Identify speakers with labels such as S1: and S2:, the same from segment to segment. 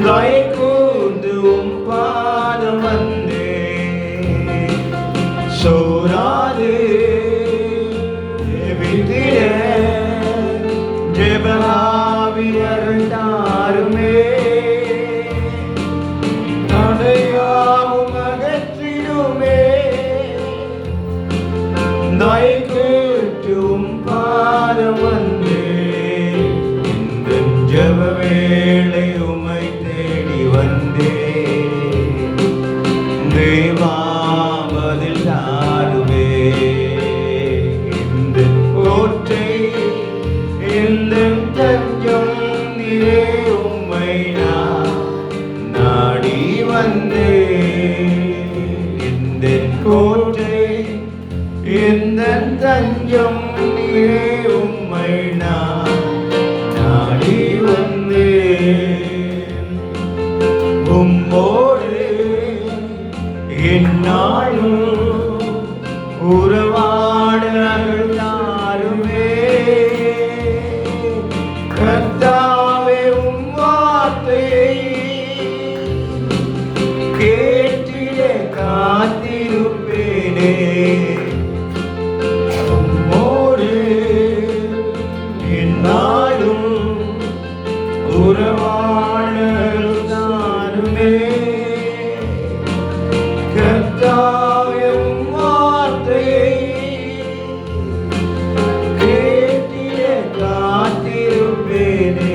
S1: தயை கூர்ந்து உம் பாதம் வந்தே சோராது வித்திட ஜெபமாவி அருள்தாருமே தடையாவும் அகற்றிடுமே தயை கூர்ந்து உம் பாதம் வந்தே இந்த ஜெப வேளை உம்மை தேடி வந்தே தேவா பதில் தாருமே இந்த கோட்டை இந்த தஞ்சம் நீரே உம்மை நான் நாடி வந்தே இந்த கோட்டை இந்த தஞ்சம் நீரே உம்மை நான் நாடி வந்தே உம்மோடு என்னாலும் உறவாட அருள்தாருமே கர்த்தாவே உம் வார்த்தையை கேட்டிட காத்திருப்பேனே உம்மோடு என்னாலும் உறவாட அருள்தாருமே கர்த்தாவே உம் வார்த்தையை கேட்டிட காத்திருப்பேனே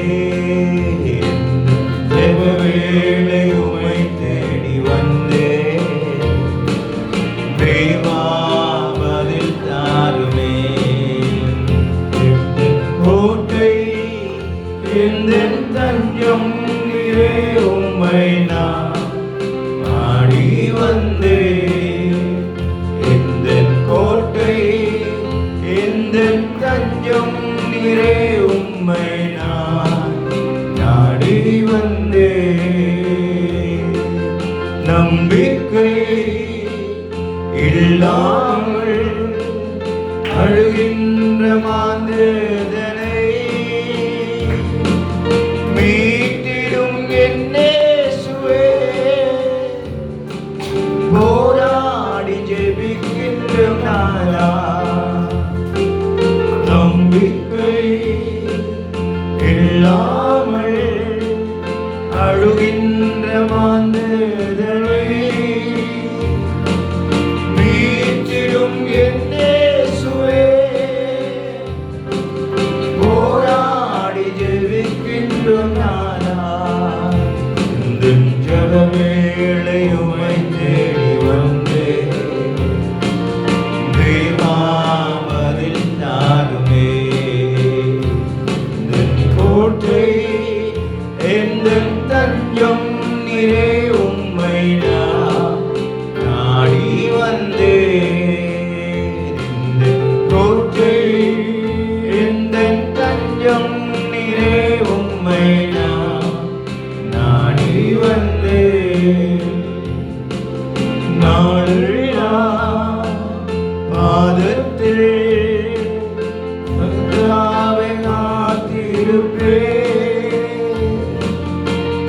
S1: ஜெப வேளை உம்மை தேடி வந்தே தேவா பதில் தாருமே கோட்டை இந்த தஞ்சம் நீரே உம்மை நான் நாடி வந்தே இந்த கோட்டை இந்த தஞ்சம் நீரே உம்மை நான் நாடி வந்தே நம்பிக்கை இல்லாமல் அழுகின்ற மாந்தனை மீட்டிடும் என்னேசுவே போராடி ஜெபிக்கின்ற நாளா நம்பிக்கை இல்லாமல் அழுகின்ற மாந்தனை மீட்டிடும் என்னேசுவே போராடி ஜெபிக்கின்ற நாளா இந்த ஜெப வேளை உம்மை தேடி வந்தே தேவா பதில் தாருமே இந்த கோட்டை இந்த தஞ்சம் நீரே உம்மை நான் நாடி வந்தே இந்த கோட்டை இந்த தஞ்சம் நீரே உம்மை நான் நாடி வந்தே நாளெல்லாம் பாதத்தில் கர்த்தாவை காத்திருப்பேன்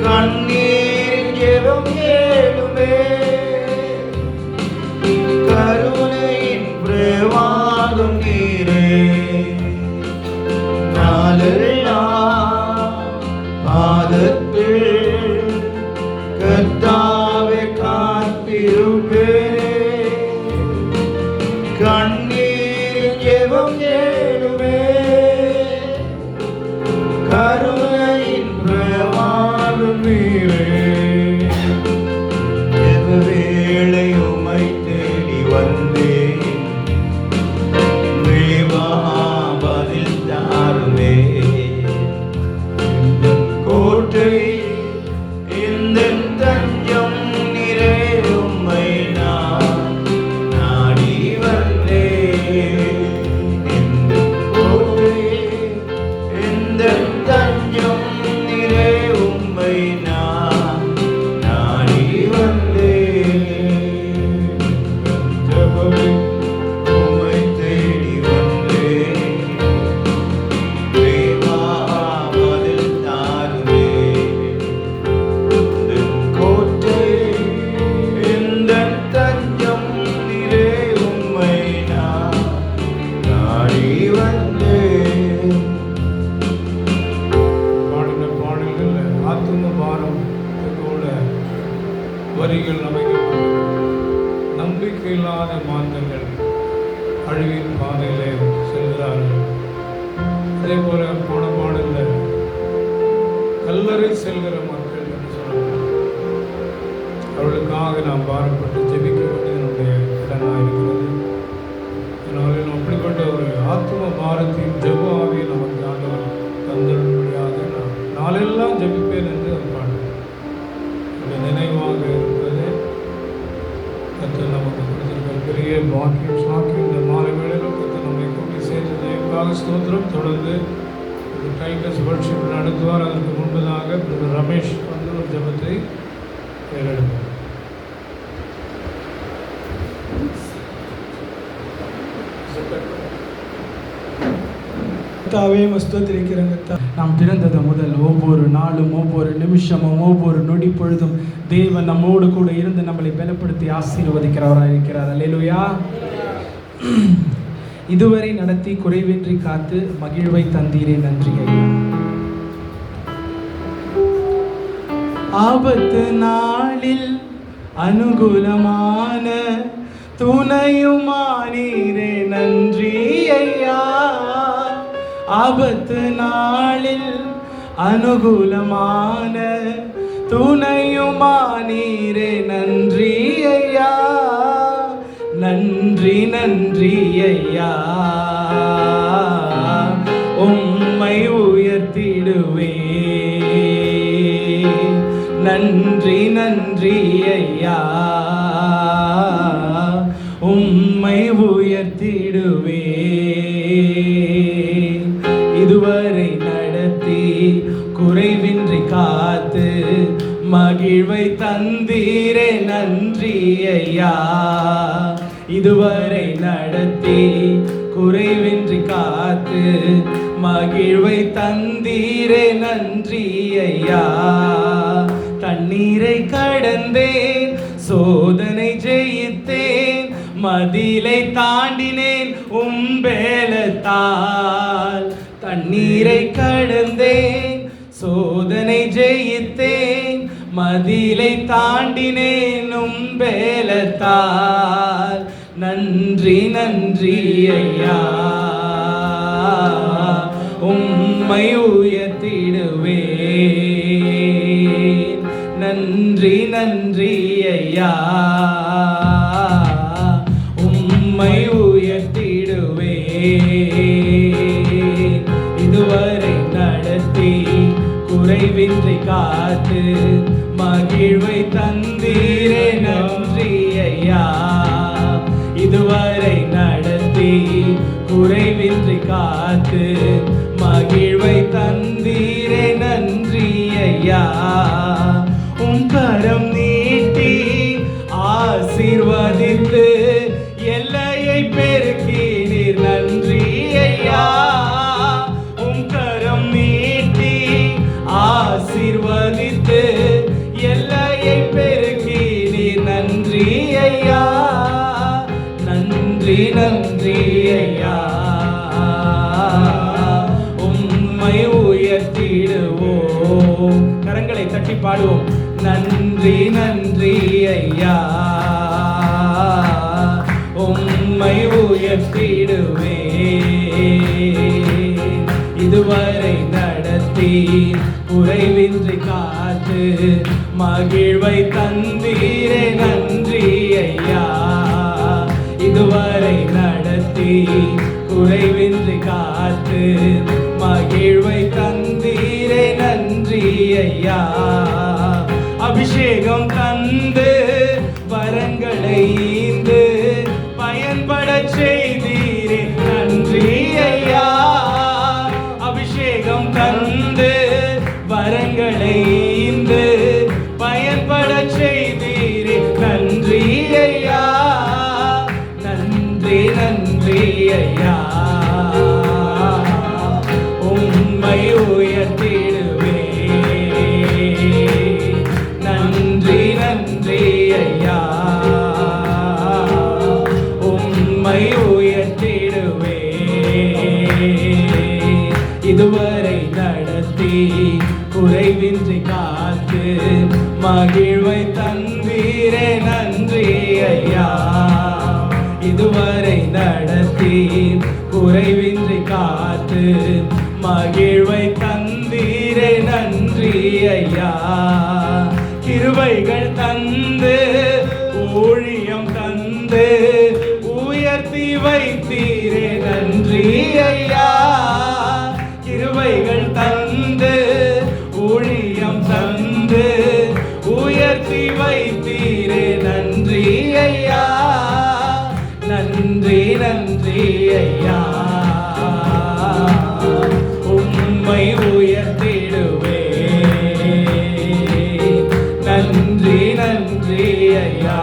S1: கண்ணீர் ஜெபம் ஏழுமே கருணையின் பிரவாகம் நீரே நாளெல்லாம் பாதத்தில் கர்த்தாவை காத்திருப்பேனே கண்ணீர் ஜெபம் ஏழுமே கருணையின் பிரவாகம் நீரே ஜெப வேளை உம்மை தேடி வந்தேன் தேவா பதில் தாருமே கோட்டை இந்த தஞ்சம் நீரே உம்மை நான் நாடி வந்தேன் இந்த கோட்டை இந்த தஞ்சம் நீரே உம்மை நான் நாடி வந்தேன் உம்மை தேடி வந்தேன் தேவா பதில் தாருமே
S2: வரிகள் அமைக்கப்பட்டது. நம்பிக்கை இல்லாத மாந்தங்கள் அழிவின் பாதையிலே செல்கிறார்கள். அதே போல போன பாடல்ல கல்லறை செல்கிற மக்கள் என்று சொல்லலாம். அவர்களுக்காக நாம் பாரப்பட்டு ஜெபிக்க வேண்டியது நம்முடைய கடனாக இருக்கிறது. அதனால் அப்படிப்பட்ட ஒரு ஆத்ம பாரத்தின் ஜெப ஆவியை நமக்கு ஆண்டவர் தந்தரும்படியாக நான் நாளெல்லாம் ஜெபிப்பேன் என்று அவர் பாடுவார். இந்த நினைவாக இருப்பது கர்த்தர் நமக்கு கொடுத்திருக்கிற பெரிய பாக்கியம். சாக்கியம் இந்த மாலை வேளையில் கர்த்தர் நம்மை கூட்டி சேர்த்ததற்காக ஸ்தோத்திரம். தொடர்ந்து டைட்டஸ் வர்ஷிப் நடத்துவார். அதற்கு முன்பதாக ரமேஷ் வந்து ஒரு ஜெபத்தை ஏறெடுப்பார்.
S3: நாம் பிறந்தது முதல் ஒவ்வொரு நாளும், ஒவ்வொரு நிமிஷமும், ஒவ்வொரு நொடி பொழுதும் தேவன் நம்மோடு கூட இருந்து நம்மளை பலப்படுத்தி ஆசீர்வதிக்கிறவராக இருக்கிறார். அல்லேலூயா. இதுவரை நடத்தி குறைவின்றி காத்து மகிழ்வை தந்தீரே, நன்றி ஐயா. ஆபத்து நாளில் அனுகூலமான துணையுமானீரே, நன்றி ஐயா. ஆபத்து நாளில் அனுகூலமான துணையுமானீரே, நன்றி ஐயா. நன்றி நன்றி ஐயா, உம்மை உயர்த்திடுவே. நன்றி நன்றி ஐயா, உம்மை உயர்த்திடுவே. இதுவரை நடத்தி குறைவின்றி காத்து மகிழ்வை தந்தீரே, நன்றி ஐயா. இதுவரை நடத்தி குறைவின்றி காத்து மகிழ்வை தந்தீரே, நன்றி ஐயா. தண்ணீரை கடந்தேன், சோதனை ஜெயித்தேன், மதிலை தாண்டினேன் உம்பேலத்தால். தண்ணீரை கடந்தேன், சோதனை ஜெயித்தேன், மதிலை தாண்டினேன் உம்பேலத்தால். நன்றி நன்றி ஐயா, உம்மை உயர்த்திடுவே. நன்றி நன்றி ஐயா, உம்மை உயர்த்திடுவே. இதுவரை நடத்தி குறைவின்றி காத்து மகிழ்வை தந்தீரே, நன்றி ஐயா. இதுவரை நடத்தி குறைவின்றி காத்து மகிழ்வை தந்தீரே, நன்றி ஐயா. உம் கரம் நீட்டி ஆசீர்வதித்து எல்லையை பெருக்கினீர், நன்றி ஐயா. உம் கரம் நீட்டி ஆசீர்வதித்து எல்லையை பெருக்கினீர், நன்றி ஐயா. நன்றி நன்றி ஐயா, உம்மை உயர்த்திடுவோம். கரங்களை தட்டி பாடுவோம். நன்றி நன்றி ஐயா, உம்மை உயர்த்திடுவே. இதுவரை நடத்தி குறைவின்றி காத்து மகிழ்வை தந்தீரே, நன்றி ஐயா. இதுவரை நடத்தி குறைவின்றி காத்து மகிழ்வை தந்தீரே, நன்றி ஐயா. அபிஷேகம் தந்து வரங்களை ஈந்து பயன்பட செய்தீரே, நன்றி ஐயா. அபிஷேகம் தந்து வரங்களை ஈந்து பயன்பட செய்தீரே, நன்றி ஐயா. நன்றி நன்றி ஐயா, உம்மை உயர்த்திடுவே. நன்றி நன்றி ஐயா, உம்மை உயர்த்திடுவே. இதுவரை நடத்தி குறைவின்றி காத்து மகிழ்வை தந்து தந்தீரே நன்றி ஐயா. இதுவரை நடத்தி குறைவின்றி காத்து மகிழ்வை தந்தீரே நன்றி ஐயா. கிருபைகள் தந்து ஊழியம் தந்து உயர்த்தி வைத்தீரே நன்றி ஐயா. கிருபைகள் தந்து ஊழியம் தந்து உயர்த்தி வைத்தீரே நன்றி ஐயா. நன்றி நன்றி ஐயா. உம்மை உயர்த்திடுவே. நன்றி நன்றி ஐயா.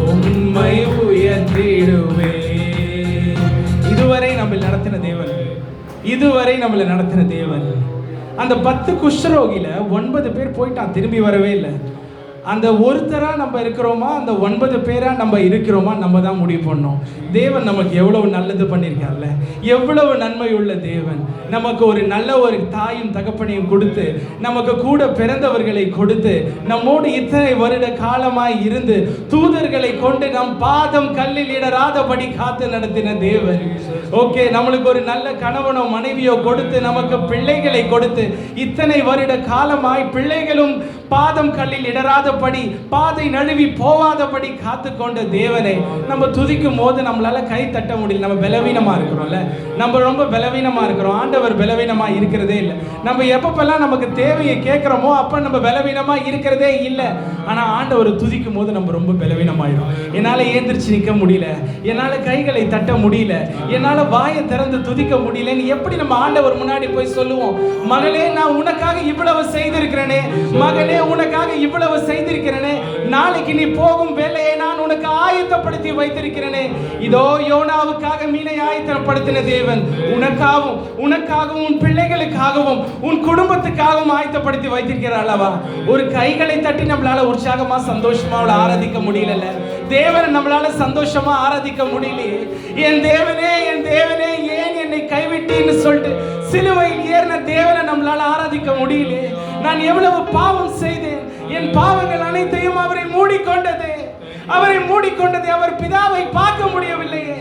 S3: உம்மை உயர்த்திடுவே. இதுவரை நம்மளை நடத்தின தேவன், இதுவரை நம்மளை நடத்தின தேவன். அந்த 10 குஷ்டரோகியில 9 பேர் போயிட்டான், திரும்பி வரவே இல்லை. அந்த ஒருத்தரா நம்ம இருக்கிறோமா, அந்த 9 பேரா நம்ம இருக்கிறோமா, நம்ம தான் முடிவு பண்ணோம். தேவன் நமக்கு எவ்வளவு நல்லது பண்ணியிருக்கார்ல, எவ்வளவு நன்மை உள்ள தேவன். நமக்கு ஒரு நல்ல ஒரு தாயும் தகப்பனையும் கொடுத்து, நமக்கு கூட பிறந்தவர்களை கொடுத்து, நம்மோடு இத்தனை வருட காலமாய் இருந்து, தூதர்களை கொண்டு நம் பாதம் கல்லில் இடராதபடி காத்து நடத்தின தேவன். ஓகே, நம்மளுக்கு ஒரு நல்ல கணவனோ மனைவியோ கொடுத்து, நமக்கு பிள்ளைகளை கொடுத்து, இத்தனை வருட காலமாய் பிள்ளைகளும் பாதம் கல்லில் இடராதபடி, பாதை நழுவி போவாதபடி காத்து கொண்ட தேவனை நம்ம துதிக்கும் போது நம்மளால கை தட்ட முடியல. நம்ம பலவீனமா இருக்கிறோம்ல, நம்ம ரொம்ப பலவீனமா இருக்கிறோம். ஆண்டவர் பலவீனமா இருக்கிறதே இல்லை. நம்ம எப்பப்பெல்லாம் நமக்கு தேவையை கேட்கிறோமோ அப்ப நம்ம பலவீனமா இருக்கிறதே இல்லை. ஆனா ஆண்டவர் துதிக்கும் போது நம்ம ரொம்ப பலவீனமாயிடும். என்னால ஏந்திரிச்சு நிற்க முடியல, என்னால கைகளை தட்ட முடியல, என்னால வாயை திறந்து துதிக்க முடியலன்னு எப்படி நம்ம ஆண்டவர் முன்னாடி போய் சொல்லுவோம்? மகளே, நான் உனக்காக இவ்வளவு செய்திருக்கிறேனே, மகனே உனக்காக இவ்வளவு செய்திருக்கிறேனே, நாளைக்கு நீ போகும் வேலையை நான் உனக்கு ஆயத்தப்படுத்தி வைத்திருக்கிறேனே. இதோ யோனாவுக்காக மீனை ஆயத்தப்படுத்தின தேவன் உனக்காகவும் உன் பிள்ளைகளுக்காகவும் உன் குடும்பத்துக்காகவும் ஆயத்தப்படுத்தி வைத்திருக்கிறார் அல்லவா? ஒரு கைகளை தட்டி நம்மளால உற்சாகமா சந்தோஷமா அவளை ஆராதிக்க முடியல. தேவனை நம்மளால சந்தோஷமா ஆராதிக்க முடியலையே. என் தேவனே, என் தேவனே, ஏன் என்னை கைவிட்டீன்னு சொல்லிட்டு சிலுவையில் ஏறின தேவனை நம்மளால ஆராதிக்க முடியலையே. நான் எவ்வளவு பாவம் செய்தேன், என் பாவங்கள் அனைத்தையும் அவரை மூடிக்கொண்டது. அவர் பிதாவை பார்க்க முடியவில்லையே.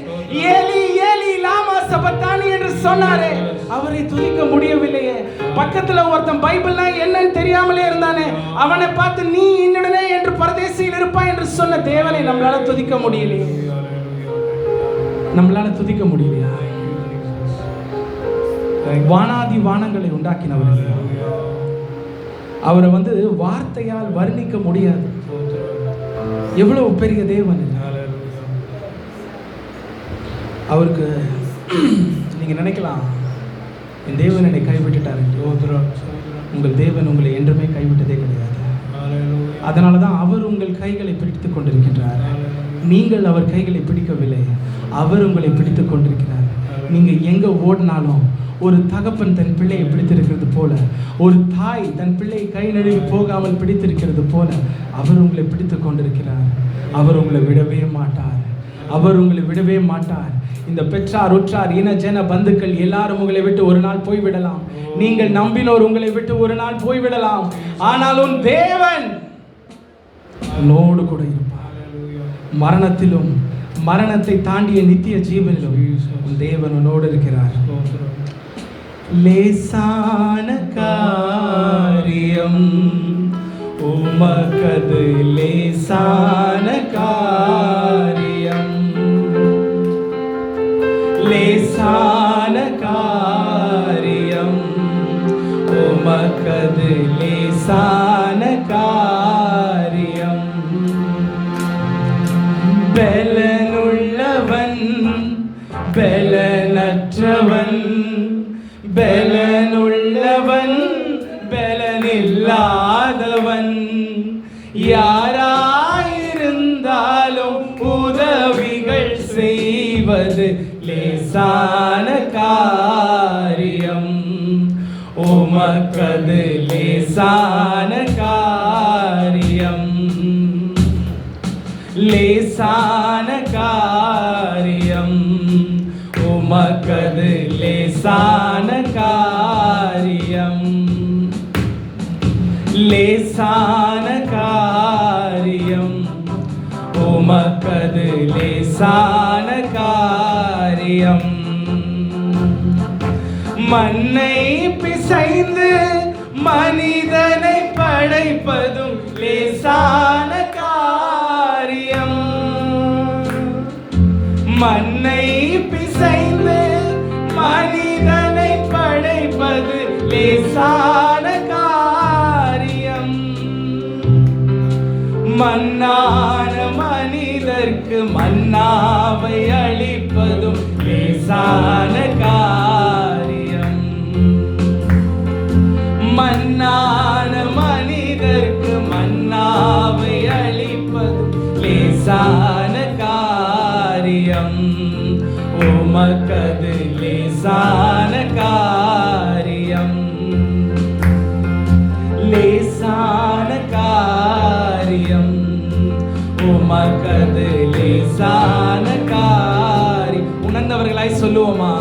S3: ஏலி ஏலி லாமா சபத்தானி என்று சொன்னாரே, அவரை துதிக்க முடியவில்லையே. பக்கத்துல ஒருத்தன் பைபிள்னா என்னன்னு தெரியாமலே இருந்தானே, அவனை பார்த்து நீ இன்னுடனே என்று பரதேசியில் இருப்பாய் என்று சொன்ன தேவனை நம்மளால துதிக்க முடியலையே. நம்மளால துதிக்க முடியலையா? வானாதி வானங்களை உண்டாக்கினவர் அவரை வார்த்தையால் வர்ணிக்க முடியாது. எவ்வளவு பெரிய தேவன் அவருக்கு. நீங்க நினைக்கலாம், என் தேவன் என்னை கைவிட்டுட்டாரு. உங்கள் தேவன் உங்களை என்றுமே கைவிட்டதே கிடையாது. அதனாலதான் அவர் உங்கள் கைகளை பிடித்துக் கொண்டிருக்கின்றார். நீங்கள் அவர் கைகளை பிடிக்கவில்லை, அவர் உங்களை பிடித்துக் கொண்டிருக்கிறார். நீங்க எங்க ஓடினாலும் ஒரு தகப்பன் தன் பிள்ளையை பிடித்திருக்கிறது போல, ஒரு தாய் தன் பிள்ளையை கை நழுவி போகாமல் பிடித்திருக்கிறது போல அவர் உங்களை பிடித்துக் கொண்டிருக்கிறார். அவர் உங்களை விடவே மாட்டார். அவர் உங்களை விடவே மாட்டார். இந்த பெற்றார் உற்றார் இன ஜன பந்துக்கள் எல்லாரும் உங்களை விட்டு ஒரு நாள் போய்விடலாம். நீங்கள் நம்பினோர் உங்களை விட்டு ஒரு நாள் போய்விடலாம். ஆனாலும் தேவன் உன்னோடு கூட இருப்பார். மரணத்திலும் மரணத்தை தாண்டிய நித்திய ஜீவனிலும் தேவன் உன்னோடு இருக்கிறார். லேசான காரியம் உமக்கது, லேசான காரியம், லேசான காரியம் உமக்கது, லேசான காரியம். பலனுள்ளவன் பலனற்றவன், பலனுள்ளவன் பலனில்லாதவன், யாராயிருந்தாலும் உதவிகள் செய்வது லேசான காரியம். உமக்கது லேசான காரியம், லேசான காரியம். உமக்கது லேசான காரியம். லேசான காரியம், உமக்கது லேசான காரியம். மண்ணை பிசைந்து மனிதனை படைப்பதும் லேசான காரியம். மண்ணை பிசைந்து மனிதனை படைப்பது லேசான காரியம். மன்னான மனிதர்க்கு மன்னாவை அளிப்பதும் லேசான காரியம். மன்னான மனிதர்க்கு மன்னாவை அளிப்பதும் லேசான காரியம். உமக்கது லேசான காரியம். லேசான காரியம், உமக்கது லேசான காரியம். உணர்ந்தவர்களாய் சொல்லுவோமா?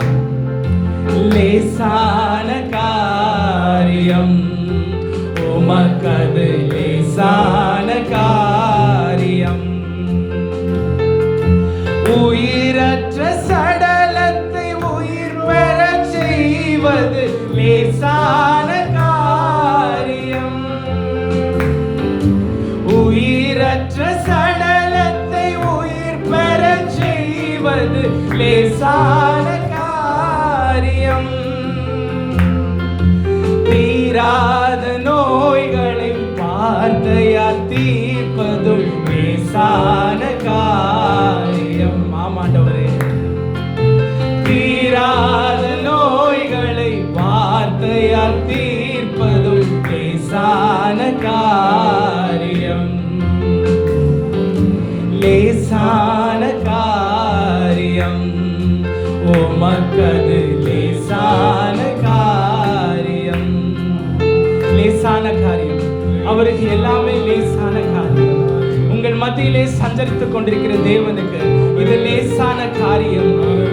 S3: லேசான காரியம், உமக்கது லேசான காரியம். உயிரற்ற சடலத்தை உயிர் பெறச் செய்வது லேசான காரியம். உயிரற்ற சடலத்தை உயிர் பெறச் செய்வது லேசான காரியம். தீராத நோய்களை வார்த்தையால் தீர்ப்பதும் லேசான காரியம். ஆமாண்டவரே, தீராத நோய்களை வார்த்தையால் தீர்ப்பதும் லேசான காரியம். லேசான காரியம், உமக்கது லேசான காரியம். லேசான காரியம், அவருக்கு எல்லாமே லேசான காரியம். உங்கள் மத்தியிலே சஞ்சரித்துக் கொண்டிருக்கிற தேவனுக்கு இது லேசான காரியம்.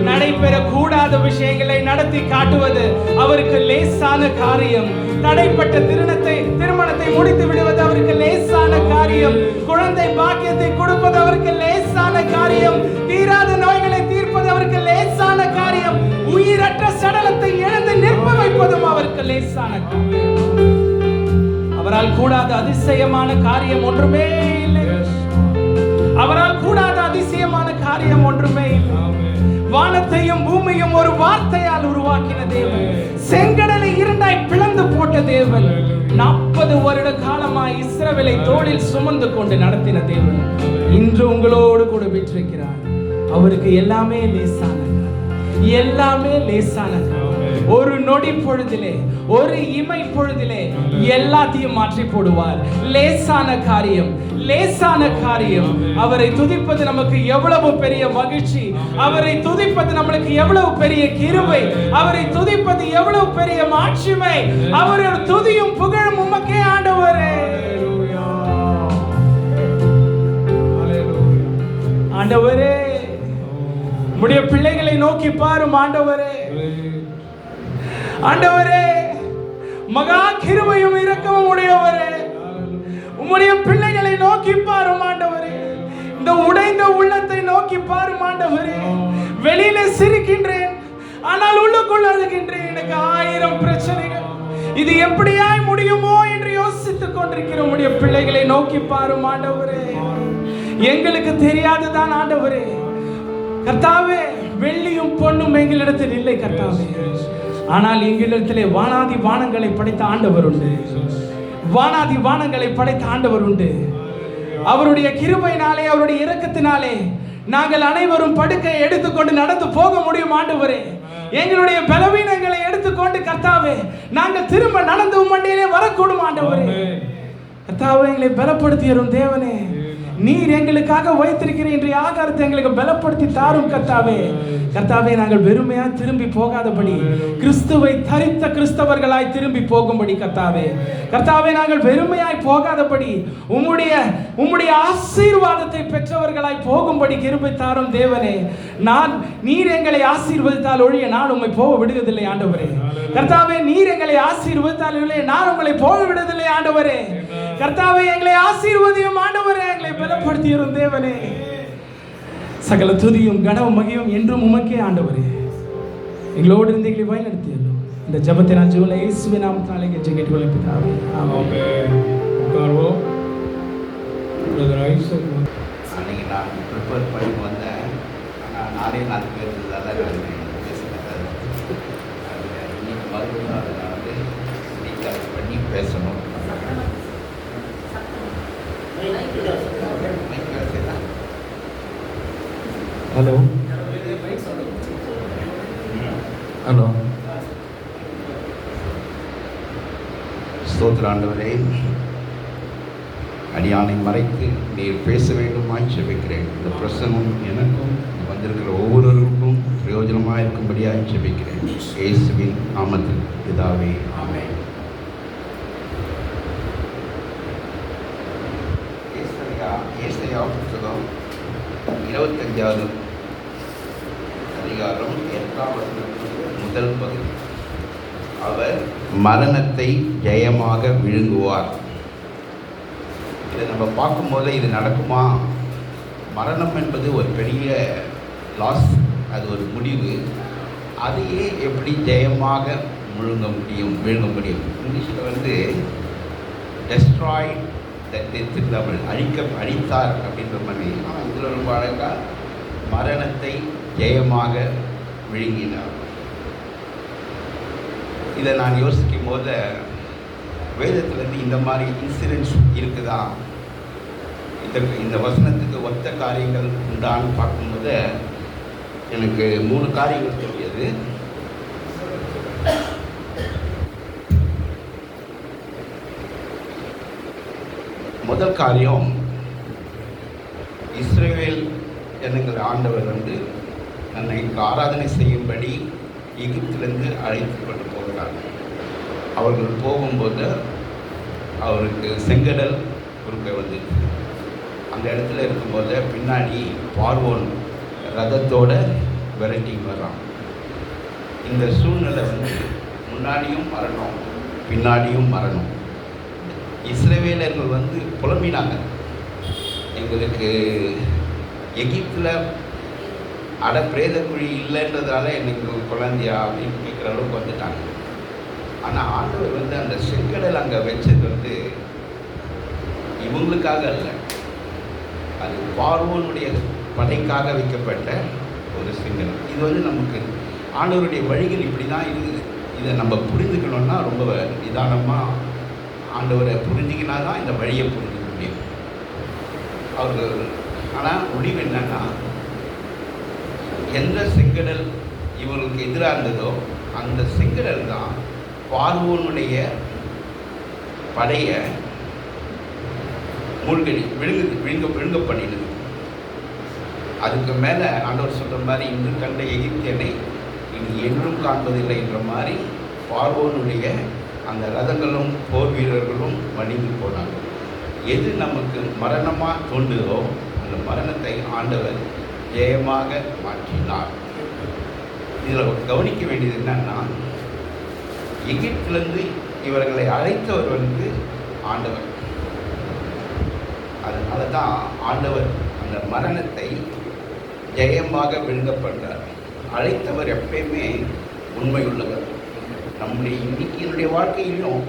S3: நடைபெறக்கூடாத விஷயங்களை நடத்தி காட்டுவது அவருக்கு லேசான காரியம். தடைப்பட்ட திருமணத்தை முடித்து விடுவது அவருக்கு லேசான காரியம். குழந்தை பாக்கியத்தை கொடுப்பது அவருக்கு லேசான காரியம். தீராத நோய்களை தீர்ப்பது அவருக்கு லேசான காரியம். உயிரற்ற சடலத்தை இழந்து நிற்ப வைப்பதும் அவருக்கு லேசான காரியம். அவரால் கூடாத அதிசயமான காரியம் ஒன்றுமே இல்லை. அவரால் கூடாத அதிசயமான காரியம் ஒன்றுமே இல்லை. வானத்தையும் பூமியும் ஒரு வார்த்தையால் உருவாக்கின தேவன், செங்கடலை இரண்டாய் பிளந்து போட்ட தேவன், 40 வருட காலமாய் இஸ்ரவேலை தோளில் சுமந்து கொண்டு நடத்தின தேவன் இன்று உங்களோடு கூட வீற்றிருக்கிறார். அவருக்கு எல்லாமே லேசான, எல்லாமே லேசான. ஒரு நொடி பொழுதிலே, ஒரு இமை பொழுதிலே எல்லாத்தையும் மாற்றி போடுவார். லேசான காரியம், லேசான காரியம். அவரை துதிப்பது நமக்கு எவ்வளவு பெரிய மகிழ்ச்சி, அவரை துதிப்பது நம்மளுக்கு எவ்வளவு பெரிய கிருபை, அவரை துதிப்பது எவ்வளவு பெரிய மாட்சிமை. அவருடைய துதியும் புகழும் உமக்கே ஆண்டவரே. ஆண்டவரே, உம்முடைய பிள்ளைகளை நோக்கி பாரும் ஆண்டவரே. ஆண்டவரே, மகா கிருபையும் இரக்கமும் உடையவரே, உம்முடைய பிள்ளைகளை நோக்கி பாரும் ஆண்டவரே. இந்த உடைந்த உள்ளத்தை நோக்கி பாரும் ஆண்டவரே. வெளியில சிரிக்கின்றேன், ஆனால் உள்ளுக்குள் அழுகின்றேன். எனக்கு 1000 பிரச்சனைகள். இது எப்படியாய் முடியுமோ என்று யோசித்துக் கொண்டிருக்கிற உம்முடைய பிள்ளைகளை நோக்கி பாரும் ஆண்டவரே. எங்களுக்கு தெரியாதுதான் ஆண்டவரே. கர்த்தாவே, வெள்ளியும் பொன்னும் எங்களிடத்தில் இல்லை கர்த்தாவே. ஆனால் எங்களிடத்திலே வானாதி வானங்களை படைத்த ஆண்டவர் உண்டு. வானாதி வானங்களை படைத்த ஆண்டவர் உண்டு. அவருடைய கிருபையினாலே, அவருடைய இரக்கத்தினாலே நாங்கள் அனைவரும் படுக்கையை எடுத்துக்கொண்டு நடந்து போக முடியும் ஆண்டவரே. எங்களுடைய பலவீனங்களை எடுத்துக்கொண்டு கர்த்தாவே நாங்கள் திரும்ப நடந்து உம்மண்டையிலே வரக்கூடும் ஆண்டவரே. கர்த்தாவே, எங்களை பலப்படுத்தியரும் தேவனே, நீர் எங்களுக்காக வைத்திருக்கிற இன்றைய ஆகாரத்தை எங்களுக்கு பலப்படுத்தி தாரும் கர்த்தாவே. கர்த்தாவே, நாங்கள் வெறுமையா திரும்பி போகாதபடி கிறிஸ்துவை தரித்த கிறிஸ்தவர்களாய் திரும்பி போகும்படி கர்த்தாவே. கர்த்தாவே, நாங்கள் வெறுமையாய் போகாதபடி உம்முடைய ஆசீர்வாதத்தை பெற்றவர்களாய் போகும்படி கிருபை தாரும் தேவனே. நீர் எங்களை ஆசீர்வதித்தால் ஒழிய நான் உம்மை போக விடுவதில்லை ஆண்டவரே. கர்த்தாவே, நீர் எங்களை ஆசீர்வதித்தால் ஒழிய நான் உங்களை போக விடுவதில்லை ஆண்டவரே. கர்த்தாவே, எங்களை ஆசீர்வதியும் ஆண்டவரே, எங்களை பலப்படுத்தியும் தேவனே. சகல துதியும் கனவும் மகியும் என்றும் உமக்கே ஆண்டவரே. எங்களோடு இருந்து எங்களை வழிநடத்தியല്ലോ. இந்த ஜெபத்தை நான் ஜீவனில் இயேசுவின் நாமத்தினாலே கேட்டுக்கொள்ளும் பிதாவே. ஆமென்.
S2: உட்கார்வோம். பிரதர் ஐசக்
S1: அன்னைக்கு நான் ப்ரிப்பேர் பண்ணி வந்தேன். ஆனால் 4 பேர் இருந்ததால் நான் பேசினேன். இன்னைக்கு மறுபடியும் அதை நான் வந்து ரீசார்ஜ் பண்ணி பேசணும்.
S2: Hello
S1: hello. ஸ்தோத்திர ஆண்டவரே, அடியானை மறைத்து நீர் பேச வேண்டுமாய் ஜெபிக்கிறேன். இந்த பிரசங்கம் எனக்கும் வந்திருக்கிற ஒவ்வொருவருக்கும் பிரயோஜனமாக இருக்கும்படியாக ஜெபிக்கிறேன். இயேசுவின் நாமத்தில் பிதாவே, ஆமென். ஏசாயா புத்தகம் 25வது அதிகாரம் 8வது முதல் பகுதி. அவர் மரணத்தை ஜெயமாக விழுங்குவார். இதை நம்ம பார்க்கும்போது இது நடக்குமா? மரணம் என்பது ஒரு பெரிய லாஸ், அது ஒரு முடிவு. அதையே எப்படி ஜெயமாக விழுங்க முடியும்? இங்கிலீஷில் வந்து டெஸ்ட்ராய்ட் தமிழ் அழித்தார் அப்படின்ற மாதிரி. இதில் ரொம்ப அழகாக மரணத்தை ஜெயமாக விழுங்கினார். இதை நான் யோசிக்கும் போது வேதத்துலேருந்து இந்த மாதிரி இன்சிடென்ட்ஸ் இருக்குதா, இந்த வசனத்துக்கு ஒத்த காரியங்கள் உண்டான்னு பார்க்கும்போது எனக்கு 3 காரியங்கள் தெரியாது. முதல் காரியம், இஸ்ரவேல் ஜனங்கள் ஆண்டவர் வந்து தன்னை ஆராதனை செய்யும்படி எகிப்திலிருந்து அழைத்து கொண்டு போகிறார். அவர்கள் போகும்போது அவருக்கு செங்கடல் குறுக்க வந்து அந்த இடத்துல இருக்கும்போது பின்னாடி பார்வோன் ரதத்தோட விரட்டி வர்றான். இந்த சூழ்நிலை வந்து முன்னாடியும் மரணம், பின்னாடியும் மரணம். இஸ்ரவேலர்கள் வந்து புலம்பினாங்க, எங்களுக்கு எகிப்தில் பிரேத குழி இல்லைன்றதால எனக்கு குழந்தையா அப்படின்னு கேட்குற அளவுக்கு வந்துட்டாங்க. ஆனால் ஆண்டவர் வந்து அந்த செங்கடல் அங்கே வச்சது வந்து இவங்களுக்காக இல்லை, அது பார்வோனுடைய படைக்காக வைக்கப்பட்ட ஒரு செங்கடல். இது வந்து நமக்கு ஆண்டவருடைய வழிகள் இப்படி தான் இருக்குது. இதை நம்ம புரிந்துக்கணும்னா ரொம்ப நிதானமாக ஆண்டவரை புரிஞ்சிக்கினா தான் இந்த வழியை புரிஞ்சுக்க முடியும். அவர்கள் ஆனால் முடிவு என்னன்னா, எந்த செங்கடல் இவர்களுக்கு எதிராக இருந்ததோ அந்த செங்கடல் தான் பார்வோனுடைய படையை விழுங்க பண்ணினது. அதுக்கு மேலே ஆண்டவர் சொல்கிற மாதிரி, இன்று கண்ட எகிப்தியனை இனி என்றும் காண்பதில்லை என்ற மாதிரி பார்வோனுடைய அந்த ரதங்களும் போர் வீரர்களும் மடிந்து போனாங்க. எது நமக்கு மரணமாக தோன்றுதோ அந்த மரணத்தை ஆண்டவர் ஜெயமாக மாற்றினார். இதில் கவனிக்க வேண்டியது என்னன்னா, எகிப்திலிருந்து இவர்களை அழைத்தவர் வந்து ஆண்டவர். அதனால தான் ஆண்டவர் அந்த மரணத்தை ஜெயமாக விழுங்கப்பட்டார். அழைத்தவர் எப்பயுமே உண்மையுள்ளவர். நம்முடைய இன்னைக்கு என்னுடைய வாழ்க்கையிலும்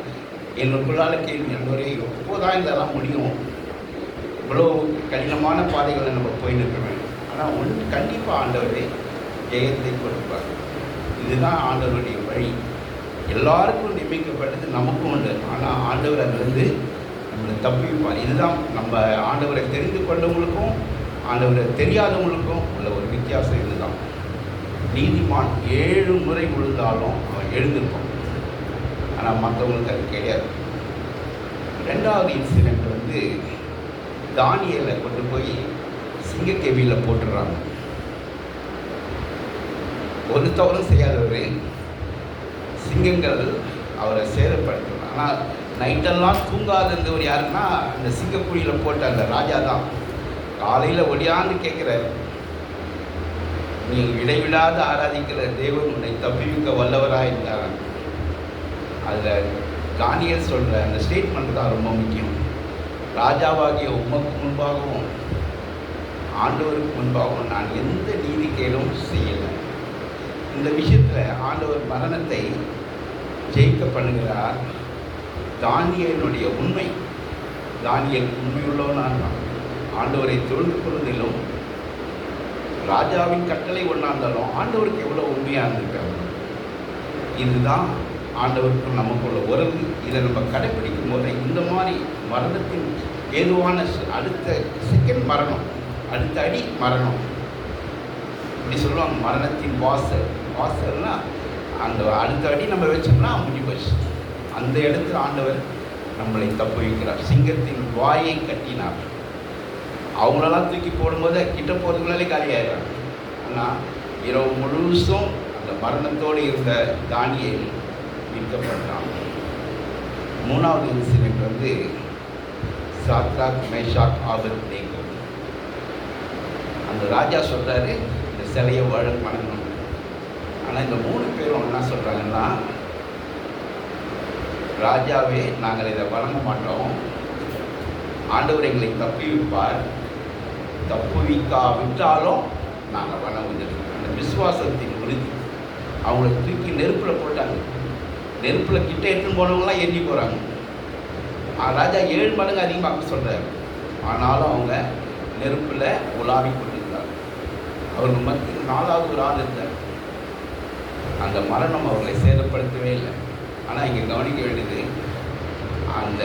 S1: எங்களுக்குள்ளால கேள்வி, அன்றவரே எப்போதான் இதெல்லாம் முடியும்? இவ்வளோ கடினமான பாதைகளை நம்ம போய் நிற்க வேண்டும். ஆனால் ஒன்று கண்டிப்பாக ஆண்டவரே ஜெயத்தை கொடுப்பார். இதுதான் ஆண்டவருடைய வழி. எல்லாருக்கும் நியமிக்கப்பட்டது நமக்கும் உண்டு. ஆனால் ஆண்டவர் அதிலிருந்து நம்மளை தப்பிப்பார். இதுதான் நம்ம ஆண்டவரை தெரிந்து கொண்டவங்களுக்கும் ஆண்டவரை தெரியாதவங்களுக்கும் உள்ள ஒரு வித்தியாசம். இதுதான். நீதிமான் 7 முறை விழுந்தாலும் அவன் எழுந்திருப்பான். ஆனால் மற்றவங்களுக்கு அது கிடையாது. 2வது இன்சிடென்ட் வந்து தானியேலை கொண்டு போய் சிங்கக்கேவியில் போட்டுடுறாங்க. ஒரு தவறும் செய்யாதவர் சிங்கங்கள் அவரை சேதப்படுத்துறாங்க. ஆனால் நைட்டெல்லாம் தூங்காத இருந்தவர் யாருன்னா அந்த சிங்கக்குழியில் போட்ட அந்த ராஜா தான். காலையில் ஒடியான்னு கேட்குறாரு, நீ இடைவிடாத ஆராதிக்கிற தேவன் உன்னை தப்பிவிக்க வல்லவராக இருந்தார். அதில் தானியேல் சொல்கிற அந்த ஸ்டேட்மெண்ட் தான் ரொம்ப முக்கியம். ராஜாவாகிய உமக்கு முன்பாகவும் ஆண்டவருக்கு முன்பாகவும் நான் எந்த நீதிக்கேடும் செய்யலை. இந்த விஷயத்தில் ஆண்டவர் மரணத்தை ஜெயிக்க பண்ணுகிறார். தானியேலுடைய உண்மை, தானியேல் உண்மையுள்ளவனாக ஆண்டவரை தொழுது கொள்வதிலும் ராஜாவின் கட்டளை ஒன்றா இருந்தாலும் ஆண்டவருக்கு எவ்வளோ உண்மையாக இருந்திருக்காங்க. இதுதான் ஆண்டவருக்கும் நமக்குள்ள உறவு. இதை நம்ம கடைப்பிடிக்கும் போது இந்த மாதிரி மரணத்தின் ஏதுவான அடுத்த செகண்ட் மரணம், அடுத்த அடி மரணம் இப்படி சொல்லுவாங்க. மரணத்தின் வாசல்னா அந்த அடுத்த அடி நம்ம வச்சோம்னா முடிஞ்சு போச்சு. அந்த இடத்துல ஆண்டவர் நம்மளை தப்பு வைக்கிறார். சிங்கத்தின் வாயை கட்டினார். அவங்களெல்லாம் தூக்கி போடும்போது கிட்ட போகிறதுக்குள்ளாலே காலியாகிறாங்க. ஆனால் இரவு முழுசும் அந்த மரணத்தோடு இருந்த தானியேல் மீட்கப்பட்டான். மூணாவது இன்சிடென்ட் சாத்ராக், மேஷாக், ஆபேத்நேகோ. அந்த ராஜா சொல்கிறாரு இந்த சிலையை வணங்கணும். ஆனால் இந்த 3 பேரும் என்ன சொல்கிறாங்கன்னா, ராஜாவே நாங்கள் இதை வணங்க மாட்டோம், ஆண்டவர் எங்களை தப்பி வைப்பார், தப்புவிக்காவிட்டாலும் நாங்கள் வணங்குவோம். அந்த விசுவாசத்தின் உறுதி. அவங்கள தூக்கி நெருப்பில் போட்டாங்க. நெருப்பில் கிட்ட எடுத்துன்னு போனவங்களாம் எண்ணி போகிறாங்க. ராஜா 7 மடங்கு அதிகமாக சொல்கிறார். ஆனாலும் அவங்க நெருப்பில் உலாவி கொண்டிருந்தார். அவர்கள் மத்தியில் 4வது ஒரு ஆள் இருந்தார். அந்த மரணம் அவர்களை சேதப்படுத்தவே இல்லை. ஆனால் இங்கே கவனிக்க வேண்டியது, அந்த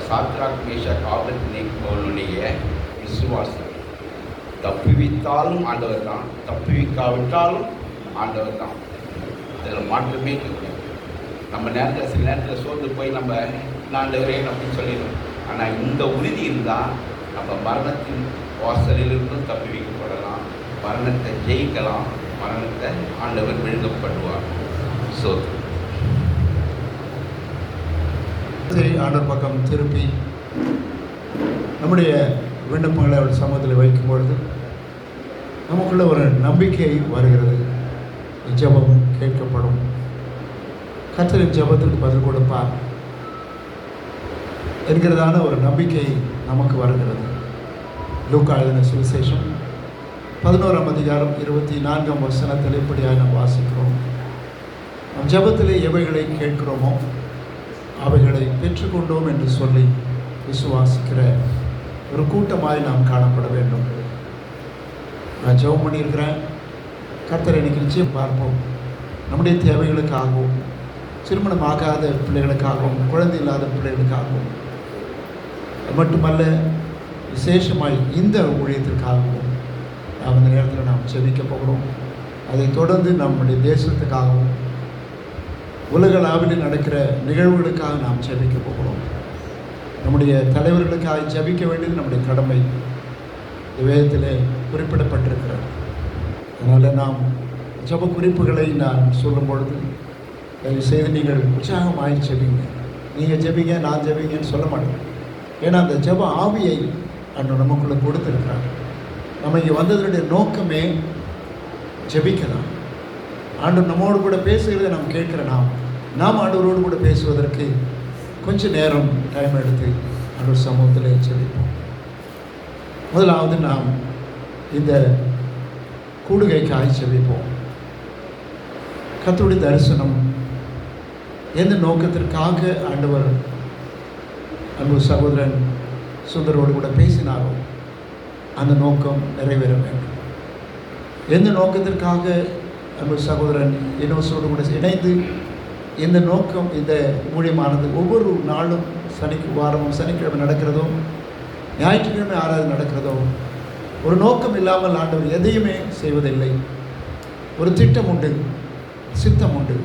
S1: சாத்ராக், மேஷாக், ஆபேத்நேகோவுடைய விசுவாசம். தப்புவித்தாலும் ஆண்டவர் தான், தப்புவிக்காவிட்டாலும் ஆண்டவர் தான். அதில் மாற்றமே கிடையாது. நம்ம நேரத்தில் சில நேரத்தில் சோர்ந்து போய் நம்ம ஆண்டவரே அப்படின்னு சொல்லிடுவோம். ஆனால் இந்த உறுதி இருந்தால் நம்ம மரணத்தின் வாசலிலிருந்தும் தப்புவிக்கப்படலாம், மரணத்தை ஜெயிக்கலாம், மரணத்தை ஆண்டவர் விழுங்கப்படுவார்.
S4: ஆண்டவர் பக்கம் திருப்பி நம்முடைய விண்ணப்பங்களை அவர் சமூகத்தில் வைக்கும் பொழுது நமக்குள்ள ஒரு நம்பிக்கை வருகிறது. ஜெபம் கேட்கப்படும், கர்த்தரின் ஜெபத்திற்கு பதில் கொடுப்பார் என்கிறதான ஒரு நம்பிக்கை நமக்கு வருகிறது. லூக்கா எழுதின சுவிசேஷம் 11ஆம் அதிகாரம் 24ஆம் வசனத்தில் இப்படியாக நாம் வாசிக்கிறோம். நம் ஜெபத்திலே எவைகளை கேட்கிறோமோ அவைகளை பெற்றுக்கொண்டோம் என்று சொல்லி விசுவாசிக்கிற ஒரு கூட்டமாய் நாம் காணப்பட வேண்டும். நான் ஜெபம் பண்ணியிருக்கிறேன். கர்த்தர் எனக்கு நிச்சயம் பார்ப்போம். நம்முடைய தேவைகளுக்காகவும், திருமணமாகாத பிள்ளைகளுக்காகவும், குழந்தை இல்லாத பிள்ளைகளுக்காகவும் மட்டுமல்ல, விசேஷமாய் இந்த ஊழியத்திற்காகவும் நாம் இந்த நேரத்தில் நாம் ஜெபிக்க போகிறோம். அதை தொடர்ந்து நம்முடைய தேசத்துக்காகவும் உலகளாவில் நடக்கிற நிகழ்வுகளுக்காக நாம் ஜெபிக்க போகிறோம். நம்முடைய தலைவர்களுக்காக ஜெபிக்க வேண்டியது நம்முடைய கடமை. வேதத்தில் குறிப்பிடப்பட்டிருக்கிறது. அதனால் நாம் ஜெப குறிப்புகளை நான் சொல்லும் பொழுது தயவுசெய்து நீங்கள் உற்சாகமாகி ஜெபிங்க. நீங்கள் ஜெபிங்க, நான் ஜெபிங்கன்னு சொல்ல மாட்டேன். ஏன்னா அந்த ஜெப ஆவியை அன்று நமக்குள்ளே கொடுத்துருக்கிறார். நம்ம இங்கே வந்ததனுடைய நோக்கமே ஜெபிக்கலாம். ஆண்டவர் நம்மோடு கூட பேசுகிறத நாம் கேட்கிற நாம் ஆண்டவரோடு கூட பேசுவதற்கு கொஞ்சம் நேரம் டைம் எடுத்து ஆண்டவர் சமூகத்தில் ஜெபிப்போம். முதலாவது நாம் இந்த கூடுகைக்காக ஜெபிப்போம். கர்த்தருடைய தரிசனம் எந்த நோக்கத்திற்காக ஆண்டவர் அன்பு சகோதரன் சுந்தரோடு கூட பேசினாரோ அந்த நோக்கம் நிறைவேற வேண்டும். எந்த நோக்கத்திற்காக அன்பு சகோதரன் இனோஸோடு கூட இணைந்து இந்த நோக்கம், இந்த ஊழியமானது ஒவ்வொரு நாளும் வாரமும் சனிக்கிழமை நடக்கிறதோ, ஞாயிற்றுக்கிழமை ஆராதனை நடக்கிறதோ, ஒரு நோக்கம் இல்லாமல் ஆண்டவர் எதையுமே செய்வதில்லை. ஒரு திட்டம் உண்டு, சித்தம் உண்டு.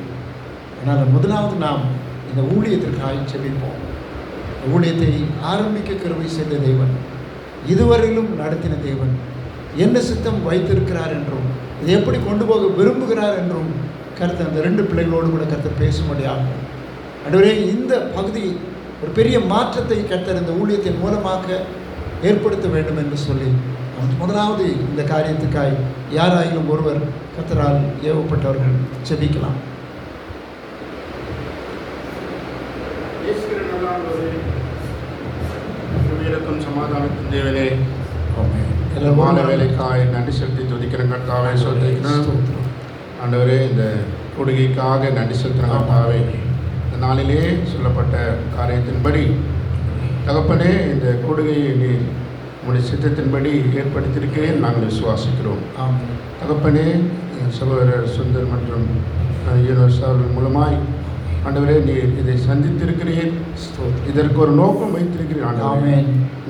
S4: அதனால் முதலாவது நாம் இந்த ஊழியத்திற்காக ஜெபிப்போம். ஊழியத்தை ஆரம்பிக்க கிருபை செய்த தேவன் இதுவரையிலும் நடத்தின தேவன் என்ன சித்தம் வைத்திருக்கிறார் என்றும் இதை எப்படி கொண்டு போக விரும்புகிறார் என்றும் கருத்து அந்த 2 பிள்ளைகளோடு கூட கர்த்தர் பேசும்படியாகும். ஆண்டவரே, இந்த பகுதி ஒரு பெரிய மாற்றத்தை கர்த்தர் இந்த ஊழியத்தின் மூலமாக ஏற்படுத்த வேண்டும் என்று சொல்லி முதலாவது இந்த காரியத்துக்காய் யாராயிலும் ஒருவர் கர்த்தரால் ஏவப்பட்டவர்கள் ஜெபிக்கலாம்.
S5: சமாதானத்தின் தேவனே, மாலை வேலைக்காய் நன்றி செலுத்தி துதிக்கிற கர்த்தாவே சொல்லிக்கிறேன். ஆண்டவரே, இந்த கொடுகைக்காக நன்றி செலுத்துகிற கர்த்தாவே, இந்த நாளிலே சொல்லப்பட்ட காரியத்தின்படி தகப்பனே, இந்த கொடுகையை நீ உங்களுடைய சித்தத்தின்படி ஏற்படுத்தியிருக்கிறேன் நாங்கள் விசுவாசிக்கிறோம். தகப்பனே, சகோதரர் சுந்தர் மற்றும் யூனிவர்ஸ் அவர்கள் மூலமாய் ஆண்டவரே, நீர் இதை சந்தித்திருக்கிறீர். இதற்கு ஒரு நோக்கம் வைத்திருக்கிறீர். ஆண்டவரே,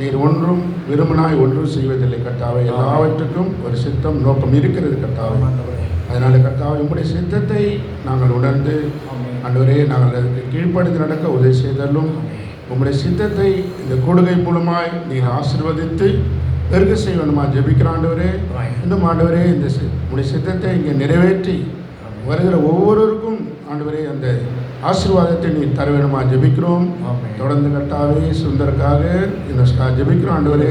S5: நீர் ஒன்றும் விரும்பினாய் ஒன்றும் செய்வதில்லை கர்த்தாவே. எல்லாவற்றுக்கும் ஒரு சித்தம் நோக்கம் இருக்கிறது கர்த்தாவே. அதனால் கர்த்தாவே, உங்களுடைய சித்தத்தை நாங்கள் உணர்ந்து ஆண்டவரே, நாங்கள் அதற்கு கீழ்ப்படிந்து நடக்க உதவி செய்தாலும் உங்களுடைய சித்தத்தை இந்த கொடுகை மூலமாய் நீர் ஆசீர்வதித்து பெருக செய்யணுமா ஜெபிக்கிற ஆண்டவரே. இன்னும் ஆண்டவரே, இந்த உங்களுடைய சித்தத்தை இங்கே நிறைவேற்றி வருகிற ஒவ்வொருவருக்கும் ஆண்டவரே அந்த ஆசீர்வாதத்தை நீ தர வேணுமா ஜெபிக்கிறோம். தொடர்ந்து கர்த்தாவே சுந்தருக்காக ஜெபிக்கிறோம் ஆண்டவரே.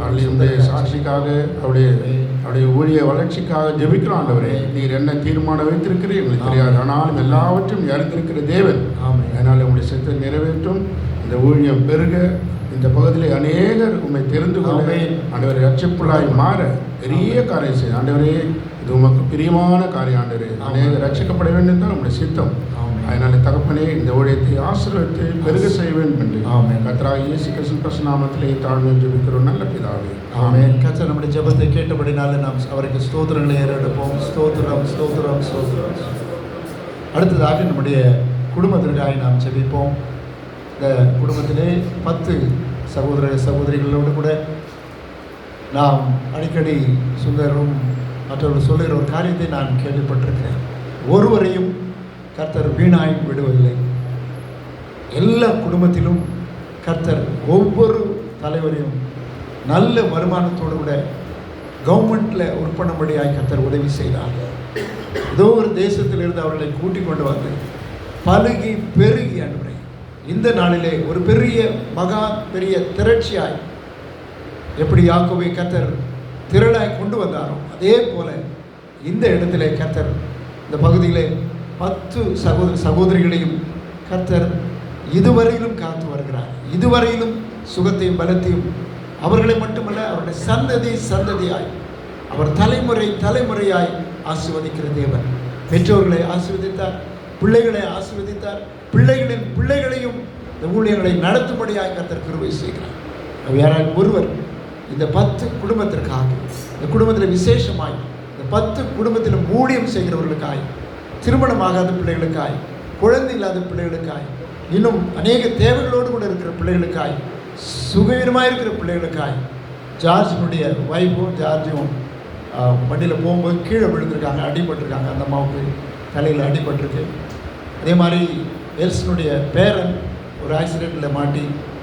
S5: அவருடைய சாட்சிக்காக அவருடைய ஊழிய வளர்ச்சிக்காக ஜெபிக்கிறோம் ஆண்டவரே. நீர் என்ன தீர்மானம் வைத்திருக்கிறீர் எங்களுக்கு தெரியாது, ஆனாலும் எல்லாவற்றையும் அறிந்திருக்கிற தேவன். அதனால் உங்களுடைய சித்தத்தை நிறைவேற்றும், இந்த ஊழியம் பெருக, இந்த பகுதியில் அநேகர் உண்மை தெரிந்து கொள்ள ஆண்டவரை ரட்சிப்புள்ளாய் மாற பெரிய காரியம் செய்ய ஆண்டவரே. இது உமக்கு பிரியமான காரியம் ஆண்டவரே. அநேகர் ரட்சிக்கப்பட வேண்டும் தான் உங்களுடைய சித்தம். அதனால தகப்பனே, இந்த ஊழியத்தை ஆசீர்வதித்து பெருக செய்ய வேண்டும் என்று கர்த்தராகிய இயேசு கிறிஸ்து நாமத்திலே தாழ்மையை ஜெபிக்கிறோம் நல்ல பிதாவே.
S4: ஆமென். கர்த்தர் நம்முடைய ஜெபத்தை கேட்டபடினால நாம் அவருக்கு ஸ்தோத்திரங்களை ஏறெடுப்போம். ஸ்தோத்திரம், ஸ்தோத்திரம், ஸ்தோத்திரம். அடுத்ததாக நம்முடைய குடும்பத்திற்காக நாம் ஜெபிப்போம். இந்த குடும்பத்திலே 10 சகோதர சகோதரிகளோடு கூட நாம் அடிக்கடி சுந்தரும் மற்றவர்கள் சொல்லுகிற ஒரு காரியத்தை நான் கேள்விப்பட்டிருக்கிறேன். ஒருவரையும் கர்த்தர் வீணாய் விடுவதில்லை. எல்லா குடும்பத்திலும் கர்த்தர் ஒவ்வொரு தலைவரையும் நல்ல வருமானத்தோடு கூட கவர்மெண்ட்டில் ஒர்க் பண்ணும்படியாக கர்த்தர் உதவி செய்தார். ஏதோ ஒரு தேசத்திலிருந்து அவர்களை கூட்டிக் கொண்டு வந்து பழுகி பெருகி அன்பரை இந்த நாளிலே ஒரு பெரிய திரட்சியாய் எப்படி யாக்கோபை கர்த்தர் திரளாய் கொண்டு வந்தாரோ அதே போல இந்த இடத்திலே கர்த்தர் இந்த பகுதியிலே 10 சகோதரிகளையும் கர்த்தர் இதுவரையிலும் காத்து வருகிறார். இதுவரையிலும் சுகத்தையும் பலத்தையும் அவர்களை மட்டுமல்ல, அவருடைய சந்ததியாய் அவர் தலைமுறையாய் ஆசீர்வதிக்கிற தேவன். பெற்றோர்களை ஆசீர்வதித்தார், பிள்ளைகளை ஆசீர்வதித்தார், பிள்ளைகளின் பிள்ளைகளையும் இந்த ஊழியர்களை நடத்தும்படியாக கர்த்தர் கிருபை செய்கிறார். யாரால் ஒருவர் இந்த 10 குடும்பத்திற்காக, இந்த குடும்பத்தில் விசேஷமாய் இந்த 10 குடும்பத்திலும் ஊழியம் செய்கிறவர்களுக்காய், திருமணமாகாத பிள்ளைகளுக்காய், குழந்தை இல்லாத பிள்ளைகளுக்காய், இன்னும் அநேக தேவைகளோடு கூட இருக்கிற பிள்ளைகளுக்காய், சுகவீனமாக இருக்கிற பிள்ளைகளுக்காய், ஜார்ஜினுடைய வைஃபும் ஜார்ஜும் வண்டியில் போகும்போது கீழே விழுந்திருக்காங்க, அடிபட்டிருக்காங்க. அந்த அம்மாவுக்கு தலையில் அடிபட்டிருக்கு. அதே மாதிரி எல்சனுடைய பேரன் ஒரு ஆக்சிடெண்ட்டில் மாட்டி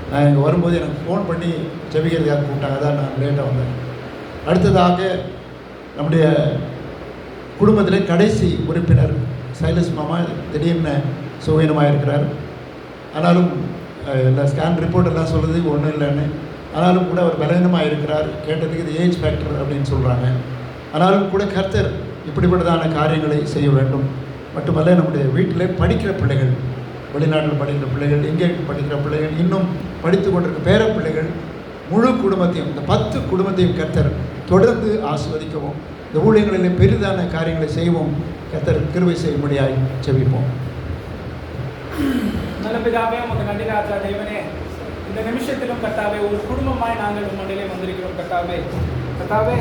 S4: நான் இங்கே வரும்போது எனக்கு ஃபோன் பண்ணி ஜெபிக்கிறதுக்காக கூப்பிட்டாங்க. அதான் நான் லேட்டாக வந்தேன். அடுத்ததாக நம்முடைய குடும்பத்தில் கடைசி உறுப்பினர் சைலஸ் மாமா திடீர்னு சுகவீனமாக இருக்கிறார். ஆனாலும் எல்லா ஸ்கேன் ரிப்போர்ட் எல்லாம் சொல்லுது ஒன்றும் இல்லைன்னு. ஆனாலும் கூட அவர் பலவீனமாக இருக்கிறார். கேட்டதுக்கு இது ஏஜ் ஃபேக்டர் அப்படின்னு சொல்கிறாங்க. ஆனாலும் கூட கர்த்தர் இப்படிப்பட்டதான காரியங்களை செய்ய வேண்டும். மட்டுமல்ல, நம்முடைய வீட்டிலே படிக்கிற பிள்ளைகள், வெளிநாட்டில் படிக்கிற பிள்ளைகள், இங்கே படிக்கிற பிள்ளைகள், இன்னும் படித்து கொண்டிருக்க பேர பிள்ளைகள், முழு குடும்பத்தையும் இந்த 10 குடும்பத்தையும் கர்த்தர் தொடர்ந்து ஆசீர்வதிக்கவும், இந்த ஊழியங்களில் பெரிதான காரியங்களை செய்வோம். கர்த்தர் கிருபை செய்யும்படியாய் ஜெபிப்போம்.
S3: நல்ல பிதாவே, உமக்கு நன்றி ராஜா தேவனே. இந்த நிமிஷத்திலும் கர்த்தாவே ஒரு குடும்பமாய் நாங்கள் உம்முடைய வந்திருக்கிறோம் கர்த்தாவே. கர்த்தாவே,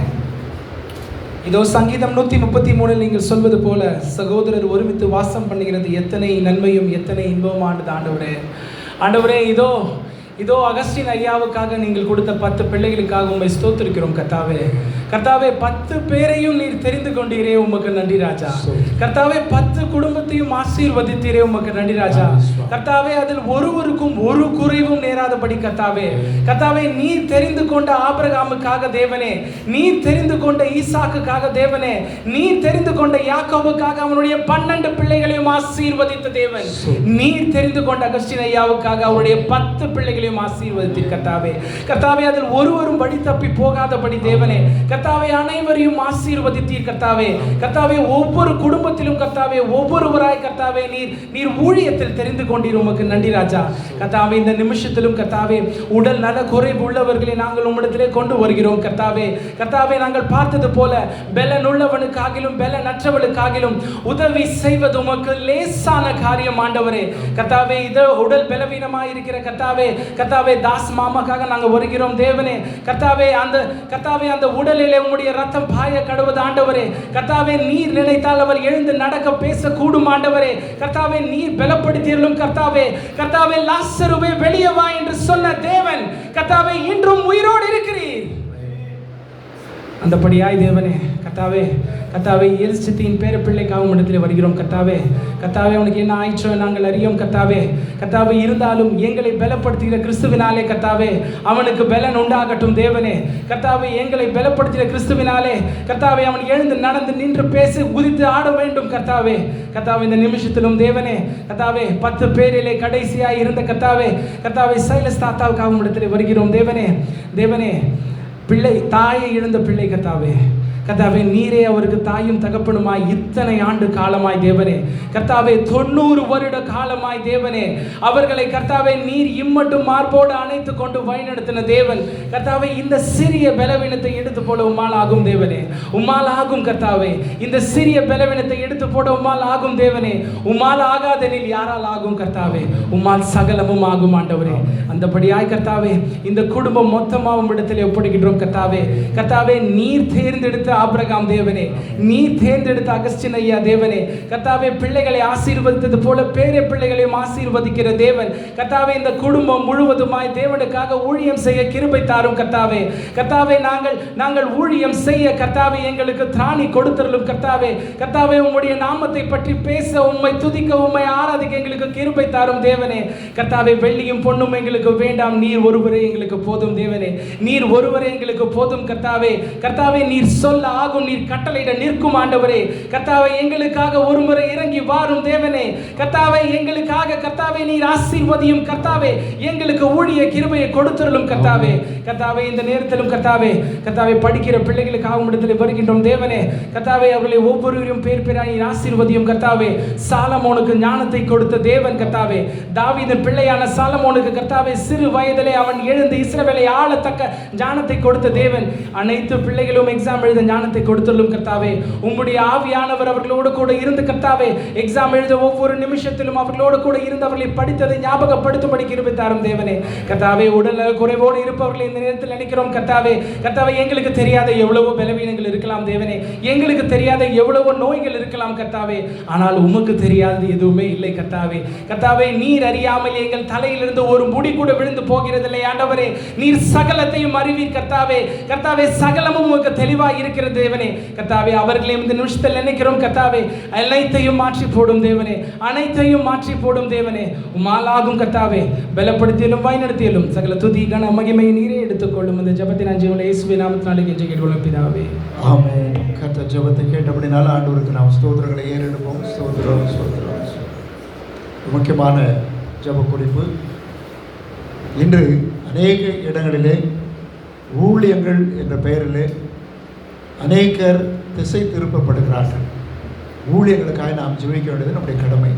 S3: இதோ சங்கீதம் 133 நீங்கள் சொல்வது போல சகோதரர் ஒருமித்து வாசம் பண்ணுகிறது எத்தனை நன்மையும் எத்தனை இன்பமானது ஆண்டவரே. ஆண்டவரே, இதோ அகஸ்டின் ஐயாவுக்காக நீங்கள் கொடுத்த 10 பிள்ளைகளுக்காக உம்மை ஸ்தோத்திரிக்கிறோம் கர்த்தாவே. கர்த்தாவே, 10 பேரையும் நீர் தெரிந்து கொண்டீரே, உமக்கு நன்றி ராஜா. கர்த்தாவே 10 குடும்பத்தையும் ஆசீர்வதித்தீரே, உமக்கு நன்றி ராஜா. கர்த்தாவே அதில் ஒருவருக்கும் ஒரு குறைவும் நேராதபடி கர்த்தாவே, கர்த்தாவே நீர் தெரிந்து கொண்ட ஆபிரகாமுக்காக தேவனே, நீர் தெரிந்து கொண்ட ஈசாக்குக்காக தேவனே, நீர் தெரிந்து கொண்ட யாக்கோபுக்காக அவனுடைய 12 பிள்ளைகளையும் ஆசீர்வதித்த தேவன், நீர் தெரிந்து கொண்ட அகஸ்டின் ஐயாவுக்காக அவருடைய 10 பிள்ளைகளையும் ஆசீர்வதித்தீர் கர்த்தாவே. கர்த்தாவே அதில் ஒருவரும் வழி தப்பி போகாதபடி தேவனே, கர்த்தாவே அனைவரையும் ஆசீர்வதித்தீர் கர்த்தாவே. கர்த்தாவே ஒவ்வொரு குடும்பத்திலும் கர்த்தாவே ஒவ்வொருவராய் கர்த்தாவே நீர் ஊழியத்தில் தெரிந்து கொண்டீர், உமக்கு நன்றி ராஜா. கர்த்தாவே இந்த நிமிஷத்திலும் கர்த்தாவே உடல் நல குறைவு உள்ளவர்களை நாங்கள் உம்மிடத்திலே கொண்டு வருகிறோம் கர்த்தாவே. கர்த்தாவே நாங்கள் பார்த்தது போல பலனுள்ளவனுக்காகிலும் பலனற்றவனுக்காகிலும் உதவி செய்வது உமக்கு லேசான காரியம் ஆண்டவரே. கர்த்தாவே இது உடல் பலவீனமாய் இருக்கிற கர்த்தாவே, கர்த்தாவே தாஸ் மாமாக்காக நாங்கள் வருகிறோம் தேவனே. கர்த்தாவே அந்த உடலிலே உம்முடைய ரத்தம் பாய கடுவது ஆண்டவரே. கர்த்தாவே நீர் நினைத்தால் அவர் எழுந்து நடக்க பேச கூடும் ஆண்டவரே. கர்த்தாவே நீர் பலப்படுத்தியலும் கர்த்தாவே, கர்த்தாவே லாசருவே வெளியே வா என்று சொன்ன தேவன் கர்த்தாவே இன்றும் உயிரோடு இருக்கிறீர். அந்தபடியாய் தேவனே கர்த்தாவே, கர்த்தாவே எலிசத்தின் பேர பிள்ளைக்காக உம்மிடத்தில் வருகிறோம் கர்த்தாவே. கர்த்தாவே அவனுக்கு என்ன ஆயிற்றோ நாங்கள் அறியோம் கர்த்தாவே. கர்த்தாவே இருந்தாலும் எங்களை பலப்படுத்துகிற கிறிஸ்துவினாலே கர்த்தாவே அவனுக்கு பலன் உண்டாகட்டும் தேவனே. கர்த்தாவே எங்களை பலப்படுத்துகிற கிறிஸ்துவினாலே கர்த்தாவே அவன் எழுந்து நடந்து நின்று பேசி குதித்து ஆட வேண்டும் கர்த்தாவே. கர்த்தாவே இந்த நிமிஷத்திலும் தேவனே கர்த்தாவே 10 பேரிலே கடைசியாய் இருந்த கர்த்தாவே, கர்த்தாவே சைலஸ் தாத்தாவுக்காக உம்மிடத்தில் வருகிறோம் தேவனே. தேவனே பிள்ளை தாயை இழந்த பிள்ளை கர்த்தாவே, கர்த்தாவே நீரே அவருக்கு தாயும் தகப்பனுமாய் இத்தனை ஆண்டு காலமாய் தேவனே, கர்த்தாவே 90 வருட காலமாய் தேவனே அவர்களை கர்த்தாவே நீர் இம்மட்டும் மார்போடு அணைத்து கொண்டு வழிநடத்தின தேவன். கர்த்தாவே இந்த சிறிய பலவீனத்தை எடுத்து போட உம்மால் ஆகும் தேவனே, உம்மால் ஆகும் கர்த்தாவே. இந்த சிறிய பலவீனத்தை எடுத்து போட உம்மால் ஆகும் தேவனே. உம்மால் ஆகாதெனில் யாரால் ஆகும் கர்த்தாவே? உம்மால் சகலமும் ஆகும் ஆண்டவரே. அந்தபடியாய் கர்த்தாவே இந்த குடும்பம் மொத்தமாக உம்மிடத்தில் ஒப்படைக்கின்றோம் கர்த்தாவே. கர்த்தாவே நீர் தேர்ந்தெடுத்த ஆபிரகாம் தேவனே, நீ தேர்ந்தெடுத்த அகஸ்டின் ஐயா தேவனே, கர்த்தாவே பிள்ளைகளை ஆசீர்வதித்தது போல பேர பிள்ளைகளையும் ஆசீர்வதிக்கிற தேவன். கர்த்தாவே இந்த குடும்பம் முழுவதுமாய் தேவனுக்காக ஊழியம் செய்ய கிருபை தாரும் கர்த்தாவே. கர்த்தாவே நாங்கள் ஊழியம் செய்ய கர்த்தாவே எங்களுக்கு திராணி கொடுத்தருளும் கர்த்தாவே. கர்த்தாவே உம்முடைய நாமத்தை பற்றி பேச, உம்மை துதிக்க, உம்மை ஆராதிக்க எங்களுக்கு கிருபை தாரும் தேவனே. கர்த்தாவே வெள்ளியும் பொன்னும் எங்களுக்கு வேண்டாம், நீர் ஒருவரே எங்களுக்கு போதும் தேவனே. நீர் ஒருவரே எங்களுக்கு போதும் கர்த்தாவே. கர்த்தாவே நீர் சொல்ல ஆகும், நீர் கட்டளையிட நிற்கும் ஆண்டவரே. கர்த்தாவே எங்களுக்காக ஒருமுறை இறங்கி வாரும் தேவனே. கர்த்தாவே எங்களுக்காக கர்த்தாவே நீர் ஆசீர்வதியும் கர்த்தாவே. எங்களுக்கு ஊழிய கிருபையை கொடுத்தருளும் கர்த்தாவே. கர்த்தாவே இந்த நேரத்திலும் கர்த்தாவே, கர்த்தாவே படிக்கிற பிள்ளைகளுக்காக உம்மிடத்தில் வருகின்றோம் தேவனே. கர்த்தாவே அவர்களை ஒவ்வொருவரையும் பேர் பேராய் நீர் ஆசீர்வதியும் கர்த்தாவே. சாலமோனுக்கு ஞானத்தை கொடுத்த தேவன் கர்த்தாவே. தாவீதின் பிள்ளையான சாலமோனுக்கு கர்த்தாவே சிறு வயதிலே அவன் எழுந்து இஸ்ரவேலை ஆளத்தக்க ஞானத்தை கொடுத்த தேவன். அனைத்து பிள்ளைகளும் எக்ஸாம் எழுத ஞானத்தை கொடுத்துள்ளும் கர்த்தாவே. உம்முடைய ஆவியானவர் அவர்களோடு கூட இருந்து கர்த்தாவே எக்ஸாம் எழுத ஒவ்வொரு நிமிஷத்திலும் அவர்களோடு கூட இருந்து அவர்களை படித்ததை ஞாபகப்படுத்தும்படி கிருபை தாரும் தேவனே. கர்த்தாவே உடல் குறைவோடு இருப்பவர்களை இந்த நேரத்தில் நினைக்கிறோம் கர்த்தாவே. கர்த்தாவே எங்களுக்கு தெரியாத எவ்வளவோ பலவீனங்கள் இருக்கலாம் தேவனே, எங்களுக்கு தெரியாத எவ்வளவோ நோய்கள் இருக்கலாம் கர்த்தாவே, ஆனால் உமக்கு தெரியாதது எதுவுமே இல்லை கர்த்தாவே. கர்த்தாவே நீர் அறியாமல் எங்கள் தலையிலிருந்து ஒரு முடி கூட விழுந்து போகிறதில்லை ஆண்டவரே. நீர் சகலத்தையும் அறிவீர் கர்த்தாவே. கர்த்தாவே சகலமும் உமக்கு தெளிவாய் இருக்கிற தேவனே. கர்த்தாவே அவர்களையும் இந்த நிமிஷத்தில் நினைக்கிறோம் கர்த்தாவே. அனைத்தையும் மாற்றி போடும் தேவனே, அனைத்தையும் மாற்றி போடும் தேவனே. உம்மால் ஆகும் கர்த்தாவே. பலப்படுத்தியலும் வழிநடத்தியலும் சகல துதி கன மகிமை நீரே எடுத்துக்கொள்ளும். இந்த ஜெபத்தை நான் ஜீவனை இயேசுவின் நாமத்தினாலே கெஞ்சி கேட்டுக்கொள்ளும் பிதாவே.
S4: ஆமென். கர்த்தர் ஜெபத்தை கேட்டபடினால ஆண்டவருக்கு நாம் ஸ்தோத்திரங்களை ஏறெடுப்போம். ஸ்தோத்திரம் ஸ்தோத்திரம். முக்கியமான ஜெப குறிப்பு. இன்று அநேக இடங்களிலே ஊழியங்கள் என்ற பெயரிலே அநேகர் திசை திருப்பப்படுகிறார்கள். ஊழியர்களுக்காக நாம் ஜெபிக்க வேண்டியது நம்முடைய கடமை.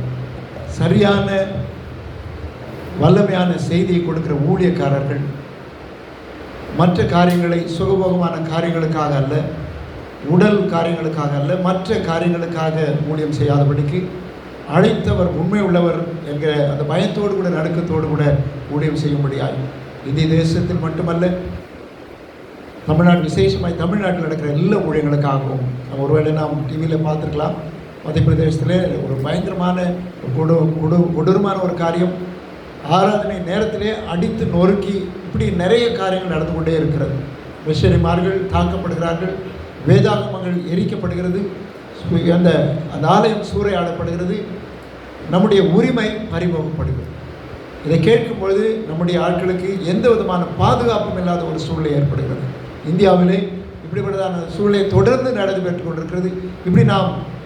S4: சரியான வல்லமையான செய்தியை கொடுக்கிற ஊழியக்காரர்கள் மற்ற காரியங்களை சுகபோகமான காரியங்களுக்காக அல்ல, உடல் காரியங்களுக்காக அல்ல, மற்ற காரியங்களுக்காக ஊழியம் செய்யாதபடிக்கு அழைத்தவர் உண்மை உள்ளவர் என்கிற அந்த பயத்தோடு கூட நடுக்கத்தோடு கூட ஊழியம் செய்யும்படியாய் இந்திய தேசத்தில் மட்டுமல்ல, தமிழ்நாடு விசேஷமாய் தமிழ்நாட்டில் நடக்கிற எல்லா ஊழியங்களுக்காகவும் நம்ம ஒருவேளை நாம் டிவியில் பார்த்துருக்கலாம். மத்திய பிரதேசத்தில் ஒரு பயங்கரமான கொடூரமான ஒரு காரியம், ஆராதனை நேரத்திலே அடித்து நொறுக்கி இப்படி நிறைய காரியங்கள் நடந்து கொண்டே இருக்கிறது. மிஷனரிமார்கள் தாக்கப்படுகிறார்கள், வேதாகமங்கள் எரிக்கப்படுகிறது. அந்த அந்த ஆலயம் சூறையாடப்படுகிறது, நம்முடைய உரிமை பறிமுகப்படுகிறது. இதை கேட்கும் பொழுது நம்முடைய ஆட்களுக்கு எந்த விதமான பாதுகாப்பும் இல்லாத ஒரு சூழ்நிலை ஏற்படுகிறது. இந்தியாவிலே இப்படிப்பட்டதான சூழ்நிலை தொடர்ந்து நடந்து பெற்றுக் கொண்டிருக்கிறது.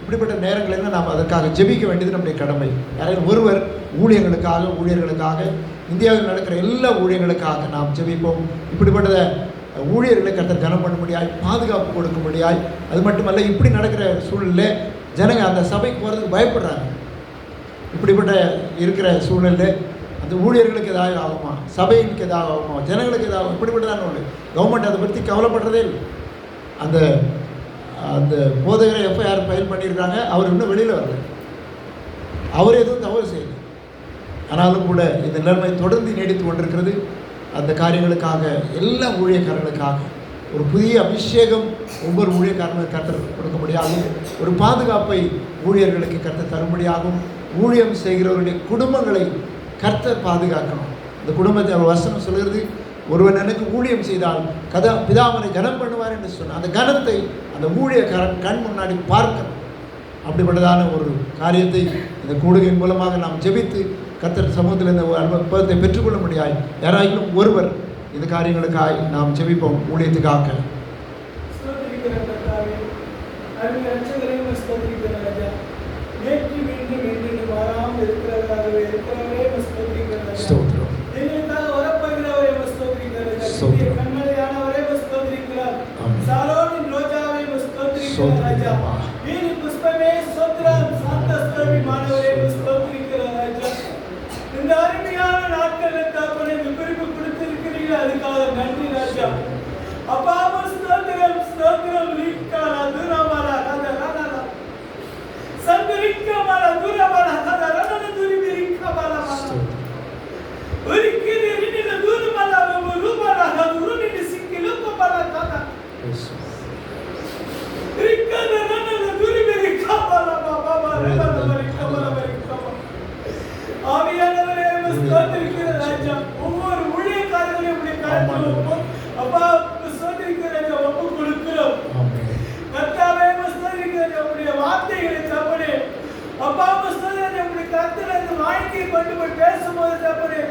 S4: இப்படிப்பட்ட நேரங்களில் நாம் அதற்காக ஜெபிக்க வேண்டியது நம்முடைய கடமை. யாராவது ஒருவர் ஊழியர்களுக்காக இந்தியாவில் நடக்கிற எல்லா ஊழியர்களுக்காக நாம் ஜெபிப்போம். இப்படிப்பட்ட ஊழியர்களை கர்த்தர் கனம் பண்ணும்படியாய், பாதுகாப்பு கொடுக்கும்படியாய். அது மட்டுமல்ல, இப்படி நடக்கிற சூழ்நிலையில் ஜனங்க அந்த சபைக்கு போகிறதுக்கு பயப்படுறாங்க. இப்படிப்பட்ட இருக்கிற சூழ்நிலையில் அந்த ஊழியர்களுக்கு ஏதாவது ஆகுமா, சபைகளுக்கு ஏதாவது ஆகுமா, ஜனங்களுக்கு ஏதாவது இப்படிப்பட்டதான ஒன்று. கவர்மெண்ட் அதை பற்றி கவலைப்படுறதே இல்லை. அந்த அந்த போதகரை எஃப்ஐஆர் ஃபைல் பண்ணியிருக்காங்க, அவர் இன்னும் வெளியில் வரல, அவர் எதுவும் தவறு செய்யலை. ஆனாலும் கூட இந்த நிலைமை தொடர்ந்து நீடித்து கொண்டிருக்கிறது. அந்த காரியங்களுக்காக எல்லா ஊழியக்காரர்களுக்காக ஒரு புதிய அபிஷேகம் ஒவ்வொரு ஊழியக்காரர்களுக்கு கர்த்தர் கொடுக்கும்படியாகவும், ஒரு பாதுகாப்பை ஊழியர்களுக்கு கர்த்தர் தரும்படியாகவும், ஊழியம் செய்கிறவருடைய குடும்பங்களை கர்த்தர் பாதுகாக்கணும். இந்த குடும்பத்தை அவர் வசனம் சொல்கிறது, ஒருவன் எனக்கு ஊழியம் செய்தால் பிதாவனை கனம் பண்ணுவார் என்று சொன்னார். அந்த கனத்தை அந்த ஊழியக்காரன் கண் முன்னாடி பார்க்கணும். அப்படிப்பட்டதான ஒரு காரியத்தை இந்த கூடுகையின் மூலமாக நாம் ஜெபித்து கர்த்தர் சமூகத்தில் இந்த அனுபவத்தை பெற்றுக்கொள்ள முடியாது. யாராயிலும் ஒருவர் இந்த காரியங்களுக்காக நாம் ஜெபிப்போம். ஊழியத்துக்காக
S6: இந்த அருமையான நாட்கள் தாப்பனை விபரிப்பு கொடுத்திருக்கிறீர்கள், அதுக்காக நன்றி ராஜா. அப்பா ஸ்தோத்திரம் ஸ்தோத்திரம். ரீக்காலா துரமாலா கதரனலா சங்கரிக்கமாலா துரமாலா கதரனல துரிபிரிக்கமாலா ஒரிக்கிரி ரினில துரமாலா ரூபாலா கதுருனி சிக்கிலுக்கமாலா கதா ரிக்கதரனல துரிபிரிக்கமாலா பாபா ரபலவரிக்கமாலா வரிக்கமாலா. ஆவியானவரே ஸ்தோத்திரிக்கிற ராஜா, ஒவ்வொரு ஊழியக்காரர்களையும் இப்படி கருத்துவோம். அப்பா ஸ்தோத்திரிக்கிற ராஜா, ஒப்பு கொடுக்கிறோம். கர்த்தாவே ஸ்தோத்திரிக்கிற உங்களுடைய வார்த்தைகளை தப்பனே அப்பா ஸ்தோத்திரிக்கிற உங்களுடைய கர்த்தர் அந்த வாய்க்கை கொண்டு போய் பேசும்போது தப்பனே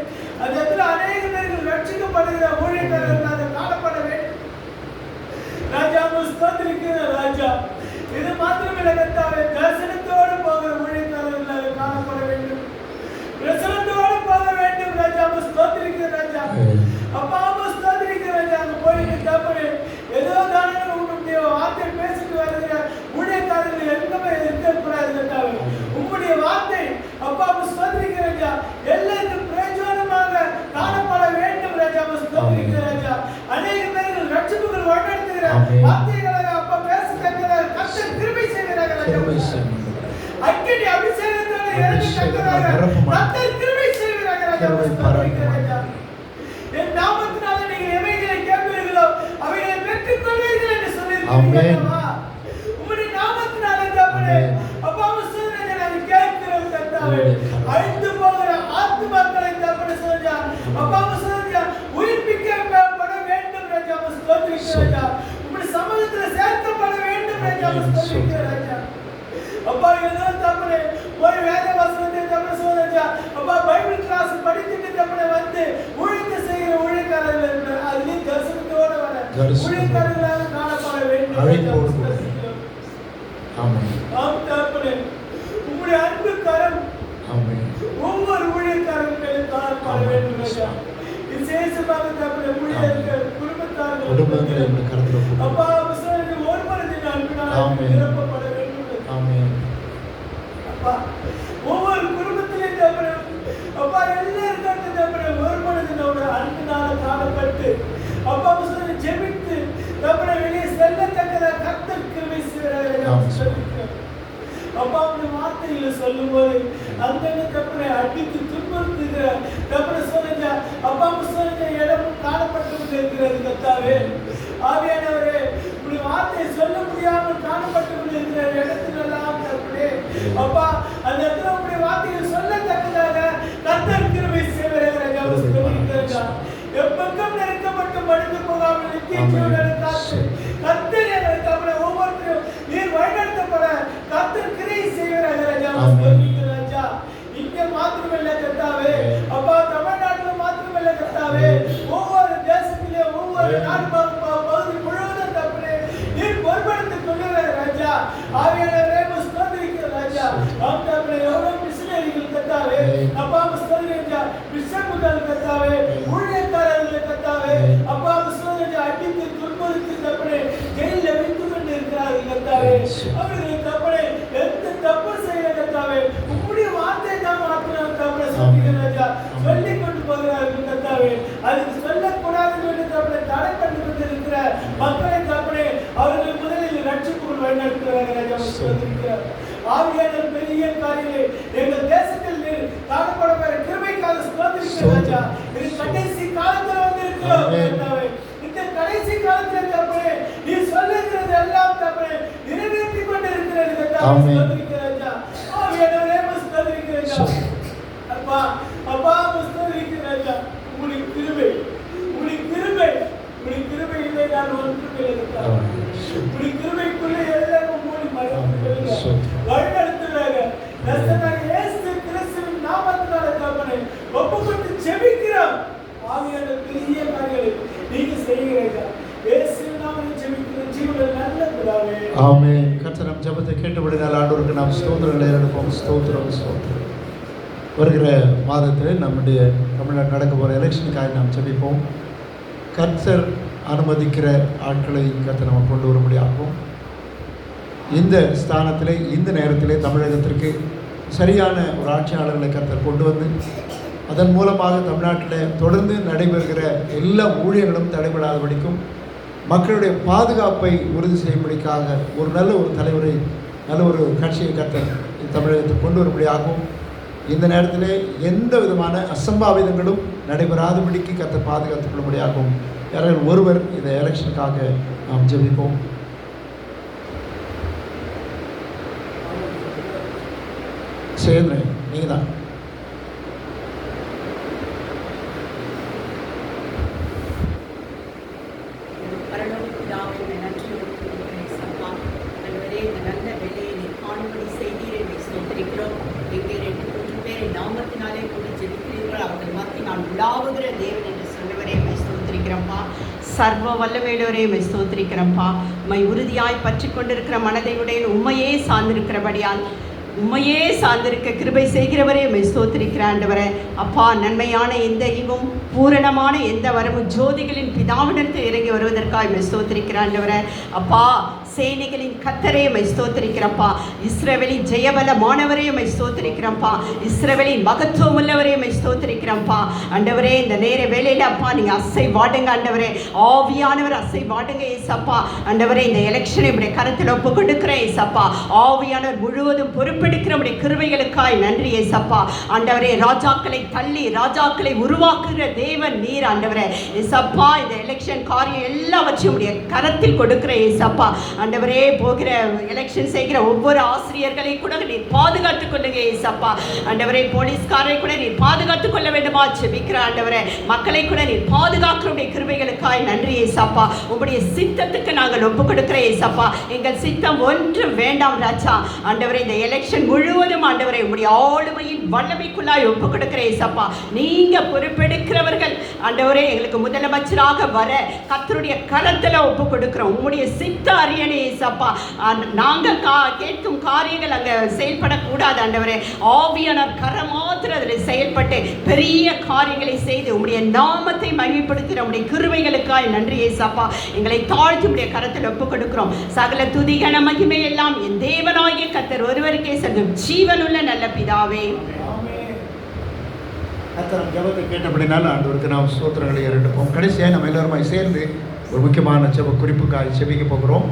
S6: அந்த இடத்துல அநேக பேர்கள் ரட்சிக்கப்படுகிற ஊழியக்காரர்கள் அதை காணப்பட வேண்டும் ராஜா. ஸ்தோத்திரிக்கிற ராஜா, இது மாத்திரமில்லை கர்த்தாவே, தரிசனத்தோடு போகிற ஊழியக்காரர்கள் அதை காணப்பட வேண்டும், பிரசனத்தோடு போக வேண்டும் ராஜா. ஸ்தோத்திரிக்கிற ராஜா. அப்பா ஸ்தோத்திரிக்கிற ராஜா, அங்கே போயிட்டு தப்பனே ஏதோ தானே உங்களுடைய வார்த்தை பேசிட்டு வருகிற ஊழியக்காரர்கள் எங்கமே இருக்கக்கூடாது கர்த்தாவே. உங்களுடைய வார்த்தை அப்பா ஸ்தோத்திரிக்கிற ராஜா எல்லாருக்கும் பிரயோஜனமாக காணப்பட வேண்டும் ராஜா. ஸ்தோத்திரிக்கிற ராஜா, அநேக பேர்கள் ரட்சிப்புகள் வழிநடத்துகிற வார்த்தைகளை அப்பா பேசத்தக்கதாக கர்த்தர் கிருபை செய்கிறார்கள் ராஜா. அக்கினி அபிஷேகத்தோடு இறங்கி தக்கதாக கர்த்தர் கிருபை செய்கிறார்கள் ராஜா. என் நாமத்தினால நீங்கள் எவைகளை கேட்பீர்களோ அவைகளை பெற்றுக் கொள்வீர்கள் என்று சொல்லியிருக்கிறீர்கள். உம்முடைய நாமத்தினால தப்பனே அப்பா சொல்லுங்க, நான் கேட்கிறேன் கர்த்தாவே. அழிந்து போகிற ஆத்துமாக்களை தப்பனே சொல்லுங்க அப்பா சொல்லுங்க, உயிர்ப்பிக்கப்பட வேண்டும் ராஜா. ஸ்தோத்திரிக்கிற ராஜா, உம்முடைய சமூகத்தில் சேர்க்கப்பட வேண்டும் ராஜா. ஸ்தோத்திரிக்கிற ராஜா. அப்பா ஏதோ தப்பனே ஒரு வேத வசனத்தை தப்பனே சொல்லுங்க அப்பா, பைபிள் கிளாஸ் படித்துட்டு தப்பனே வந்து ஊழியத்தை செய்கிற ஊழியக்காரர்கள் அதுலேயும் தரிசனத்தோடு வர ஊழியக்காரர்களாக காணப்பட வேண்டும். ஆம் தப்பனே, உங்களுடைய அன்பு கரம் ஒவ்வொரு ஊழியக்காரர்களும் காணப்பட வேண்டும் ராஜா. விசேஷமாக தப்பனே ஊழியர்கள் குடும்பத்தார்கள் அப்பா ஒரு மனதின் அன்பினால் நிரப்பப்பட வேண்டும். அப்பா ஒவ்வொரு குடும்பத்திலையும் தப்பனே அப்பா எல்லாருக்கும் தப்பனே ஒரு மனதினோட அன்பினால காணப்பட்டு அப்பா ஜெபித்து தப்பனே வெளியே செல்லத்தக்கதாக கர்த்தர் கிருபை செய்கிறார்கள். அப்பா உங்களுடைய வார்த்தைகளை சொல்லும் போது அங்கங்க தப்பனை அடித்து துன்புறுத்துகிற தப்பனை சொல்லுங்க அப்பா சொல்லுங்க இடம் காணப்பட்டு இருக்கிறது கர்த்தாவே. ஆவியானவரே, உங்களுடைய வார்த்தையை சொல்ல முடியாமல் காணப்பட்டு கொண்டிருக்கிற இடத்திலெல்லாம் தப்பனே அப்பா அந்த இடத்துல உங்களுடைய வார்த்தையை சொல்லத்தக்கதாக கர்த்தர் கிருபை செய்கிறார்கள். எப்பக்கம் நெருக்கப்பட்டு மடிந்து போகாமல் நித்திய ஜீவனை காத்து கர்த்தர் தப்பனை ஒவ்வொருத்தரும் நீர் வழிநடத்தப்பட பகுதி முழுவதும் தப்புனே நீர் பொறுப்படுத்திக் கொள்ளுகிற ராஜா. ஆவியானவரே ஸ்தோத்திரிக்கிற ராஜா. ஆண்டவரே எவ்வளவு மிஷனரிகள் கர்த்தாவே, அப்பா ஸ்தோத்திரிக்கிற பிஷப்புகள் கர்த்தாவே, ஊழியக்காரர்கள் கர்த்தாவே, அப்பா ஸ்தோத்திரிக்கிற அடித்து துன்புறுத்தி தப்புனே ஜெயிலில் வைத்துக் கொண்டு இருக்கிறார்கள் கர்த்தாவே. அவர்கள் தப்புனே எந்த தப்பு செய்ய கர்த்தாவே உம்முடைய வார்த்தை தான் மாத்திரம் தப்புனே சொல்லுகிற ராஜா. சொல்லிக் கொண்டு போகிறார்கள் கர்த்தாவே. அதுக்கு சொல்லக்கூடாது என்று தப்புனே தடை பண்ணி கொண்டிருக்கிற மக்களை தப்புனே அவர்கள் முதலில் ரட்சிப்புக்குள் வழிநடத்துகிறார்கள் ராஜா. ஸ்தோத்திரிக்கிறார். ஆவியானவர் பெரிய காரியங்களை எங்கள் தேசத்தில் காணப்படுகிற கிருபைக்காக ஸ்தோத்திரிக்கிறோம் ராஜா. இது கடைசி காலத்தில் வந்திருக்கிறோம் கர்த்தாவே. இந்த கடைசி காலத்தில் தப்புனே நீ சொல்லுகிறது எல்லாம் தப்புனே நிறைவேற்றிக் கொண்டிருக்கிறது கர்த்தாவே. ஸ்தோத்திரிக்கிறோம் ராஜா. ஆவியானவரே ஸ்தோத்திரிக்கிறோம் ராஜா. அப்பா அப்பா ஸ்தோத்திரிக்கிறோம் ராஜா. உம்முடைய கிருபை இல்லை நான் ஒன்றும் இல்லை கர்த்தாவே. உம்முடைய கிருபைக்குள்ளே எல்லாம் மூடி மறைந்து வழிநடத்துகிறாங்க. நசரேயனாகிய இயேசு கிறிஸ்துவின் நாமத்தினாலே தகப்பனே ஒப்புக்கொண்டு ஜெபிக்கிறோம். ஆவியானவர் பெரிய காரியங்களை நீங்க செய்கிறீர்கள். இயேசுவின் நாமத்தில் ஜெபிக்கிறோம் ஜீவனுள்ள நல்ல பிதாவே.
S4: ஆமென். கர்த்தர் நம் ஜெபத்தை கேட்டபடியால் ஆண்டவருக்கு நாம் ஸ்தோத்திரங்களை எடுப்போம். ஸ்தோத்திரம். வருகிற மாதத்தில் நம்முடைய தமிழ்நாடு நடக்க போகிற எலெக்ஷனுக்காக நாம் ஜெபிப்போம். கர்த்தர் அனுமதிக்கிற ஆட்களை கர்த்தர் நம்ம கொண்டு வரும்படியாகும். இந்த ஸ்தானத்திலே இந்த நேரத்திலே தமிழகத்திற்கு சரியான ஒரு ஆட்சியாளர்களை கர்த்தர் கொண்டு வந்து அதன் மூலமாக தமிழ்நாட்டில் தொடர்ந்து நடைபெறுகிற எல்லா ஊழியர்களும் தடைபடாதபடிக்கும் மக்களுடைய பாதுகாப்பை உறுதி செய்யும்படிக்காக ஒரு நல்ல ஒரு தலைவரை நல்ல ஒரு கட்சியை கர்த்தர் தமிழகத்தில் கொண்டு வரும்படியாகும். இந்த நேரத்தில் எந்த விதமான அசம்பாவிதங்களும் நடைபெறாதபடிக்கு கர்த்தர் பாதுகாத்துக் கொள்ளும்படியாகும். யாராவது ஒருவர் இந்த எலெக்ஷனுக்காக நாம் ஜெபிப்போம். சேர்ந்து நீங்கள் தான்.
S7: சர்வ வல்லமையுள்ளவரே உம்மை ஸ்தோத்திரிக்கிறோம்ப்பா. உம்மை உறுதியாய் பற்றி கொண்டிருக்கிற மனதையுடைய உம்மையே சார்ந்திருக்கிறபடியால் உம்மையே சார்ந்திருக்க கிருபை செய்கிறவரே உம்மை ஸ்தோத்திரிக்கிற ஆண்டவரே. அப்பா நன்மையான எந்த ஈவும் பூரணமான எந்த வரமும் ஜோதிகளின் பிதாவிடத்தில் இறங்கி வருவதற்காக உம்மை ஸ்தோத்திரிக்கிற ஆண்டவரே. அப்பா சேனைகளின் கர்த்தரே உம்மை ஸ்தோத்திரிக்கிறப்பா. இஸ்ரவேலின் ஜெயபல மாணவரே உம்மை ஸ்தோத்திரிக்கிறப்பா. இஸ்ரவேலின் மகத்துவம் உள்ளவரே உம்மை ஸ்தோத்திரிக்கிறப்பா. ஆண்டவரே இந்த நேர வேளையில அப்பா நீங்க அசை வாடுங்க ஆண்டவரே. ஆவியானவர் அசை வாடுங்க ஏசப்பா. ஆண்டவரே இந்த எலெக்ஷனை உடைய கருத்தில் ஒப்பு கொடுக்கிறேன் ஏசப்பா. ஆவியானவர் முழுவதும் பொறுப்பெடுக்கிற உடைய கிருபைகளுக்காய் நன்றி ஏசப்பா. ஆண்டவரே ராஜாக்களை தள்ளி ராஜாக்களை உருவாக்குகிற தேவன் நீர் ஆண்டவரே ஏசப்பா. இந்த எலெக்ஷன் காரியம் எல்லாவற்றையும் உடைய கரத்தில் கொடுக்கிற ஏசப்பா. ஆண்டவரே போகிற எலெக்ஷன் செய்கிற ஒவ்வொரு ஆசிரியர்களை கூட நீர் பாதுகாத்துக் கொள்ளுங்க ஏசப்பா. ஆண்டவரே போலீஸ்காரை கூட நீர் பாதுகாத்துக் கொள்ள வேண்டுமா ஜெபிக்கிற ஆண்டவரே. மக்களை கூட நீர் பாதுகாக்கிற கிருபைகளுக்காய் நன்றி ஏசப்பா. உங்களுடைய சித்தத்துக்கு நாங்கள் ஒப்பு கொடுக்கிற ஏசப்பா. எங்கள் சித்தம் ஒன்று வேண்டாம் ராஜா. ஆண்டவரே இந்த எலெக்ஷன் முழுவதும் ஆண்டவரே உங்களுடைய ஆளுமையின் வல்லமைக்குள்ளாய் ஒப்பு கொடுக்கிற ஏசப்பா. நீங்க பொறுப்பெடுக்கிறவர்கள் ஆண்டவரே எங்களுக்கு முதலமைச்சராக வர கர்த்தருடைய கரத்துல ஒப்பு கொடுக்கிறோம். உங்களுடைய சித்த அறியணை ஏசப்பா. நாங்கள் கேட்கும் காரியங்கள் அங்க செயல்படக்கூடாது ஆண்டவரே. ஆவியானவர் கரமாத்திர அதில் செயல்பட்டு பெரிய காரியங்களை செய்து உங்களுடைய நாமத்தை மகிமைப்படுத்துகிற உங்களுடைய கிருபைகளுக்காய் நன்றி ஏசப்பா. எங்களை தாழ்த்தி உடைய கரத்தில் ஒப்பு கொடுக்கிறோம். சகல துதிகன மகிமை எல்லாம் என் தேவனாகிய கர்த்தர் ஒருவருக்கே செல்லும் ஜீவனுள்ள நல்ல பிதாவே.
S4: கர்த்தர் ஜெபத்தை கேட்டபடினால ஆண்டவருக்கு நாம் ஸ்தோத்திரங்களை ஏறெடுப்போம். கடைசியாக நம்ம எல்லோருமாய் சேர்ந்து ஒரு முக்கியமான ஜெப குறிப்புக்காக ஜெபிக்க போகிறோம்.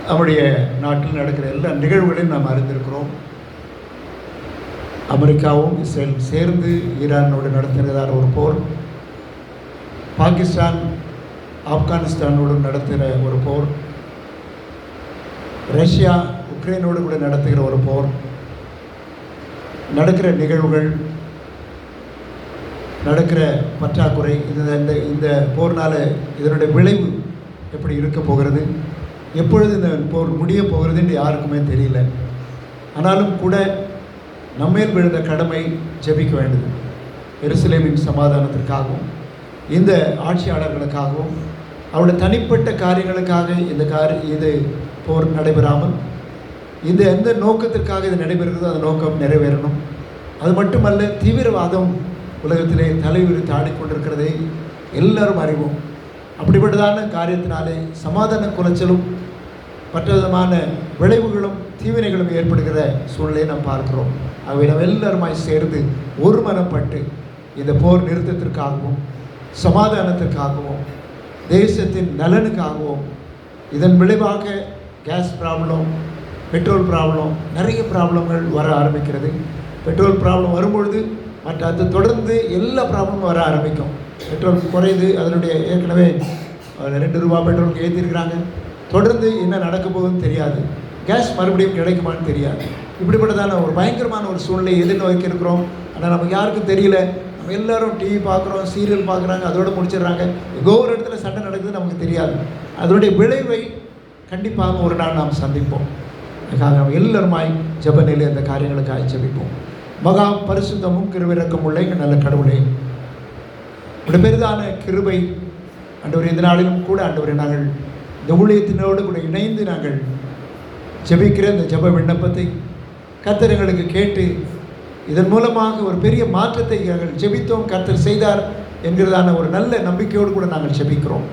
S4: நம்முடைய நாட்டில் நடக்கிற எல்லா நிகழ்வுகளையும் நாம் அறிந்திருக்கிறோம். அமெரிக்காவும் இஸ்ரேல் சேர்ந்து ஈரானோடு நடத்துகிறதான ஒரு போர், பாகிஸ்தான் ஆப்கானிஸ்தானோடு நடத்துகிற ஒரு போர், ரஷ்யா உக்ரைனோடு கூட நடத்துகிற ஒரு போர், நடக்கிற நிகழ்வுகள், நடக்கிற பற்றாக்குறை, இந்த போர்னால் இதனுடைய விளைவு எப்படி இருக்க போகிறது, எப்பொழுது இந்த போர் முடிய போகிறது என்று யாருக்குமே தெரியல. ஆனாலும் கூட நம்மேல் விழுந்த கடமை ஜெபிக்க வேண்டியது. எருசலேமின் சமாதானத்திற்காகவும் இந்த ஆட்சியாளர்களுக்காகவும் அவருடைய தனிப்பட்ட காரியங்களுக்காக இது போர் நடைபெறாமல் இந்த எந்த நோக்கத்திற்காக இது நடைபெறுகிறதோ அந்த நோக்கம் நிறைவேறணும். அது மட்டுமல்ல, தீவிரவாதம் உலகத்திலே தலைவிரித்து ஆடிக்கொண்டிருக்கிறதை எல்லாரும் அறிவோம். அப்படிப்பட்டதான காரியத்தினாலே சமாதான குலைச்சலும் மற்ற விதமான விளைவுகளும் தீவினைகளும் ஏற்படுகிற சூழ்நிலையை நாம் பார்க்கிறோம். ஆகவே நாம் எல்லாருமாய் சேர்ந்து ஒருமனப்பட்டு இந்த போர் நிறுத்தத்திற்காகவும் சமாதானத்திற்காகவும் தேசத்தின் நலனுக்காகவும் இதன் விளைவாக கேஸ் ப்ராப்ளம், பெட்ரோல் ப்ராப்ளம், நிறைய ப்ராப்ளங்கள் வர ஆரம்பிக்கிறது. பெட்ரோல் ப்ராப்ளம் வரும்பொழுது மற்ற அது தொடர்ந்து எல்லா ப்ராப்ளமும் வர ஆரம்பிக்கும். பெட்ரோல் குறையுது, அதனுடைய ஏற்கனவே 2 ரூபா பெட்ரோலுக்கு ஏற்றிருக்கிறாங்க. தொடர்ந்து என்ன நடக்க போகுதுன்னு தெரியாது. கேஸ் மறுபடியும் கிடைக்குமான்னு தெரியாது. இப்படிப்பட்டதான ஒரு பயங்கரமான ஒரு சூழ்நிலை எதிர்நோக்கி இருக்கிறோம். ஆனால் நமக்கு யாருக்கும் தெரியல. நம்ம எல்லாரும் டிவி பார்க்குறோம், சீரியல் பார்க்குறாங்க, அதோடு முடிச்சிடுறாங்க. எங்கோ ஒரு இடத்துல சண்டை நடக்குது, நமக்கு தெரியாது. அதனுடைய விளைவை கண்டிப்பாக ஒரு நாள் நாம் சந்திப்போம். அதுக்காக நம்ம எல்லாருமாய் ஜெப நிலையில் அந்த காரியங்களுக்காக ஜெபிப்போம். மகா பரிசுத்தமும் கிருபையிரக்கமும் உள்ள எங்கள் நல்ல கடவுளே, உடைய பெரிதான கிருபை ஆண்டவரே, இந்த நாளிலும் கூட ஆண்டவரே, நாங்கள் இந்த ஊழியத்தினோடு கூட இணைந்து நாங்கள் ஜெபிக்கிற இந்த ஜெப விண்ணப்பத்தை கர்த்தர் எங்களுக்கு கேட்டு இதன் மூலமாக ஒரு பெரிய மாற்றத்தை நாங்கள் ஜெபித்தோம், கர்த்தர் செய்தார் என்கிறதான ஒரு நல்ல நம்பிக்கையோடு கூட நாங்கள் ஜெபிக்கிறோம்.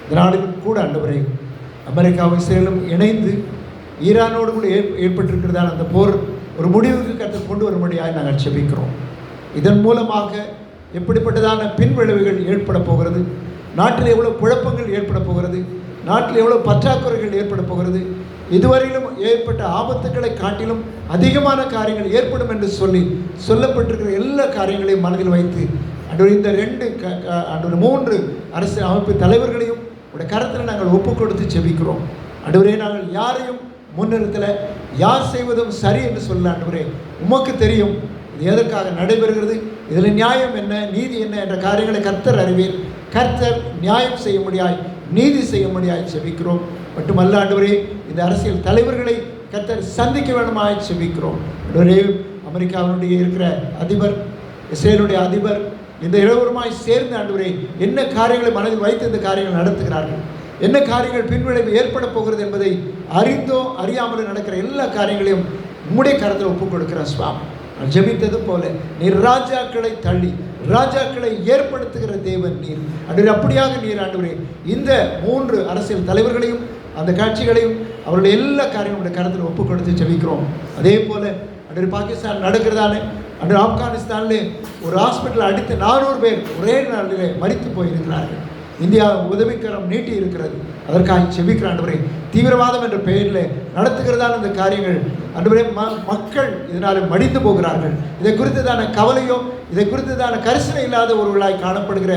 S4: இந்த நாளிலும் கூட ஆண்டவரே, அமெரிக்காவும் இஸ்ரேலும் இணைந்து ஈரானோடு கூட ஏற்பட்டிருக்கிறதான அந்த போர் ஒரு முடிவுக்கு கர்த்தர் கொண்டு வரும்படியாக நாங்கள் ஜெபிக்கிறோம். இதன் மூலமாக எப்படிப்பட்டதான பின்விளைவுகள் ஏற்பட போகிறது, நாட்டில் எவ்வளோ குழப்பங்கள் ஏற்பட போகிறது, நாட்டில் எவ்வளோ பற்றாக்குறைகள் ஏற்பட போகிறது, இதுவரையிலும் ஏற்பட்ட ஆபத்துக்களை காட்டிலும் அதிகமான காரியங்கள் ஏற்படும் என்று சொல்லப்பட்டிருக்கிற எல்லா காரியங்களையும் மனதில் வைத்து இந்த 3 அரசு அமைப்பு தலைவர்களையும் உடைய கரத்தில் நாங்கள் ஒப்புக் கொடுத்து ஜெபிக்கிறோம். ஆண்டவரே, நாங்கள் யாரையும் முன்னிறுத்தலை, யார் செய்வதும் சரி என்று சொல்ல ஆண்டவரே, உமக்கு தெரியும் இது எதற்காக நடைபெறுகிறது, இதில் நியாயம் என்ன, நீதி என்ன என்ற காரியங்களை கர்த்தர் அறிவீர். கர்த்தர் நியாயம் செய்ய முடியாய், நீதி செய்ய முடியாய் ஜெபிக்கிறோம். மட்டுமல்ல ஆண்டவரே, இந்த அரசியல் தலைவர்களை கர்த்தர் சந்திக்க வேண்டுமாய் ஜெபிக்கிறோம். ஆண்டவரே, அமெரிக்காவினுடைய இருக்கிற அதிபர், இஸ்ரேலுடைய அதிபர், இந்த இருவருமாய் சேர்ந்து ஆண்டவரே என்ன காரியங்களை மனதில் வைத்து இந்த காரியங்கள் நடத்துகிறார்கள், என்ன காரியங்கள் பின்விளைவு ஏற்பட போகிறது என்பதை அறிந்தோ அறியாமலோ நடக்கிற எல்லா காரியங்களையும் உம்முடைய கரத்தில் ஒப்புக் கொடுக்கிறார் சுவாமி. நான் ஜெபித்தது போல நீர் ராஜாக்களை தள்ளி ராஜாக்களை ஏற்படுத்துகிற தேவன் நீர். ஆண்டவரே, அப்படியாக நீர் ஆண்டவரே இந்த 3 அரசியல் தலைவர்களையும் அந்த காட்சிகளையும் அவருடைய எல்லா காரியங்களுடைய கரத்தில் ஒப்புக் கொடுத்து ஜெபிக்கிறோம். அதே போல ஆண்டவரே, பாகிஸ்தான் நடக்கிறதான அன்று ஆப்கானிஸ்தானில் ஒரு ஹாஸ்பிட்டல் அடித்து 400 பேர் ஒரே நாளிலே மரித்து போயிருக்கிறார்கள். இந்தியா உதவிக்கரம் நீட்டி இருக்கிறது, அதற்காக ஜெபிக்கிற ஆண்டவரே, தீவிரவாதம் என்ற பெயரில் நடத்துகிறதான இந்த காரியங்கள் ஆண்டவரே, மக்கள் இதனால் மடிந்து போகிறார்கள். இதை குறித்ததான கவலையோ இதை குறித்ததான கரிசனை இல்லாத ஒருவர்களாய் காணப்படுகிற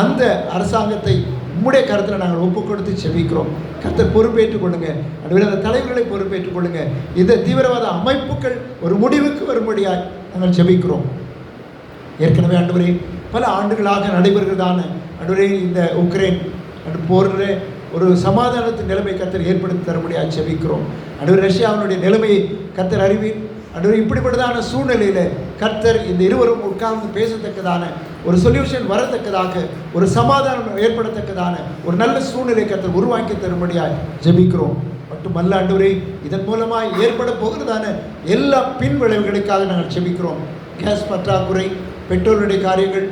S4: அந்த அரசாங்கத்தை உம்முடைய கருத்தில் நாங்கள் ஒப்புக் கொடுத்து ஜெபிக்கிறோம். கர்த்தர் பொறுப்பேற்றுக் கொள்ளுங்க ஆண்டவரே, அந்த தலைவர்களை பொறுப்பேற்றுக் கொள்ளுங்க. இந்த தீவிரவாத அமைப்புகள் ஒரு முடிவுக்கு வரும்படியாய் நாங்கள் ஜெபிக்கிறோம். ஏற்கனவே ஆண்டவரே, பல ஆண்டுகளாக நடைபெறுகிறதான ஆண்டவரே இந்த உக்ரைன் போரில் ஒரு சமாதானத்தின் நிலைமை கர்த்தர் ஏற்படுத்தி தரும்படியாக ஜெபிக்கிறோம். ஆண்டவரே, ரஷ்யாவினுடைய நிலைமையை கர்த்தர் அறிவீர். ஆண்டவரே, இப்படிப்பட்டதான சூழ்நிலையில் கர்த்தர் இந்த இருவரும் உட்கார்ந்து பேசத்தக்கதான ஒரு சொல்யூஷன் வரத்தக்கதாக, ஒரு சமாதானம் ஏற்படத்தக்கதான ஒரு நல்ல சூழ்நிலை கர்த்தர் உருவாக்கி தரும்படியாக ஜெபிக்கிறோம். மட்டுமல்ல ஆண்டவரே, இதன் மூலமாக ஏற்பட போகிறதான எல்லா பின் விளைவுகளுக்காக நாங்கள் ஜெபிக்கிறோம். கேஸ் பற்றாக்குறை, பெட்ரோலுடைய காரியங்கள்,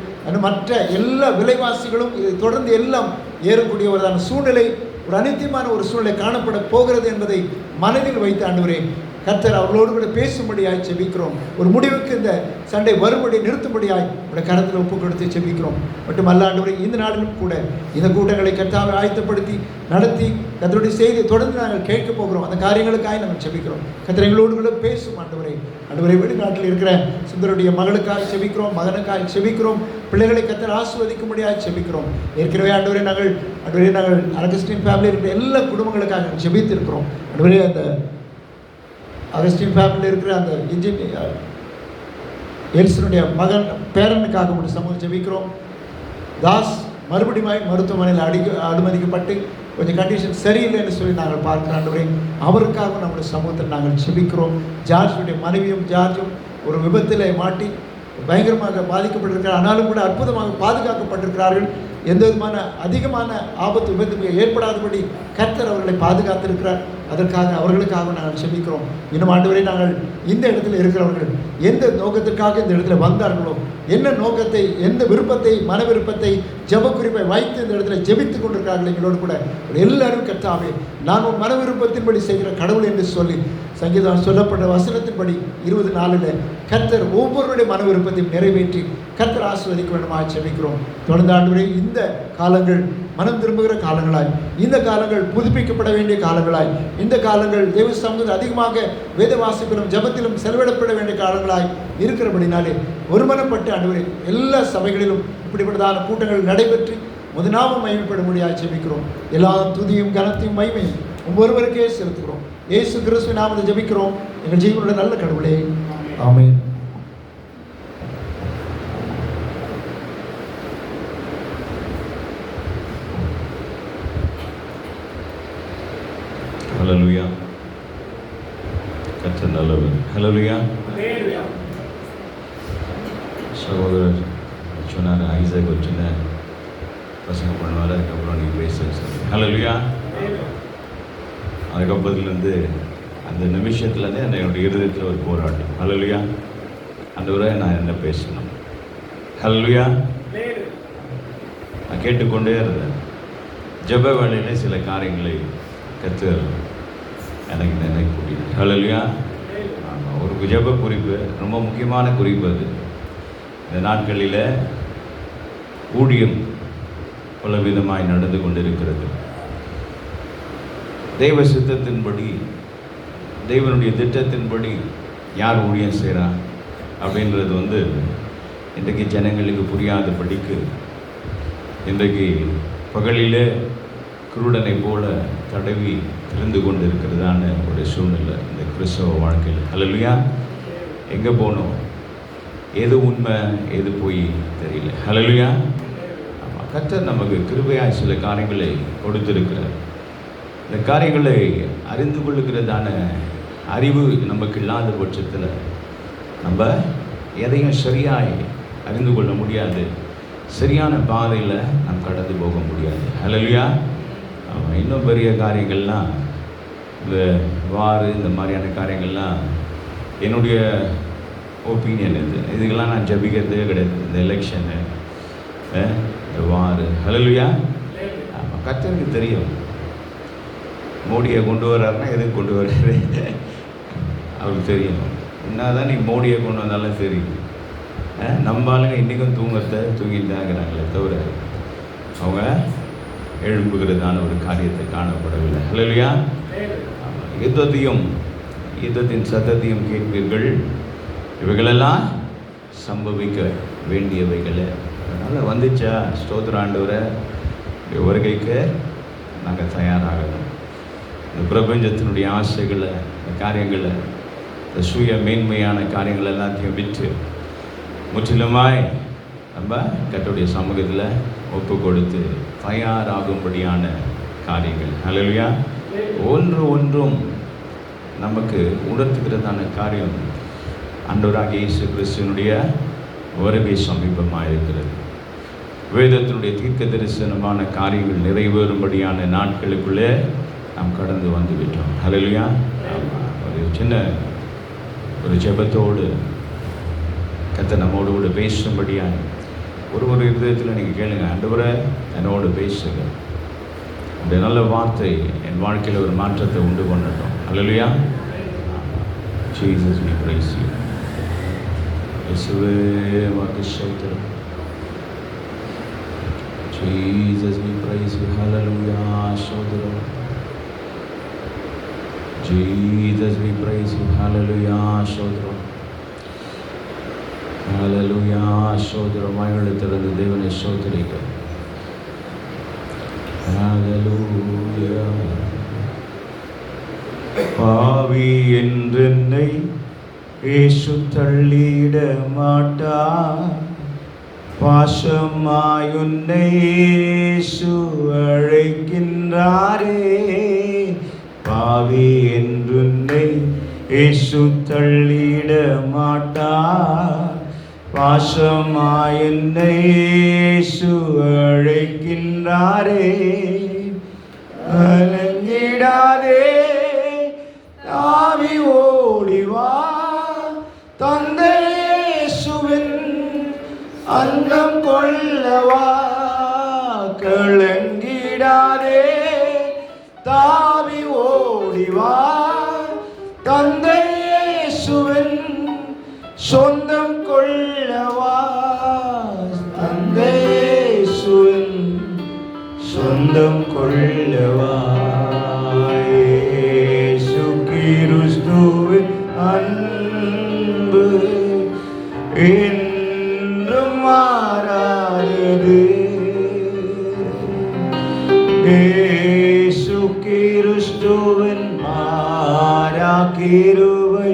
S4: மற்ற எல்லா விலைவாசிகளும் இதை தொடர்ந்து எல்லாம் ஏறக்கூடியவரான சூழ்நிலை, ஒரு அநித்தியமான ஒரு சூழ்நிலை காணப்பட போகிறது என்பதை மனதில் வைத்து ஆண்டவரே கர்த்தர் அவர்களோடு கூட பேசும்படியாய் ஜெபிக்கிறோம். ஒரு முடிவுக்கு இந்த சண்டை வரும்படி நிறுத்தும்படியாய் உடைய கரத்தில் ஒப்புக் கொடுத்து ஜெபிக்கிறோம். மட்டுமல்ல ஆண்டவரே, இந்த நாளிலும் கூட இந்த கூட்டங்களை கர்த்தாவை ஆயத்தப்படுத்தி நடத்தி கர்த்தருடைய செய்தியை தொடர்ந்து நாங்கள் கேட்க போகிறோம். அந்த காரியங்களுக்காக நாங்கள் ஜெபிக்கிறோம். கர்த்தர் எங்களோடு கூட பேசும் ஆண்டவரே. ஆண்டவரே, வெளிநாட்டில் இருக்கிற சுந்தருடைய மகளுக்காக ஜெபிக்கிறோம், மகனுக்காக ஜெபிக்கிறோம். பிள்ளைகளை கர்த்தர் ஆசீர்வதிக்கும்படியாக ஜெபிக்கிறோம். ஏற்கனவே ஆண்டவரே நாங்கள் அகஸ்டின் ஃபேமிலி இருக்கிற எல்லா குடும்பங்களுக்காக ஜெபித்திருக்கிறோம். ஆண்டவரே, அந்த அகஸ்டின் ஃபேமிலியில் இருக்கிற அந்த இன்ஜினியர் எல்சனுடைய மகன் பேரனுக்காக ஒரு சமூகம் ஜெபிக்கிறோம். தாஸ் மறுபடியும் மருத்துவமனையில் அனுமதிக்கப்பட்டு கொஞ்சம் கண்டிஷன் சரியில்லைன்னு சொல்லி நாங்கள் பார்க்கிற ஆண்டவரே, அவருக்காக நம்முடைய சமூகத்தில் நாங்கள் ஜெபிக்கிறோம். ஜார்ஜுடைய மனைவியும் ஜார்ஜும் ஒரு விபத்தில் மாட்டி பயங்கரமாக பாதிக்கப்பட்டிருக்கிறார். ஆனாலும் கூட அற்புதமாக பாதுகாக்கப்பட்டிருக்கிறார்கள். எந்த விதமான அதிகமான ஆபத்து விபத்து ஏற்படாதபடி கர்த்தர் அவர்களை பாதுகாத்திருக்கிறார். அதற்காக அவர்களுக்காக நாங்கள் செபிக்கிறோம். இன்னும் ஆண்டவரே, நாங்கள் இந்த இடத்துல இருக்கிறவர்கள் எந்த நோக்கத்திற்காக இந்த இடத்துல வந்தார்களோ, என்ன நோக்கத்தை, எந்த விருப்பத்தை, மன விருப்பத்தை, ஜெப குறிப்பை வைத்து இந்த இடத்துல ஜெபித்துக் கொண்டிருக்கிறார்கள் எங்களோடு கூட எல்லாரும் கர்த்தாவே, நான் உன் மன விருப்பத்தின்படி செய்கிற கடவுள் என்று சொல்லி சங்கீதம் சொல்லப்பட்ட வசனத்தின்படி 24 கர்த்தர் ஒவ்வொருடைய மன விருப்பத்தையும் நிறைவேற்றி கர்த்தர் ஆசீர்வதிக்க வேண்டுமாக செபிக்கிறோம். தொடர்ந்து ஆண்டவரே, இந்த காலங்கள் மனம் திரும்புகிற காலங்களாய், இந்த காலங்கள் புதுப்பிக்கப்பட வேண்டிய காலங்களாய், இந்த காலங்கள் தேவ சமூகத்தில் அதிகமாக வேத வாசிப்பிலும் ஜபத்திலும் செலவிடப்பட வேண்டிய காலங்களாய் இருக்கிறபடினாலே ஒருமனப்பட்டு ஆண்டவரே எல்லா சபைகளிலும் இப்படிப்பட்டதான கூட்டங்கள் நடைபெற்று முதலாவும் மகிமைப்பட முடியாது ஜெபிக்கிறோம். எல்லா துதியும் கனத்தையும் மகிமையும் ஒவ்வொருவருக்கே செலுத்துகிறோம். இயேசு கிறிஸ்துவின் நாமத்தில் ஜெபிக்கிறோம் எங்கள் ஜீவனுடைய நல்ல கடவுளே, ஆமென்.
S8: ஹல்லேலூயா. கர்த்தர் நல்லவர். ஹல்லேலூயா. சகோதரர் சொன்னார், ஐசக் ஒரு சின்ன பசங்க பண்ணுவார், அதுக்கப்புறம் நீங்கள் பேச சொல்லுங்கள். ஹல்லேலூயா. அதுக்கப்புறத்துலேருந்து அந்த நிமிஷத்துலேருந்தே என்னுடைய இருதயத்தில் ஒரு போராட்டம். ஹல்லேலூயா. ஆண்டவரே, நான் என்ன பேசணும்? ஹல்லேலூயா. நான் கேட்டுக்கொண்டே இருந்தேன். ஜெப வேளையிலே சில காரியங்களை கர்த்தர் எனக்கு நினைக்கூடிய. ஹல்லேலூயா. ஒரு ஜெப குறிப்பு, ரொம்ப முக்கியமான குறிப்பு அது. இந்த நாட்களில் ஊழியம் பல விதமாய் நடந்து கொண்டிருக்கிறது. தெய்வ சித்தத்தின்படி, தெய்வனுடைய திட்டத்தின்படி யார் ஊழியம் செய்கிறான் அப்படின்றது இன்றைக்கு ஜனங்களுக்கு புரியாதபடிக்கு இன்றைக்கு பகலிலே குருடனை போல தடவி திறந்து கொண்டு இருக்கிறதான ஒரு சூழ்நிலை இந்த கிறிஸ்தவ வாழ்க்கையில். ஹல்லேலூயா. எங்கே போனோம், எது உண்மை எது போய் தெரியல. ஹல்லேலூயா. ஆமாம், கர்த்தர் நமக்கு கிருபையாய் சில காரியங்களை கொடுத்திருக்கிறார். இந்த காரியங்களை அறிந்து கொள்ளுகிறதான அறிவு நமக்கு இல்லாத பட்சத்தில் நம்ம எதையும் சரியாய் அறிந்து கொள்ள முடியாது. சரியான பாதையில் நாம் கடந்து போக முடியாது. ஹல்லேலூயா. இன்னும் பெரிய காரியங்கள்லாம், இந்த வார், இந்த மாதிரியான காரியங்கள்லாம் என்னுடைய ஒப்பீனியன். இதுக்கெல்லாம் நான் ஜபிக்கிறதே கிடையாது. இந்த எலெக்ஷனு, வார். ஹல்லேலூயா. ஆமாம், கர்த்தருக்கு தெரியும். மோடியை கொண்டு வர்றாருன்னா எதுக்கு கொண்டு வர்றாரு அவருக்கு தெரியும். என்ன தான் நீ மோடியை கொண்டு வந்தாலும் சரி, நம்ம ஆளுங்க இன்றைக்கும் தூங்கிட்டு தான் இருக்கிறாங்களே தவிர அவங்க எழும்புகிறதான ஒரு காரியத்தை காணப்படவில்லை. ஹல்லேலூயா. யுத்தத்தின் சத்தத்தையும் கேட்பீர்கள், இவைகளெல்லாம் சம்பவிக்க வேண்டியவைகளை. அதனால் வந்துச்சா ஸ்தோத்திர ஆண்டவரை வருகைக்கு நாங்கள் தயாராகணும். இந்த பிரபஞ்சத்தினுடைய ஆசைகளை, இந்த காரியங்களை, இந்த சுய மேன்மையான காரியங்கள் எல்லாத்தையும் விற்று முற்றிலுமாய் நம்ம கர்த்தருடைய சமூகத்தில் ஒப்பு கொடுத்து தயாராகும்படியான காரியங்கள். ஹல்லேலூயா. ஒன்றும் நமக்கு உணர்த்துகிறதான காரியம் ஆண்டவராகிய இயேசு கிறிஸ்துவினுடைய வருகை சமீபமாக இருக்கிறது. வேதத்தினுடைய தீர்க்க தரிசனமான காரியங்கள் நிறைவேறும்படியான நாட்களுக்குள்ளே நாம் கடந்து வந்து விட்டோம். ஹல்லேலூயா. ஒரு சின்ன ஒரு ஜெபத்தோடு கர்த்தர் நம்மோடு கூட பேசும்படியாக ஒரு இதயத்தில் நீங்கள் கேளுங்க, ஆண்டவரே என்னோடு பேசுங்க. இந்த நல்ல வார்த்தை என் வாழ்க்கையில் ஒரு மாற்றத்தை உண்டு பண்ணட்டும். Hallelujah. Jesus we praise you. இயேசுவே உமக்கு ஸ்தோத்திரம். Jesus we praise you. Hallelujah. ஸ்தோத்திரம். Jesus we praise you. Hallelujah. ஸ்தோத்திரம். Hallelujah. ஸ்தோத்திரம். வாய்களை திறந்து தேவனை ஸ்தோத்திரிக்க. Hallelujah. பாவி என்றென்னை இயேசு தள்ளிட மாட்டார், பாசமாய் உன்னை இயேசு அழைக்கின்றாரே. பாவி என்றுன்னை இயேசு தள்ளிட மாட்டார், பாசமாய் என்னை இயேசு அழைக்கின்றாரே. கலங்கிடாதே, தாவி ஓடிவா, தந்தை இயேசுவின் அந்தம் கொள்ளவா. கலங்கிடாதே, தாவி ஓடிவா, தந்தை இயேசுவின் சொந்தம் கொள்ளவா. தந்தை இயேசுவின் சொந்தம் கொள்ளவா. இயேசு கிறிஸ்துவின் அன்பு என்றும் மாறாதது. இயேசு கிறிஸ்துவின் மாறா கிருபை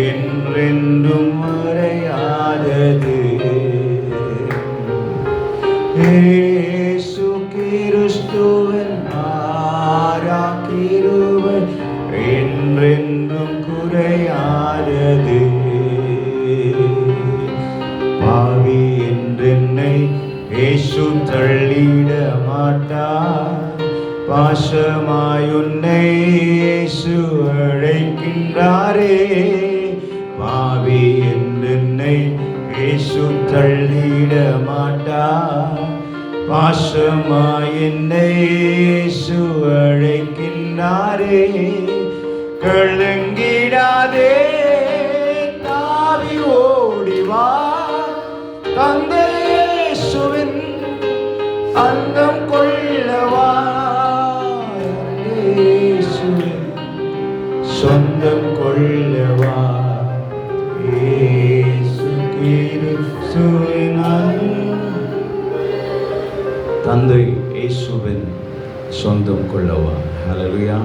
S8: என்றென்றும் மறையாதது. இயேசு கிறிஸ்துவின் மாறா கிருபை என்றென்றும் குறையாதது. பாவி என்றென்னை இயேசு தள்ளிட மாட்டார். பாசமாய் உன்னை இயேசு அழைக்கின்றாரே. பாவி என்றென்னை இயேசு தள்ளிட மாட்டார். பாசமாய் என்னை இயேசு அழைக்கின்றாரே. கலங்கிடாதே, தாவி ஓடிவா, தந்தை இயேசுவின் அந்தம் கொள்ளவா. இயேசுவின் சொந்தம் கொள்ளவா. இயேசு கிறிஸ்துவின் தந்தை இயேசுவின் சொந்தம் கொள்ளவா. ஹல்லேலூயா.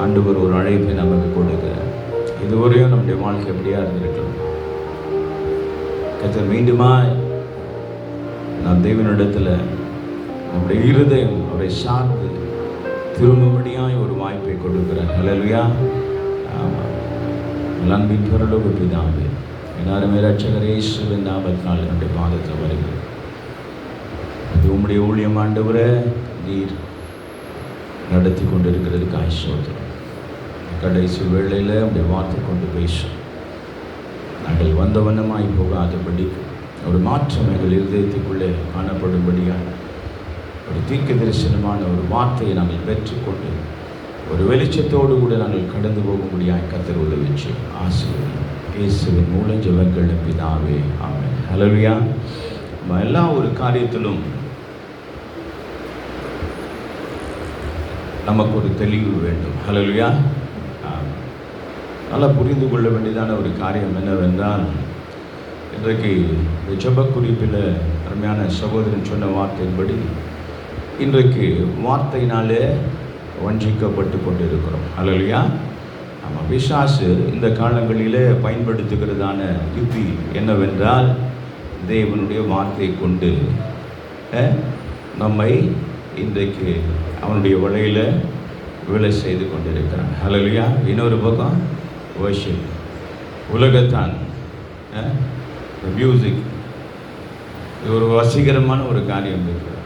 S8: ஆண்டவர் ஒரு அழைப்பை நமக்கு கொடுக்கிறார். இதுவரையும் நம்முடைய வாழ்க்கை எப்படியா இருந்திருக்கலாம். கர்த்தர் மீண்டுமாய் நான் தேவனிடத்தில் நம்முடைய இருதயம் அவரை சார்ந்து திரும்பும்படியாய் ஒரு வாய்ப்பை கொடுக்கிறார். ஹல்லேலூயா. ஆமாம். அன்பின் பரலோக பிதாவே, எல்லாருமே இரட்சகர் இயேசுவின் நாமத்தினால் என்னுடைய பாதத்தில் வருகிறேன். இது உம்முடைய ஊழியம் ஆண்டவரே, நீர் நடத்தி கொண்டிருக்கிறதுக்கு ஸ்தோத்திரம். கடைசி வேளையில் உடைய வார்த்தை கொண்டு பேசும். நாங்கள் வந்த வண்ணமாய் போகாதபடி ஒரு மாற்றம் எங்கள் இருதயத்துக்குள்ளே காணப்படும்படியாக ஒரு தீர்க்க தரிசனமான ஒரு வார்த்தையை நாங்கள் பெற்றுக்கொண்டு ஒரு வெளிச்சத்தோடு கூட நாங்கள் கடந்து போகும்படியாக கர்த்தர் உதவிச்சு ஆசீர்வதியும். இயேசுவின் மூலம் ஜெபங்கள் பிதாவே, ஆமென். ஹல்லேலூயா. எல்லா ஒரு காரியத்திலும் நமக்கு ஒரு தெளிவு வேண்டும். ஹல்லேலூயா. நல்லா புரிந்து கொள்ள வேண்டியதான ஒரு காரியம் என்னவென்றால், இன்றைக்கு ஜெப குறிப்பில் அருமையான சகோதரன் சொன்ன வார்த்தையின்படி இன்றைக்கு வார்த்தையினாலே வஞ்சிக்கப்பட்டு கொண்டு இருக்கிறோம். ஹல்லேலூயா. நம்ம பிசாசு இந்த காலங்களிலே பயன்படுத்துகிறதான யுக்தி என்னவென்றால், தேவனுடைய வார்த்தையை கொண்டு நம்மை இன்றைக்கு அவனுடைய வழியில் வேலை செய்து கொண்டிருக்கிறான். ஹல்லேலூயா. இன்னொரு பக்கம் வர்ஷிப், உலகத்தான் மியூசிக், இது ஒரு வசீகரமான ஒரு காரியம் இருக்குது.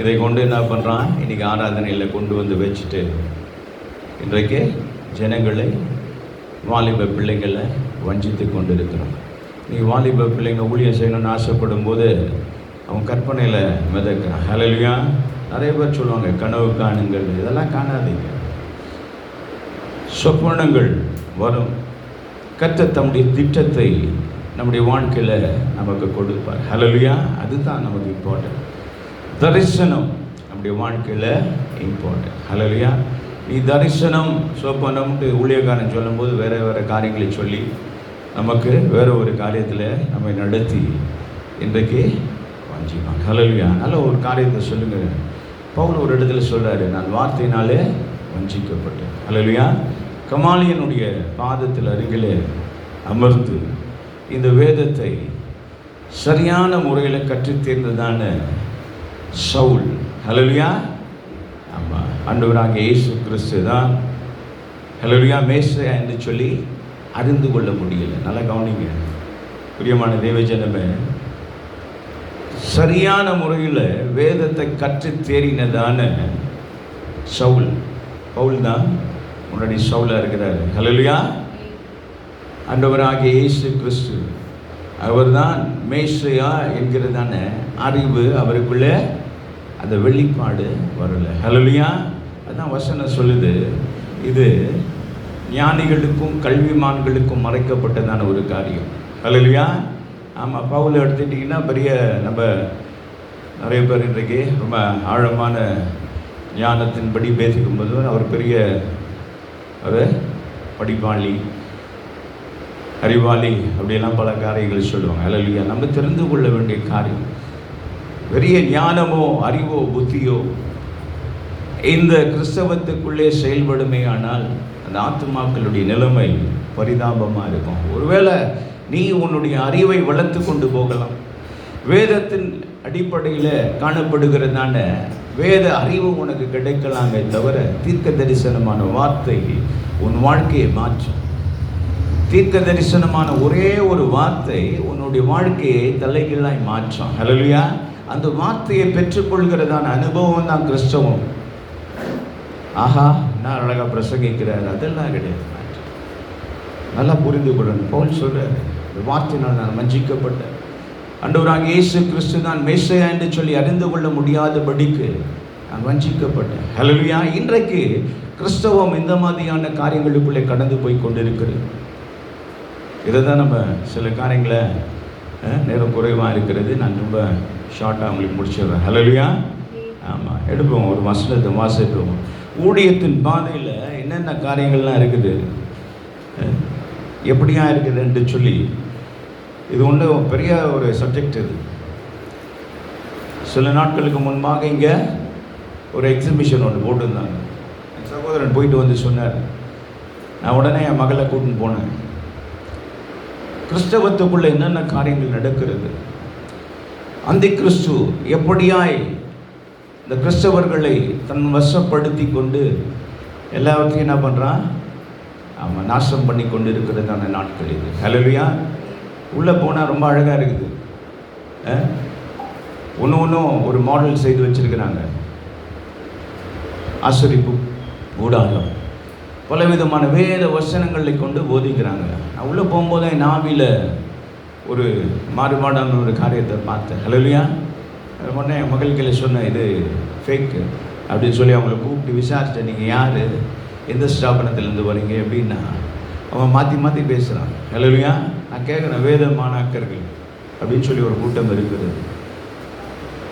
S8: இதை கொண்டு என்ன பண்ணுறான், இன்றைக்கி ஆராதனையில் கொண்டு வந்து வச்சுட்டு இன்றைக்கு ஜனங்களை, வாலிப பிள்ளைகளை வஞ்சித்து கொண்டு இருக்கிறோம். நீ வாலிப பிள்ளைங்க ஊழியம் செய்யணும்னு ஆசைப்படும் போது அவன் கற்பனையில் மிதக்கிறான். ஹல்லேலூயா. நிறைய பேர் சொல்லுவாங்க கனவு காணுங்கள், இதெல்லாம் காணாதீங்க. சொப்பனங்கள் வரும். கர்த்தர் தம்முடைய திட்டத்தை நம்முடைய வாழ்க்கையில் நமக்கு கொடுப்பார். ஹல்லேலூயா. அதுதான் நமக்கு இம்பார்ட்டன்ட். தரிசனம் நம்முடைய வாழ்க்கையில் இம்பார்ட்டன்ட். ஹல்லேலூயா. நீ தரிசனம் சொப்பனம்ட்டு ஊழியக்காரன் சொல்லும்போது வேறு வேறு காரியங்களை சொல்லி நமக்கு வேறு ஒரு காரியத்தில் நம்ம நடத்தி இன்றைக்கு வஞ்சிப்பான். ஹல்லேலூயா. நல்ல ஒரு காரியத்தை சொல்லுங்கள். பவுல் ஒரு இடத்துல சொல்கிறாரு, நான் வார்த்தையினாலே வஞ்சிக்கப்பட்டேன். ஹல்லேலூயா. கமாலியனுடைய பாதத்தில் அருகிலே அமர்ந்து இந்த வேதத்தை சரியான முறையில் கற்றுத் தேர்ந்ததான சவுல். ஹல்லேலூயா. ஆமாம், ஆண்டவராக இயேசு கிறிஸ்து தான் ஹல்லேலூயா மேசியா என்று சொல்லி அறிந்து கொள்ள முடியல. நல்லா கவனிங்க. பிரியமான தேவஜனமே, சரியான முறையில் வேதத்தை கற்று தேறினதான பவுல் தான் முன்னாடி சவுலா இருக்கிறார். ஹல்லேலூயா. ஆண்டவராகிய இயேசு கிறிஸ்து அவர்தான் மேசியா என்கிறதான அறிவு அவருக்குள்ளே அந்த வெளிப்பாடு வரல. ஹல்லேலூயா. அதான் வசனம் சொல்லுது, இது ஞானிகளுக்கும் கல்விமான்களுக்கும் மறைக்கப்பட்டதான ஒரு காரியம். ஹல்லேலூயா. ஆமாம், பவுல் எடுத்துட்டிங்கன்னா பெரிய நம்ம நிறைய பேர் இன்றைக்கு ரொம்ப ஆழமான ஞானத்தின்படி பேசிக்கும்போது அவர் பெரிய ஒரு படிப்பாளி, அறிவாளி, அப்படியெல்லாம் பல காரியங்கள் சொல்லுவாங்க. ஹல்லேலூயா. நம்ம தெரிந்து கொள்ள வேண்டிய காரியம், பெரிய ஞானமோ அறிவோ புத்தியோ இந்த கிறிஸ்தவத்துக்குள்ளே செயல்படுமே ஆனால் அந்த ஆத்துமாக்களுடைய நிலைமை பரிதாபமாக இருக்கும். ஒருவேளை நீ உன்னுடைய அறிவை வளர்த்து கொண்டு போகலாம், வேதத்தின் அடிப்படையில் காணப்படுகிறதான வேத அறிவு உனக்கு கிடைக்கலாமே தவிர தீர்க்க தரிசனமான வார்த்தை உன் வாழ்க்கையை மாற்றும். தீர்க்க தரிசனமான ஒரே ஒரு வார்த்தை உன்னுடைய வாழ்க்கையை தலைகீழாய் மாற்றும். ஹல்லேலூயா. அந்த வார்த்தையை பெற்றுக்கொள்கிறதான அனுபவம் தான் கிறிஸ்தவம். ஆஹா, நான் அழகாக பிரசங்கிக்கிறார், அதெல்லாம் கிடையாது. நல்லா புரிந்து கொள்ளணும். பவுல் சொல்கிறார், இந்த வார்த்தையினால் நான் வஞ்சிக்கப்பட்டேன். ஆண்டவராகிய இயேசு கிறிஸ்து தான் மேசியா என்று சொல்லி அறிந்து கொள்ள முடியாதபடிக்கு நான் வஞ்சிக்கப்பட்டேன். ஹல்லேலூயா. இன்றைக்கு கிறிஸ்தவம் இந்த மாதிரியான காரியங்களுக்குள்ளே கடந்து போய் கொண்டிருக்கிறது. இதை தான் நம்ம சில காரியங்களை நேரம் குறைவாக இருக்கிறது, நான் ரொம்ப ஷார்ட்டாக அவங்களுக்கு முடிச்சிடுறேன். ஹல்லேலூயா. ஆமாம், எடுப்போம் ஒரு வசனத்தை வாசிப்போம். ஊழியத்தின் பாதையில் என்னென்ன காரியங்கள்லாம் இருக்குது, எப்படியா இருக்குதுன்னு சொல்லி, இது ஒன்று பெரிய ஒரு சப்ஜெக்ட். இது சில நாட்களுக்கு முன்பாக இங்கே ஒரு எக்ஸிபிஷன் ஒன்று போட்டிருந்தாங்க. என் சகோதரன் போயிட்டு வந்து சொன்னார். நான் உடனே என் மகளை கூட்டின்னு போனேன். கிறிஸ்தவத்துக்குள்ளே என்னென்ன காரியங்கள் நடக்கிறது, அந்த கிறிஸ்து எப்படியாய் இந்த கிறிஸ்தவர்களை தன் வசப்படுத்தி கொண்டு எல்லாவற்றையும் என்ன பண்ணுறான், அவன் நாசம் பண்ணி கொண்டு இருக்கிறதான நாட்கள் இது. ஹல்லேலூயா. உள்ளே போனால் ரொம்ப அழகாக இருக்குது. ஒன்றும் ஒரு மாடல் செய்து வச்சுருக்கிறாங்க. ஆசரிப்பு ஊடாகம் பலவிதமான வேத வசனங்களை கொண்டு போதிக்கிறாங்க. நான் உள்ளே போகும்போது என் ஆவியில் ஒரு மாறுபாடான ஒரு காரியத்தை பார்த்தேன். ஹல்லேலூயா. உடனே என் மகள்களை சொன்னேன், இது ஃபேக்கு அப்படின்னு சொல்லி அவங்கள கூப்பிட்டு விசாரித்தேன். நீங்கள் யார், எந்த ஸ்தாபனத்திலேருந்து வரீங்க அப்படின்னா அவன் மாற்றி மாற்றி பேசுகிறான். ஹல்லேலூயா. நான் கேட்குறேன், வேத மாணாக்கர்கள் அப்படின்னு சொல்லி ஒரு கூட்டம் இருக்குது.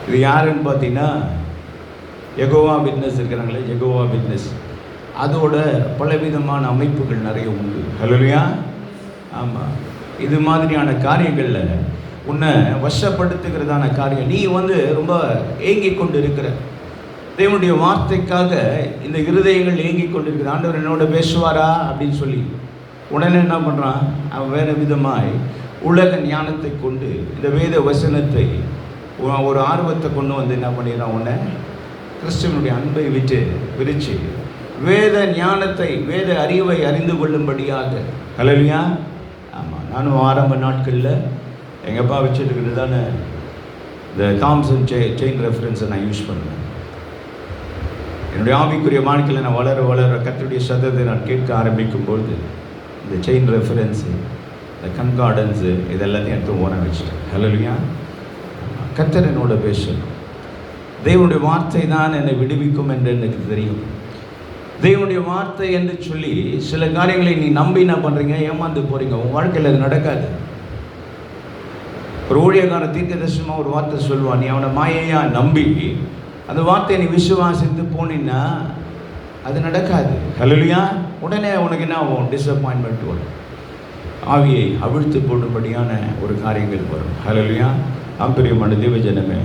S8: இது யாருன்னு பார்த்தீங்கன்னா யெகோவா விட்னஸ் இருக்கிறாங்களே, யெகோவா விட்னஸ், அதோட பலவிதமான அமைப்புகள் நிறைய உண்டு. ஹல்லேலூயா. ஆமாம், இது மாதிரியான காரியங்களில் உன்னை வசப்படுத்துகிறதான காரியம். நீ ரொம்ப ஏங்கி கொண்டு இருக்கிற தேவனுடைய வார்த்தைக்காக இந்த இருதயங்கள் ஏங்கி கொண்டு இருக்கிற, ஆண்டவர் என்னோட பேசுவாரா அப்படின்னு சொல்லி உடனே என்ன பண்ணுறான், அவன் வேறு விதமாய் உலக ஞானத்தை கொண்டு இந்த வேத வசனத்தை ஒரு ஆர்வத்தை கொண்டு வந்து என்ன பண்ணிடுறான், உன்னை கிறிஸ்துவனுடைய அன்பை விட்டு பிரித்து வேத ஞானத்தை வேத அறிவை அறிந்து கொள்ளும்படியாக. ஹல்லேலூயா. ஆமாம், நானும் ஆரம்ப நாட்களில் எங்கள் அப்பா வச்சுருக்கிறது தானே இந்த தாம்சன் செயின் ரெஃபரன்ஸை நான் யூஸ் பண்ணுவேன். என்னுடைய ஆவிக்குரிய வாழ்க்கையில் நான் வளர வளர கர்த்தருடைய சத்தத்தை நான் கேட்க ஆரம்பிக்கும்பொழுது இந்த செயின் ரெஃபரன்ஸு, இந்த கன்கார்டன்ஸு, இது எல்லாத்தையும் எடுத்து ஓர வச்சுட்டேன். ஹல்லேலூயா. கர்த்தர் என்னோட பேசணும். தேவனுடைய வார்த்தை தான் என்னை விடுவிக்கும் என்று எனக்கு தெரியும். தேவனுடைய வார்த்தை என்று சொல்லி சில காரியங்களை நீ நம்பி என்ன பண்ணுறீங்க, ஏமாந்து போகிறீங்க. உன் வாழ்க்கையில் அது நடக்காது. ஒரு ஊழியக்கார தீர்க்கதரிசனமாக ஒரு வார்த்தை சொல்லுவான், நீ அவனை மாயையாக நம்பி அந்த வார்த்தையை நீ விசுவாசித்து போனீன்னா அது நடக்காது. ஹல்லேலூயா. உடனே உனக்கு என்ன ஆகும், டிஸப்பாயின்மெண்ட் வரும், ஆவியை அவிழ்த்து போடும்படியான ஒரு காரியங்கள் வரும். ஹல்லேலூயா. ஆம்பரியமான தேவஜனமே,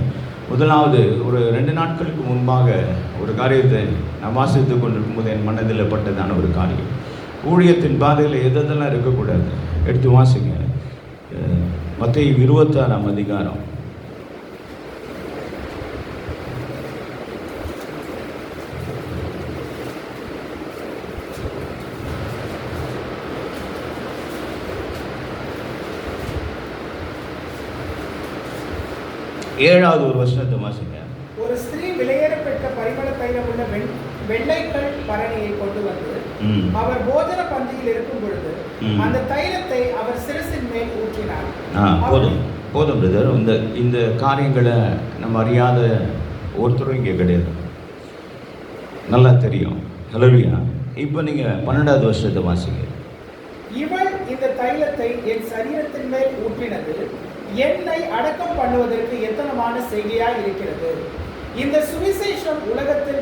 S8: முதலாவது ஒரு 2 நாட்களுக்கு முன்பாக ஒரு காரியத்தை நான் வாசித்து கொண்டிருக்கும்போது என் மனதில் பட்டதான ஒரு காரியம், ஊழியத்தின் பாதையில் எதெல்லாம் இருக்கக்கூடாது. எடுத்து வாசிங்க. மத்தேயு 26ஆம் அதிகாரம். 7வது ஒரு வசனத்தை வாசிங்க.
S3: ஒரு ஸ்திரீ விலையேறப்பெற்ற பரிமள தைலம் உள்ள வெள்ளைக்கல் பரணியை கொண்டு வந்து அவர் போஜன பந்தியில் இருக்கும் பொழுது அந்த தைலத்தை அவர் சிரசின் மேல் ஊற்றினார்.
S8: போதும் பிரதர். இந்த காரியங்களை நம்ம அறியாத ஒருத்தரும் இங்கே கிடையாது, நல்லா தெரியும். ஹல்லேலூயா. இப்போ நீங்கள் 12வது வருஷத்தை வாசிங்க.
S3: இவள் இந்த தைலத்தை என் சரீரத்தின் மேல் ஊற்றினது என்னை அடக்கம் பண்ணுவதற்கு எத்தனமான செய்கையா இருக்கிறது. இந்த சுவிசேஷம் உலகத்தில்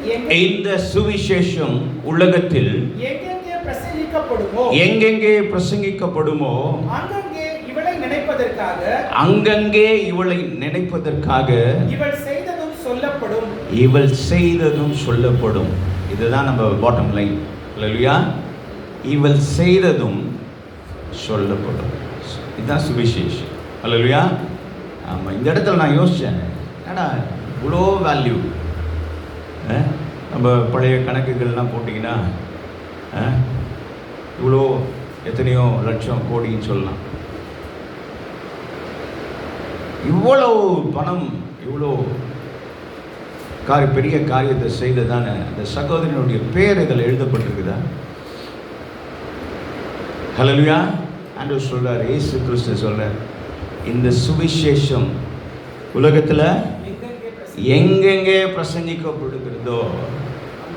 S8: எங்கெங்கே பிரசங்கிக்கப்படுமோ
S3: அங்கங்கே இவளை நினைப்பதற்காக இவள் செய்ததும் சொல்லப்படும். இதுதான் நம்ம பாட்டம் லைன். ஹல்லேலூயா. இவள் செய்ததும் சொல்லப்படும். இதுதான் சுவிசேஷம். ஹல்லேலூயா. ஆமாம், இந்த இடத்துல நான் யோசித்தேன், ஏன்னா இவ்வளோ வேல்யூ. நம்ம பழைய கணக்குகள்லாம் போட்டிங்கன்னா இவ்வளோ எத்தனையோ லட்சம் கோடின்னு சொல்லலாம். இவ்வளோ பணம், இவ்வளோ பெரிய காரியத்தை செய்ததான அந்த சகோதரனுடைய பேர் இதில் எழுதப்பட்டிருக்குதா? ஹல்லேலூயா. ஆண்டவர் சொல்றார், இயேசு கிறிஸ்து சொல்றார், இந்த சுவிசேஷம் உலகத்தில் எங்கெங்கே பிரசங்கிக்கப்படுகிறதோ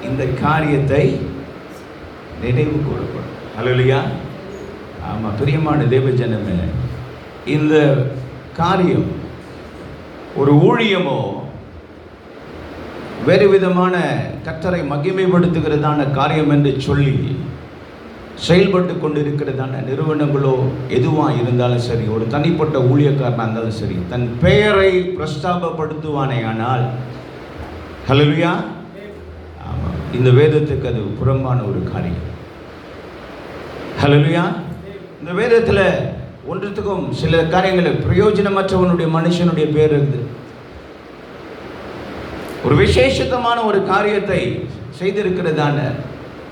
S3: இந்த காரியத்தை நினைவு கூறப்படும். ஹல்லேலூயா. ஆமாம், பிரியமான தேவஜனமே, இந்த காரியம் ஒரு ஊழியமோ வேறு விதமான கர்த்தரை மகிமைப்படுத்துகிறதான காரியம் என்று சொல்லி செயல்பட்டு கொண்டிருக்கிறதான நிறுவனங்களோ எதுவாக இருந்தாலும் சரி, ஒரு தனிப்பட்ட ஊழியக்காரனாக இருந்தாலும் சரி, தன் பெயரை பிரஸ்தாபப்படுத்துவானே ஆனால், ஹல்லேலூயா, ஆமாம், இந்த வேதத்துக்கு அது புறம்பான ஒரு காரியம். ஹல்லேலூயா. இந்த வேதத்தில் ஒன்றுத்துக்கும் சில காரியங்களில் பிரயோஜனமற்றவனுடைய மனுஷனுடைய பேர் இருக்குது. ஒரு விசேஷமான ஒரு காரியத்தை செய்திருக்கிறதான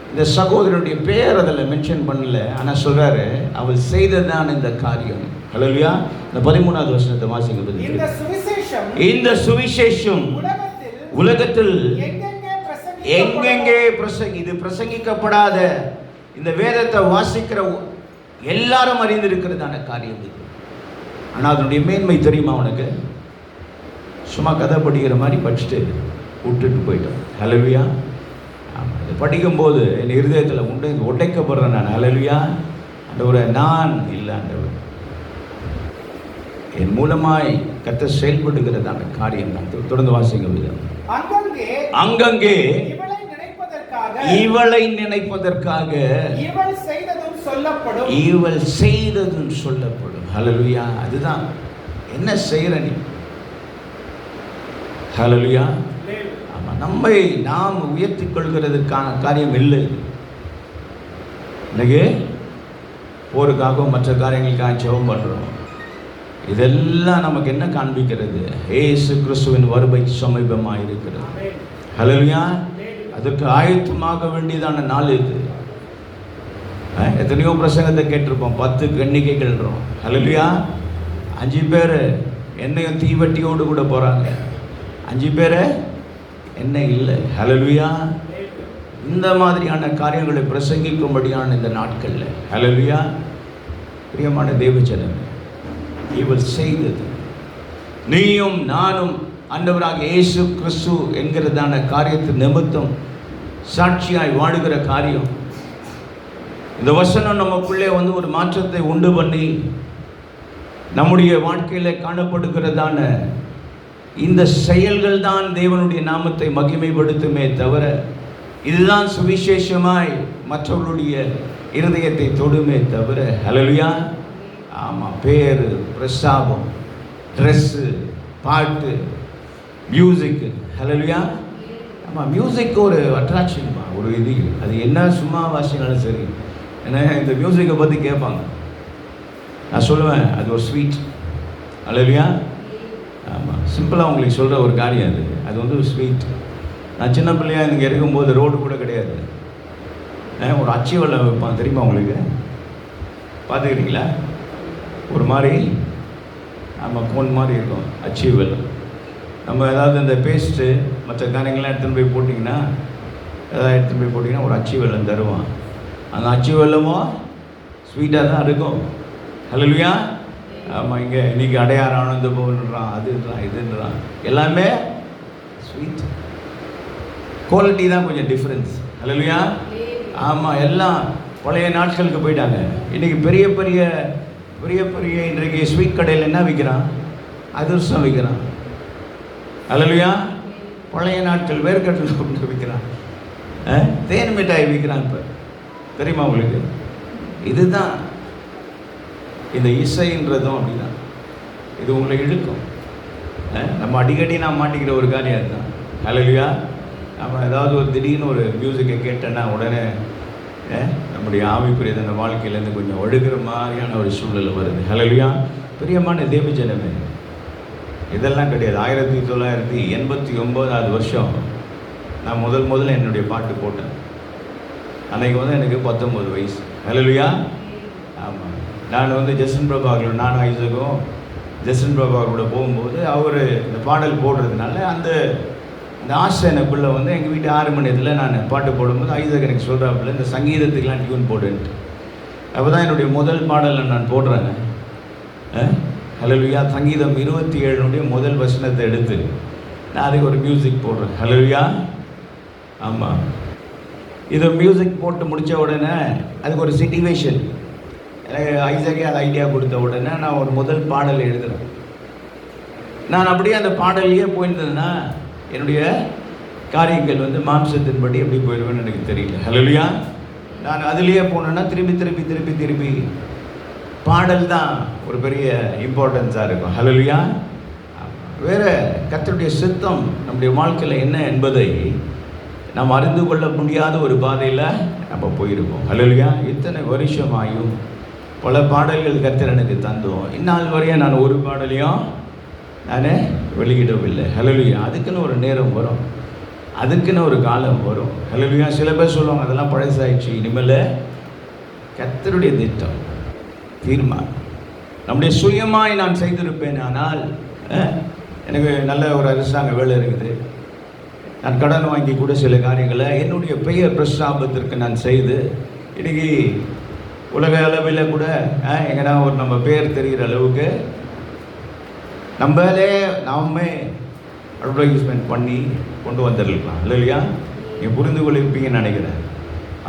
S3: இந்த சகோதரனுடைய பேர் அதில் மென்ஷன் பண்ணல, ஆனால் சொல்றாரு அவள் செய்ததான இந்த காரியம். ஹல்லேலூயா. இந்த 13வது வசனத்தை வாசிங்க. இந்த சுவிசேஷம் உலகத்தில் எங்கெங்கே இது பிரசங்கிக்கப்படாத இந்த வேதத்தை வாசிக்கிற எல்லாரும் அறிந்திருக்கிறதான காரியம் இது. ஆனால் அதனுடைய மேன்மை தெரியுமா உனக்கு? சும்மா கதை படிக்கிற மாதிரி படிச்சுட்டு விட்டுட்டு போயிட்டோம். ஹல்லேலூயா. ஆமாம், இதை படிக்கும்போது என் இருதயத்தில் உடைக்கப்படுறேன் நான். ஹல்லேலூயா. ஆண்டவரே, நான் இல்லை ஆண்டவர், என் மூலமாய் கர்த்தர் செயல்படுகிறதான காரியம் தான். தொடர்ந்து வாசிங்க. அங்கங்கே இவளை நினைப்பதற்காக இவள் செய்ததும் சொல்லப்படும். ஹல்லேலூயா. அதுதான் என்ன செய்கிற நீ. ஹல்லேலூயா. ஆமாம், நம்மை நாம் உயர்த்தி கொள்கிறதுக்கான காரியம் இல்லை. இன்னைக்கு போருக்காகவும் மற்ற காரியங்களுக்காக ஜெபம் பண்ணுறோம். இதெல்லாம் நமக்கு என்ன காண்பிக்கிறது? இயேசு கிறிஸ்துவின் வருகை சமீபமாக இருக்கிறது. ஹல்லேலூயா. அதற்கு ஆயத்தமாக வேண்டியதான நாள் இது. எத்தனையோ பிரசங்கத்தை கேட்டிருப்போம், 10 எண்ணிக்கைகள்ன்றோம். ஹல்லேலூயா. 5 பேர் எண்ணெயும் தீவட்டியோடு கூட போகிறாங்க, 5 பேர் என்ன இல்லை. ஹல்லேலூயா. இந்த மாதிரியான காரியங்களை பிரசங்கிக்கும்படியான இந்த நாட்களில், ஹல்லேலூயா, பிரியமான தேவஜனமே, இவள் செய்தது நீயும் நானும் ஆண்டவராக இயேசு கிறிஸ்து என்கிறதான காரியத்து நிமித்தம் சாட்சியாய் வாழுகிற காரியம். இந்த வசனம் நமக்குள்ளே ஒரு மாற்றத்தை உண்டு பண்ணி நம்முடைய வாழ்க்கையில் காணப்படுகிறதான இந்த செயல்கள் தான் தேவனுடைய நாமத்தை மகிமைப்படுத்துமே தவிர, இதுதான் சுவிசேஷமாய் மற்றவர்களுடைய இருதயத்தை தொடுமே தவிர, ஹல்லேலூயா, ஆமாம், பேர், பிரஸ்தாபம், ட்ரெஸ்ஸு, பாட்டு, மியூசிக்கு, ஹல்லேலூயா. ஆமாம், மியூசிக் ஒரு அட்ராக்ஷன், ஒரு இது. அது என்ன சும்மா வாசினாலும் சரி, ஏன்னா இந்த மியூசிக்கை பற்றி கேட்பாங்க. நான் சொல்லுவேன், அது ஒரு ஸ்வீட். ஹல்லேலூயா. ஆமாம், சிம்பிளாக உங்களுக்கு சொல்கிற ஒரு காரியம் அது ஒரு ஸ்வீட். நான் சின்ன பிள்ளையாக இங்கே இருக்கும்போது ரோடு கூட கிடையாது. ஒரு அச்சி வெள்ளம் வைப்பான், தெரியுமா உங்களுக்கு? பார்த்துக்கிறீங்களா? ஒரு மாதிரி, ஆமாம், கோன் மாதிரி இருக்கும் அச்சி வெள்ளம்.
S8: நம்ம ஏதாவது இந்த பேஸ்ட்டு மற்ற காரியங்கள்லாம் எடுத்துகிட்டு போய் போட்டிங்கன்னா, ஏதாவது எடுத்துகிட்டு போய் போட்டிங்கன்னா ஒரு அச்சி வெல்லம் தருவான். அந்த அச்சி வெல்லமும் ஸ்வீட்டாக தான் இருக்கும். ஹல்லேலூயா. ஆமாம், இங்கே இன்றைக்கி அடையார் ஆனந்த பவன்றான், அதுன்றான், இதுன்றான், எல்லாமே ஸ்வீட். குவாலிட்டி தான் கொஞ்சம் டிஃப்ரென்ஸ். ஹல்லேலூயா. ஆமாம், எல்லாம் பழைய நாட்களுக்கு போயிட்டாங்க. இன்றைக்கி பெரிய பெரிய பெரிய பெரிய இன்றைக்கு ஸ்வீட் கடையில் என்ன விற்கிறான்? அதிர்ஷ்டம் விற்கிறான். ஹல்லேலூயா. பழைய நாட்கள் வேர்க்கடலை கொண்டு விற்கிறான், தேன் மிட்டாய் விற்கிறான். இப்போ தெரியுமா உங்களுக்கு? இதுதான் இந்த இசைன்றதும் அப்படிதான். இது உங்களை இழுக்கும். நம்ம அடிக்கடி நான் மாட்டிக்கிற ஒரு காரியம் அதுதான். ஹல்லேலூயா. நம்ம ஏதாவது ஒரு திடீர்னு ஒரு மியூசிக்கை கேட்டேன்னா உடனே நம்முடைய ஆவிக்குரிய வாழ்க்கையிலேருந்து கொஞ்சம் ஒழுகிற மாதிரியான ஒரு சூழ்நிலை வருது. ஹல்லேலூயா. பிரியமான தேவ ஜனமே, இதெல்லாம் கிடையாது. 1989 வருஷம் நான் முதல்ல என்னுடைய பாட்டு போட்டேன். அன்றைக்கி வந்து எனக்கு 19 வயசு. ஹல்லேலூயா. ஆமாம், நான் ஜஸ்டின் பிரபாகர், நான் ஐசக்கும் ஜஸ்டின் பிரபாகரோட போகும்போது அவர் இந்த பாடல் போடுறதுனால அந்த ஆசை எனக்குள்ளே எங்கள் வீட்டு 6 மணி நேரத்தில் நான் பாட்டு போடும்போது ஐசக் எனக்கு சொல்கிறாப்புல இந்த சங்கீதத்துக்கெலாம் டியூன் போடுன்ட்டு. அப்போ தான் என்னுடைய முதல் பாடலில் நான் போடுறேன். ஹல்லேலூயா. சங்கீதம் 27 முதல் வசனத்தை எடுத்து நான் அதுக்கு ஒரு மியூசிக் போடுறேன். ஹல்லேலூயா. ஆமாம், இது மியூசிக் போட்டு முடித்த உடனே அதுக்கு ஒரு சிச்சுவேஷன் ஐசக்கே அது ஐடியா கொடுத்த உடனே நான் ஒரு முதல் பாடல் எழுதுகிறேன். நான் அப்படியே அந்த பாடலையே போயிருந்ததுன்னா என்னுடைய காரியங்கள் மாம்சத்தின்படி எப்படி போயிடுவேன்னு எனக்கு தெரியல. ஹல்லேலூயா. நான் அதுலேயே போனேன்னா திருப்பி பாடல் தான் ஒரு பெரிய இம்பார்ட்டன்ஸாக இருக்கும். ஹல்லேலூயா. வேறு கர்த்தருடைய சித்தம் நம்முடைய வாழ்க்கையில் என்ன என்பதை நாம் அறிந்து கொள்ள முடியாத ஒரு பாதையில் நம்ம போயிருக்கோம். ஹல்லேலூயா. இத்தனை வருஷமாயும் பல பாடல்கள் கர்த்தர் எனக்கு தந்தோம். இந்நாள் வரையும் நான் ஒரு பாடலையும் நான் வெளியிடவில்லை. ஹல்லேலூயா. அதுக்குன்னு ஒரு நேரம் வரும், அதுக்குன்னு ஒரு காலம் வரும். ஹல்லேலூயா. சில பேர் சொல்லுவாங்க அதெல்லாம் பழசாயிடுச்சு, இனிமேல் கர்த்தருடைய திட்டம், தீர்மானம். நம்முடைய சுயமாய் நான் செய்திருப்பேன். ஆனால் எனக்கு நல்ல ஒரு அரசாங்க வேலை இருக்குது, நான் கடன் வாங்கி கூட சில காரியங்களை என்னுடைய பெயர் பிரஸ்தாபத்திற்கு நான் செய்து இன்றைக்கி உலக அளவில் கூட எங்கன்னா ஒரு நம்ம பேர் தெரிகிற அளவுக்கு நாமே அட்வர்டைஸ்மெண்ட் பண்ணி கொண்டு வந்துடலாம். இல்லையா? நீங்கள் புரிந்து கொள்ளிருப்பீங்கன்னு நினைக்கிறேன்.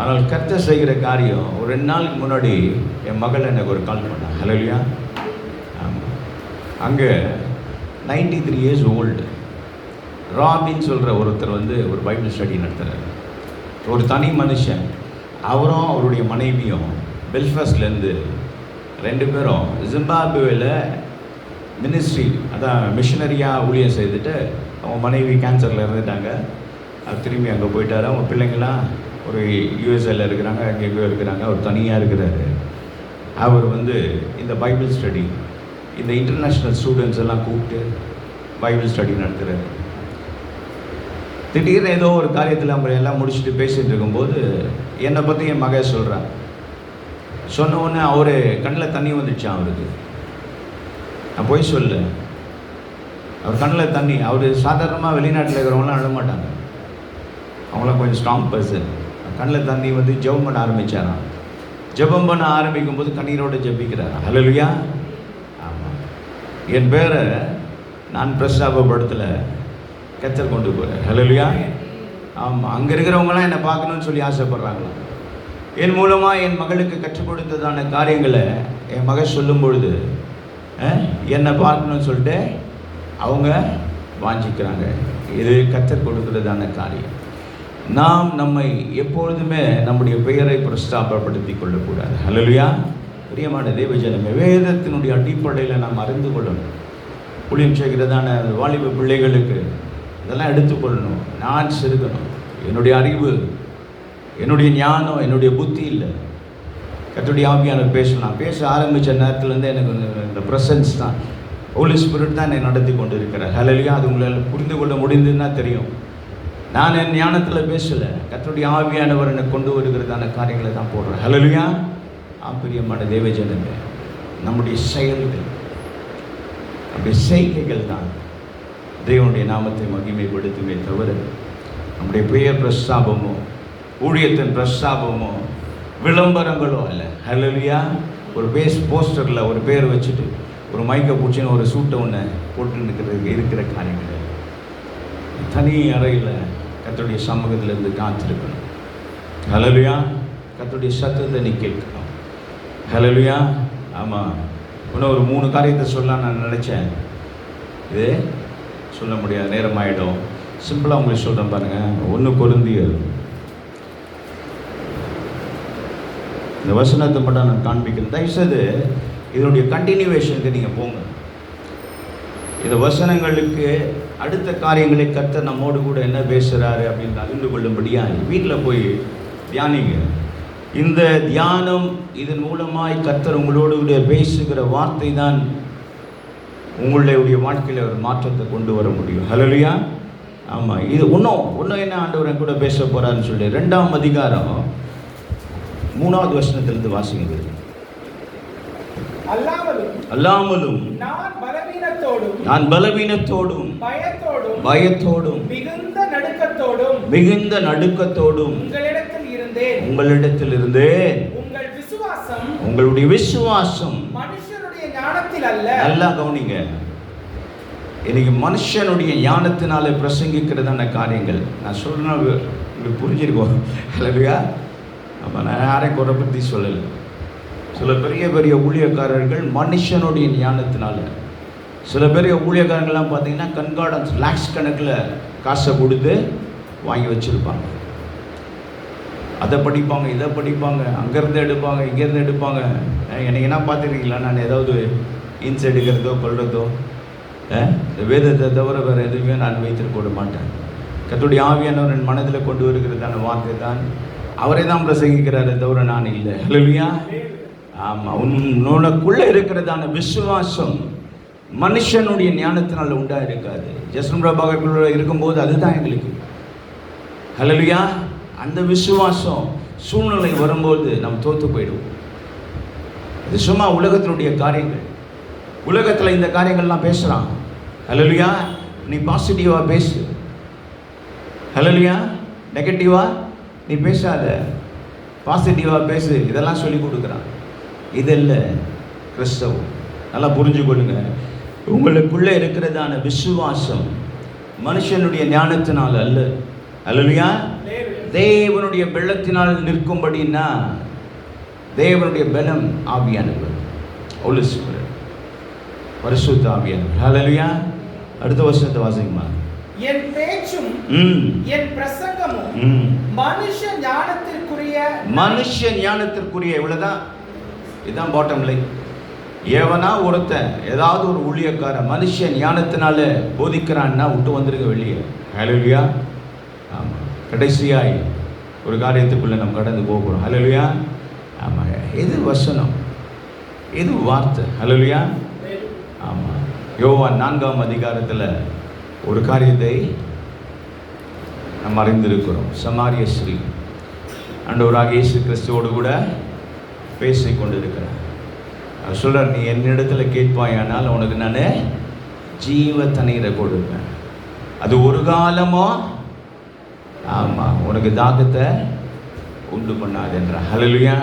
S8: ஆனால் கர்த்தர் செய்கிற காரியம், ஒரு 2 நாளுக்கு முன்னாடி என் மகள் எனக்கு ஒரு கால் பண்ணான். ஹல்லேலூயா. ஆமாம், அங்கே 93 years old ராபின்னு சொல்கிற ஒருத்தர் ஒரு பைபிள் ஸ்டடி நடத்துகிறார். ஒரு தனி மனுஷன். அவரும் அவருடைய மனைவியும் பெல்ஃபாஸ்ட்லேருந்து 2 பேரும் ஜிம்பாப்வேயில் மினிஸ்ட்ரி, அதான் மிஷினரியாக ஊழியம் செய்துட்டு அவங்க மனைவி கேன்சரில் இருந்துட்டாங்க. அது திரும்பி அங்கே போயிட்டார். அவங்க பிள்ளைங்கள்லாம் ஒரு யூஎஸ்ஏல இருக்கிறாங்க, எங்கேயோ இருக்கிறாங்க. அவர் தனியாக இருக்கிறாரு. அவர் இந்த பைபிள் ஸ்டடி, இந்த இன்டர்நேஷ்னல் ஸ்டூடெண்ட்ஸ் எல்லாம் கூப்பிட்டு பைபிள் ஸ்டடி நடத்துகிறாரு. திடீர்னு ஏதோ ஒரு காரியத்தில் அவங்க எல்லாம் முடிச்சுட்டு பேசிகிட்டு இருக்கும்போது என்னை பற்றி என் மக சொல்கிறான். சொன்ன உடனே அவர் கண்ணில் தண்ணி வந்துடுச்சான் அவருக்கு. நான் போய் சொல்ல, அவர் கண்ணில் தண்ணி. அவர் சாதாரணமாக வெளிநாட்டில் இருக்கிறவங்களாம் அழ மாட்டாங்க, அவங்களாம் கொஞ்சம் ஸ்ட்ராங் பர்சன். கண்ணில் தண்ணி ஜெபம் பண்ண ஆரம்பித்தாராம். ஜெபம் பண்ண ஆரம்பிக்கும் போது கண்ணீரோடு ஜெபிக்கிறாராம். ஹல்லேலூயா. ஆமாம், என் பேரை நான் பிரஸ்தாபப்படுத்தலை, கர்த்தர் கொண்டு போகிறார். ஹல்லேலூயா. ஆமாம், அங்கே இருக்கிறவங்களாம் என்னை பார்க்கணுன்னு சொல்லி ஆசைப்பட்றாங்களா. என் மூலமாக என் மகளுக்கு கற்றுக் கொடுத்ததான காரியங்களை என் மகள் சொல்லும் பொழுது என்னை பார்க்கணும்னு சொல்லிட்டு அவங்க வாஞ்சிக்கிறாங்க. இது கர்த்தர் கொடுக்கிறதான காரியம். நாம் நம்மை எப்பொழுதுமே நம்முடைய பெயரை பிரஸ்தாபப்படுத்தி கொள்ளக்கூடாது. ஹல்லேலூயா. பிரியமான தேவஜனமே, வேதத்தினுடைய அடிப்படையில் நாம் அறிந்து கொள்ளணும். ஊழியம் செய்கிறதான வாலிப பிள்ளைகளுக்கு இதெல்லாம் எடுத்துக்கொள்ளணும். நான் செருக்கணும். என்னுடைய அறிவு, என்னுடைய ஞானம், என்னுடைய புத்தி இல்லை. கர்த்தருடைய ஆவியானவர் பேச ஆரம்பித்த நேரத்துலேருந்து எனக்கு இந்த ப்ரெசன்ஸ் தான், ஹோலி ஸ்பிரிட் தான் என்னை நடத்தி கொண்டு இருக்கிறார். ஹல்லேலூயா. அது உங்களால் புரிந்து கொள்ள முடிந்ததுன்னா தெரியும். நான் என் ஞானத்தில் பேசலை, கர்த்தருடைய ஆவியானவர் என்னை கொண்டு வருகிறதான காரியங்களை தான் போடுறேன். ஹல்லேலூயா. பிரியமான தேவஜனமே, நம்முடைய செயல்கள், நம்முடைய செய்கைகள் தான் தேவனுடைய நாமத்தை மகிமைப்படுத்துமே தவிர நம்முடைய பெயர் பிரஸ்தாபமோ ஊழியத்தின் பிரஸ்தாபமோ விளம்பரங்களோ அல்ல. ஹல்லேலூயா. ஒரு போஸ்டரில் ஒரு பேர் வச்சுட்டு ஒரு மைக்கை பூச்சின்னு ஒரு சூட்டை ஒன்று போட்டு இருக்கிற காரியங்கள் தனி அறையில் கர்த்தருடைய சமூகத்திலிருந்து காத்திருக்கணும். ஹல்லேலூயா. கர்த்தருடைய சத்தத்தை நீ கேட்கணும். ஹல்லேலூயா. ஆமாம், இன்னும் ஒரு 3 காரியத்தை சொல்லலாம் நான் நினச்சேன். இது சொல்ல முடியாது, நேரம் ஆகிடும். சிம்பிளாக உங்களுக்கு சொல்கிறேன் பாருங்கள். 1 கொரிந்தியர், இந்த வசனத்தை மட்டும் நான் காண்பிக்கிறேன். தயவுசெய்து இதனுடைய கண்டினியூவேஷனுக்கு நீங்கள் போங்க. இந்த வசனங்களுக்கு அடுத்த காரியங்களை கர்த்தர் நம்மோடு கூட என்ன பேசுகிறாரு அப்படின்னு அறிந்து கொள்ளும்படியாக வீட்டில் போய் தியானிங்க. இந்த தியானம் இதன் மூலமாய் கர்த்தர் உங்களோடு கூட பேசுகிற வார்த்தை தான் உங்களுடைய வாழ்க்கையில் ஒரு மாற்றத்தை கொண்டு வர முடியும். ஹல்லேலூயா. ஆமாம், இது இன்னும் என்ன ஆண்டவர் கூட பேச போகிறாருன்னு சொல்லி 2ஆம் அதிகாரம் 3வது வசனத்திலிருந்து வாசிங்க. அல்லாமலும் நான் பலவீனத்தோடும் பயத்தோடும் மிகுந்த நடுக்கத்தோடும் உங்களிடத்தில் இருந்தேன். உங்களுடைய விசுவாசம் நல்லா கவனிங்க. இன்னைக்கு மனுஷனுடைய ஞானத்தினால பிரசங்கிக்கிறதான காரியங்கள் நான் சொல்றேன், உங்களுக்கு புரிஞ்சிருக்கோம். ஹல்லேலூயா. அப்போ நான் யாரையும் குறை பற்றி சொல்லலை. சில பெரிய ஊழியக்காரர்கள் மனுஷனுடைய ஞானத்தினால, சில பெரிய ஊழியக்காரங்கள்லாம் பார்த்தீங்கன்னா கண்கார்டன்ஸ் லேக்ஸ் கணக்கில் காசை கொடுத்து வாங்கி வச்சுருப்பாங்க. அதை படிப்பாங்க, இதை படிப்பாங்க, அங்கேருந்து எடுப்பாங்க, இங்கேருந்து எடுப்பாங்க. எனக்கு என்ன பார்த்துருக்கீங்களா, நான் ஏதாவது இன்ஸ் எடுக்கிறதோ கொள்றதோ இந்த வேதத்தை தவிர வேறு எதுவுமே நான் வைத்திருக்க மாட்டேன். கர்த்தருடைய ஆவியானவர் என் மனதில் கொண்டு வருகிறதான வார்த்தை தான் அவரே தான் பிரசங்கிக்கிறாரே தவிர நான் இல்லை. ஹல்லேலூயா. ஆமாம், உனக்குள்ளே இருக்கிறதான விசுவாசம் மனுஷனுடைய ஞானத்தினால் உண்டாக இருக்காது. ஜஸ்டின் பிரபாகர் இருக்கும்போது அதுதான் எங்களுக்கு. ஹல்லேலூயா. அந்த விசுவாசம் சூழ்நிலை வரும்போது நம்ம தோற்று போயிடுவோம். இது சும்மா உலகத்தினுடைய காரியங்கள். உலகத்தில் இந்த காரியங்கள்லாம் பேசுகிறான். ஹல்லேலூயா. நீ பாசிட்டிவாக பேசு. ஹல்லேலூயா. நெகட்டிவாக நீ பேசாத, பாசிட்டிவாக பேசு. இதெல்லாம் சொல்லி கொடுக்குறான். இதெல்லாம் கிறிஸ்தவம். நல்லா புரிஞ்சு கொள்ளுங்க. உங்களுக்குள்ளே இருக்கிறதான விசுவாசம் மனுஷனுடைய ஞானத்தினால் அல்ல. ஹல்லேலூயா. தேவனுடைய பெலத்தினால் நிற்கும்படினா தேவனுடைய பலம் ஆவியானவர், ஹோலி ஸ்பிரிட், பரிசுத்த ஆவியானவர். ஹல்லேலூயா. அடுத்த வசனத்தை வாசிங்கம்மா.
S3: என் பேச்சும் என் பிரசங்கமும் மனுஷ ஞானத்திற்குரிய இவ்வளவுதான். இதுதான் பாட்டம் லைன். எவனா ஒருத்தன் ஏதாவது ஒரு ஊழியக்காரன் மனுஷ ஞானத்தினால போதிக்கிறான்னா விட்டு வந்துருங்க வெளியே. ஹல்லேலூயா. ஆமாம், கடைசியாய் ஒரு காரியத்துக்குள்ளே நம்ம கடந்து போகிறோம். ஹல்லேலூயா. ஆமாம், எது வசனம், எது வார்த்தை. ஹல்லேலூயா. ஆமாம், யோவான் 4ஆம் அதிகாரத்தில் ஒரு காரியத்தை நம்ம அறிந்திருக்கிறோம். சமாரிய ஸ்ரீ ஆண்டவராகிய இயேசு கிறிஸ்துவோடு கூட பேசிக் கொண்டிருக்கிறார். அவர் சொல்கிறார், நீ என்னிடத்தில் கேட்பாயானால் உனக்கு நான் ஜீவ தண்ணீரை கொடுப்பேன். அது ஒரு காலமோ ஆமாம் உனக்கு தாகத்தை உண்டு பண்ணாதுன்ற. ஹல்லேலூயா.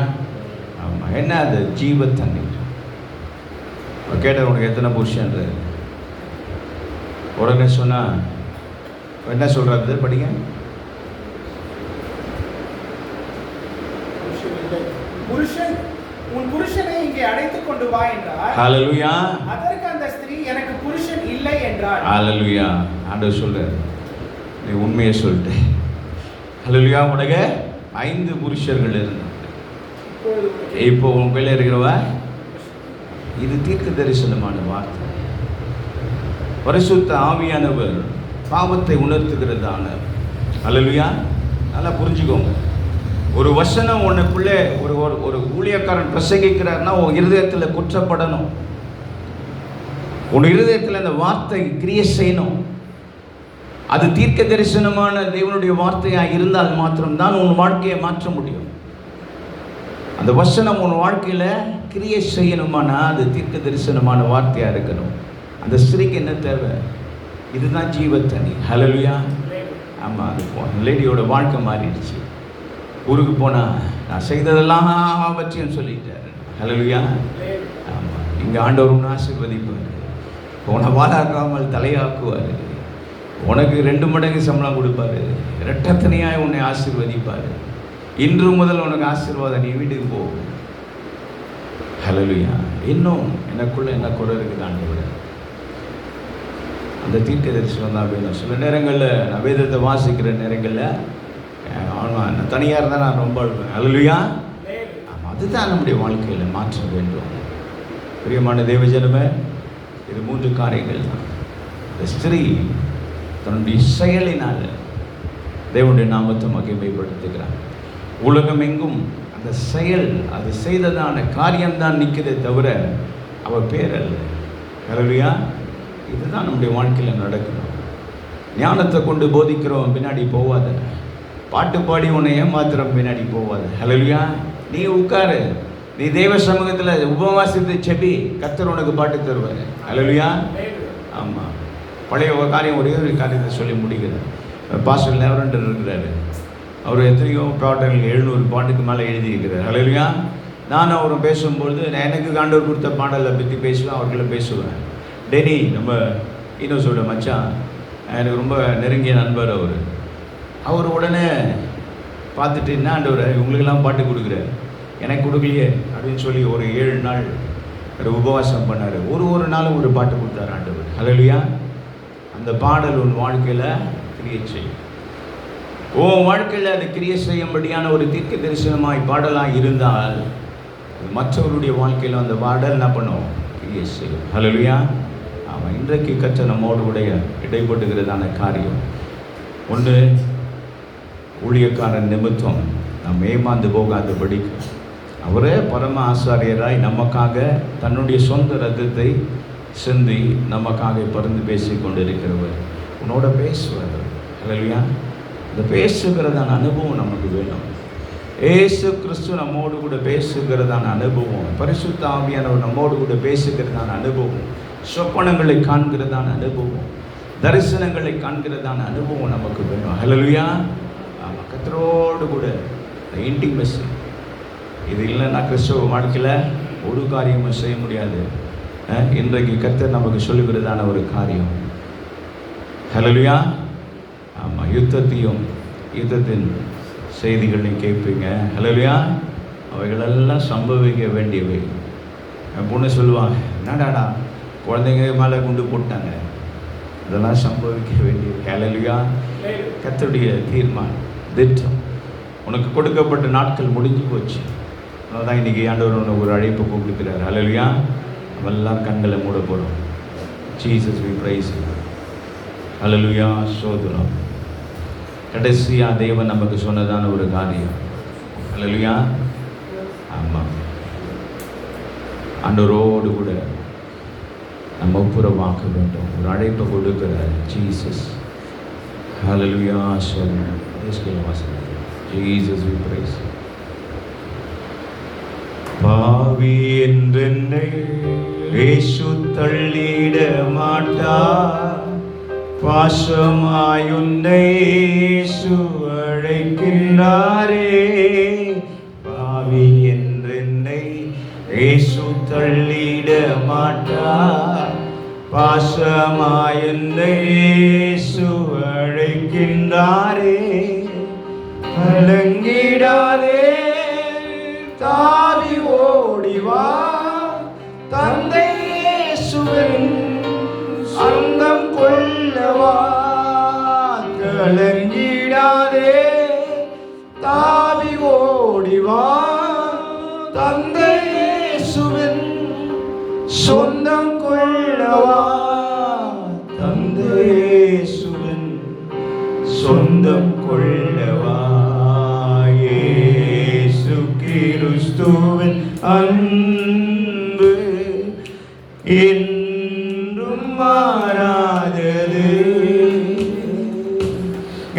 S3: ஆமாம், என்ன அது ஜீவ தண்ணீர். கேட்டார், உனக்கு எத்தனை புருஷன்ற உடனே சொன்னால் என்ன சொல்கிறாரு படிங்க. உன் புருஷனை இங்கே அழைத்துக் கொண்டு வா என்றார்.
S8: ஹல்லேலூயா.
S3: அதற்கு அந்த ஸ்திரீ, எனக்கு புருஷன் இல்லை என்றார்.
S8: ஹல்லேலூயா. ஆண்டவர் சொல்றார், நீ உண்மையை சொல்லிட்டு. ஹல்லேலூயா. உனக்கு 5 புருஷர்கள் இருந்தாங்க. இப்போ உன் கையில் இருக்கிறவ இது தீர்க்க தரிசனமான வார்த்தை. பரிசுத்த ஆவியானவர் பாவத்தை உணர்த்துகிறதான. ஹல்லேலூயா. நல்லா புரிஞ்சுக்கோங்க. ஒரு வசனம் உனக்குள்ளே ஒரு ஊழியக்காரன் பிரசங்கிக்கிறார்னா உன் இருதயத்தில் குற்றப்படணும். உன் இருதயத்தில் அந்த வார்த்தை கிரியை செய்யணும். அது தீர்க்க தரிசனமான தேவனுடைய வார்த்தையாக இருந்தால் மாத்திரம்தான் உன் வாழ்க்கையை மாற்ற முடியும். அந்த வசனம் உன் வாழ்க்கையில் கிரியை செய்யணுமானா அது தீர்க்க தரிசனமான வார்த்தையாக இருக்கணும். அந்த ஸ்திரீக்கு என்ன தேவை? இதுதான் ஜீவத்தண்ணி. ஹல்லேலூயா. ஆமாம், அது லேடியோட வாழ்க்கை மாறிடுச்சு. ஊருக்கு போனால் நான் செய்ததெல்லாம் பற்றியும் சொல்லிட்டாரு. ஹல்லேலூயா. ஆமாம், இங்கே ஆண்டவர் உன்னை ஆசீர்வதிப்பார், உன்னை வாழாக்காமல் தலையாக்குவார், உனக்கு 2 மடங்கு சம்பளம் கொடுப்பாரு, இரட்டத்தனையாய் உன்னை ஆசீர்வதிப்பார். இன்று முதல் உனக்கு ஆசீர்வாதம், நீ வீட்டுக்கு போ. ஹல்லேலூயா. இன்னும் எனக்குள்ள என்ன குறை இருக்குது ஆண்டவரே, அந்த தீர்க்க தரிசனம் தான் வேணும். சில நேரங்களில் நான் வேதத்தை வாசிக்கிற நேரங்களில் நான் தனியாக இருந்தால் நான் ரொம்ப அழுவேன். ஹல்லேலூயா. ஆமாம், அதுதான் நம்முடைய வாழ்க்கையில் மாற்ற வேண்டும். பிரியமான தேவஜனமே, இது 3 காரியங்கள் தான். இந்த ஸ்திரீ தன்னுடைய செயலினால் தேவனுடைய நாமத்தை மகிமைப்படுத்துகிறார். உலகம் எங்கும் அந்த செயல், அது செய்ததான காரியம்தான் நிற்கிறதே தவிர அவள் பேர் அல்ல. ஹல்லேலூயா. இதுதான் நம்முடைய வாழ்க்கையில் நடக்கணும். ஞானத்தை கொண்டு போதிக்கிறவன் பின்னாடி போவாத, பாட்டு பாடி உன்னை ஏமாத்துறவன் பின்னாடி போவாத. ஹல்லேலூயா. நீ உட்காரு, நீ தேவ சமூகத்தில் உபவாசித்து செபி, கர்த்தர் உனக்கு பாட்டு தருவார். ஹல்லேலூயா. ஆமாம், பழைய காரியம், ஒரே ஒரு காரியத்தை சொல்லி முடிக்கிறேன். பாஸ்டர் லேவரண்டர் இருக்கிறாரு, அவர் எத்தனையோ பாடல்கள் 700 பாட்டுக்கு மேலே எழுதியிருக்கிறார். ஹல்லேலூயா. நான் அவரும் பேசும்பொழுது எனக்கு ஆண்டவர் கொடுத்த பாடலை பற்றி பேசுவேன், அவர்களை பேசுவேன். டெனி, நம்ம ஈனோஸோட மச்சான், எனக்கு ரொம்ப நெருங்கிய நண்பர். அவர் உடனே பார்த்துட்டு, என்ன ஆண்டவர் இவங்களுக்கெல்லாம் பாட்டு கொடுக்குறாரு, எனக்கு கொடுக்கலையே அப்படின்னு சொல்லி ஒரு 7 நாள் ஒரு உபவாசம் பண்ணார். ஒரு நாளும் ஒரு பாட்டு கொடுத்தார் ஆண்டவர். ஹல்லேலூயா. அந்த பாடல் உன் வாழ்க்கையில் கிரியை செய்யும். உன் வாழ்க்கையில் அது கிரியை செய்யும்படியான ஒரு தீர்க்க தரிசனமாய் பாடலாக இருந்தால் மற்றவருடைய வாழ்க்கையில் அந்த பாடல் என்ன பண்ணும்? கிரியை செய்யும். ஹல்லேலூயா. ஆமாம், இன்றைக்கு கற்ற நம்மோடு உடைய இடைப்பட்டுகிறதான காரியம் ஒன்று, ஊழியக்காரன் நிமித்தம் நாம் ஏமாந்து போகாதபடிக்கு அவரே பரம ஆசாரியராய் நமக்காக தன்னுடைய சொந்த ரத்தத்தை சிந்தி நமக்காக பரிந்து பேசி கொண்டிருக்கிறவர் உன்னோட பேசுவார். ஹல்லேலூயா. இந்த பேசுகிறதான அனுபவம் நமக்கு வேணும். ஏசு கிறிஸ்து நம்மோடு கூட பேசுகிறதான அனுபவம், பரிசுத்த ஆவியானவர் நம்மோடு கூட பேசுகிறதான அனுபவம், சொப்பனங்களை காண்கிறதான அனுபவம், தரிசனங்களை காண்கிறதான அனுபவம் நமக்கு வேணும். ஹல்லேலூயா. ஆமாம், கர்த்தரோடு கூட இன்டிமெசி, இது இல்லைன்னா கிறிஸ்தவ வாழ்க்கையில் ஒரு காரியமும் செய்ய முடியாது. இன்றைக்கு கர்த்தர் நமக்கு சொல்லுகிறதான ஒரு காரியம். ஹல்லேலூயா. ஆமாம், யுத்தத்தின் செய்திகளையும் கேட்பீங்க. ஹல்லேலூயா. அவைகளெல்லாம் சம்பவிக்க வேண்டியவை. என் பொண்ணு சொல்லுவாங்க, என்னடாடா குழந்தைங்க மேலே குண்டு போட்டாங்க, இதெல்லாம் சம்பவிக்க வேண்டியவை. ஹல்லேலூயா. கர்த்தருடைய தீர்மானம், திட்டம். உனக்கு கொடுக்கப்பட்ட நாட்கள் முடிஞ்சு போச்சு. அதான் இன்றைக்கி ஆண்டவர் உனக்கு ஒரு அழைப்பு கூப்பிடுக்கிறார். ஹல்லேலூயா. நம்ம எல்லாம் கண்களை மூட போகிறோம். Jesus we praise you. Hallelujah. சோதரம். கடைசியாக தேவன் நமக்கு சொன்னதான ஒரு காரியம். ஹல்லேலூயா. ஆமாம், ஆண்டவரோடு கூட நம்ம ஒப்புரவாக்க வேண்டும். ஒரு அழைப்பை கொடுக்கிறார் ஜீசஸ். ஹல்லேலூயா. சோதரம். Jesus we praise. பாவி என்றென்னை இயேசு தள்ளிட மாட்டார், பாசமாயுன்னை இயேசு அழைக்கின்றாரே. பாவி என்றென்னை இயேசு தள்ளிட மாட்டார், பாசமாயுன்னை இயேசு அழைக்கின்றாரே. கலங்கிடாதே, தாவி ஓடிவா, தந்தை இயேசுவின் அங்கம் கொள்ளவா. கலங்கிடாதே, தாவி ஓடிவா, தந்தை இயேசுவின் சொந்தம் கொள்ளவா. தந்தை இயேசுவின் சொந்தம் கொள்ளவா. இயேசு கிறிஸ்துவின் அன்பு என்றும் மாறாதது.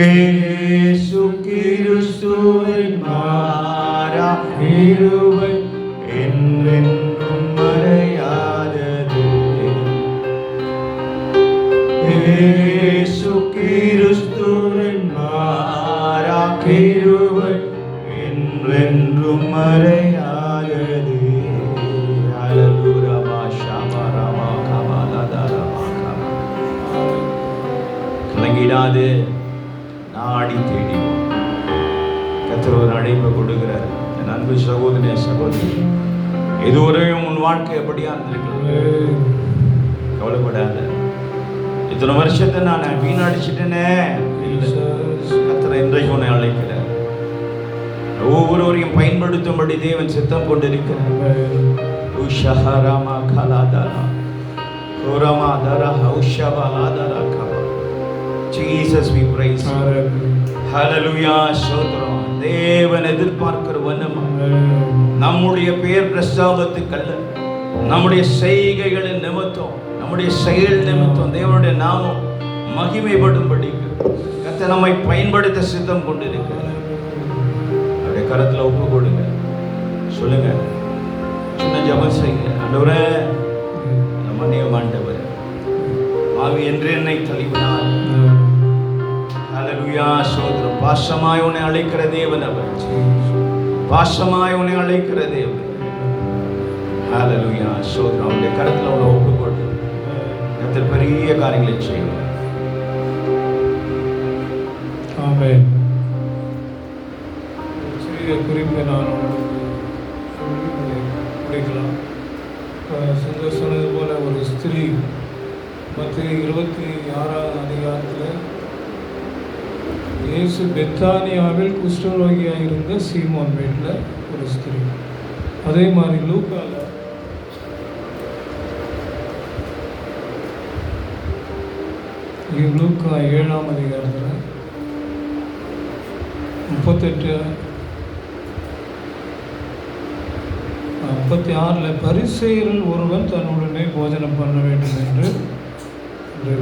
S8: இயேசு கிறிஸ்துவின் மாறா கிருபை என்றென்றும் மறையாதது. கிருபை என்றென்றும் மறையாதது. ஹல்லேலூயா. ஷாமா ராமா கமாலதா ராமா கமா. கலங்கிடாது, நாடி தேடி கர்த்தர் ஒரு அழைப்பு கொடுக்கிறார். என் அன்பு சகோதரனே, சகோதரி, இதுவரையும் உன் வாழ்க்கை எப்படியா இருந்திருக்கு? கவலைப்படாத. இத்தனை வருஷத்தை நான் வீணடிச்சிட்டேனே. கர்த்தர் இன்றைக்கு உன்னை அழைக்கிறார். ஒவ்வொருவரையும் பயன்படுத்தும்படி தேவன் சித்தம் கொண்டிருக்கிறார். உஷஹராமா கலாதாரா கோராமா தாரா ஹௌஷபா லாதாரா கபா. Jesus we praise. ஹல்லேலூயா. ஸ்தோத்திரம். தேவன் எதிர்பார்க்கிற வண்ணம் நம்முடைய பெயர் பிரஸ்தாபத்துக்கல்ல, நம்முடைய செய்கைகளின் நிமித்தம், நம்முடைய செயல் நிமித்தம் தேவனுடைய நாமம் மகிமைப்படும்படி கர்த்தர் நம்மை பயன்படுத்த சித்தம் கொண்டிருக்கிறார். அவருடைய கரத்தில் ஒப்பு கொடுங்க. சொல்லுங்க, சின்ன ஜெபம் செய்யுங்க. ஆண்டவரே, மன்னியும் ஆண்டவரே, ஆவி என்று என்னை தள்ளிவிடார். ஹல்லேலூயா. ஸ்தோத்திரம். பாசமாய் உன்னை அழைக்கிற தேவன் அவர். பாசமாய் உன்னை அழைக்கிற தேவன். ஹல்லேலூயா. ஸ்தோத்திரம். அவருடைய கரத்தில் அவனை ஒப்பு கொடு. கர்த்தர் பெரிய காரியங்களை செய்வார்.
S2: ஆமென். சிறிய குறிப்பை நான் உங்களுக்கு முடிக்கலாம். சுந்தர் சொன்னது போல ஒரு ஸ்திரீ மத்திய 26ஆம் அதிகாரத்தில் இயேசு பெத்தானியாவில் குஷ்டரோகியாக இருந்த சீமோன் வீட்டில் ஒரு ஸ்திரீ. அதே மாதிரி லூக்காவில் லூக்கா 7ஆம் அதிகாரத்தில் 36 பரிசேயரில் ஒருவன் தன்னுடனே போஜனம் பண்ண வேண்டும் என்று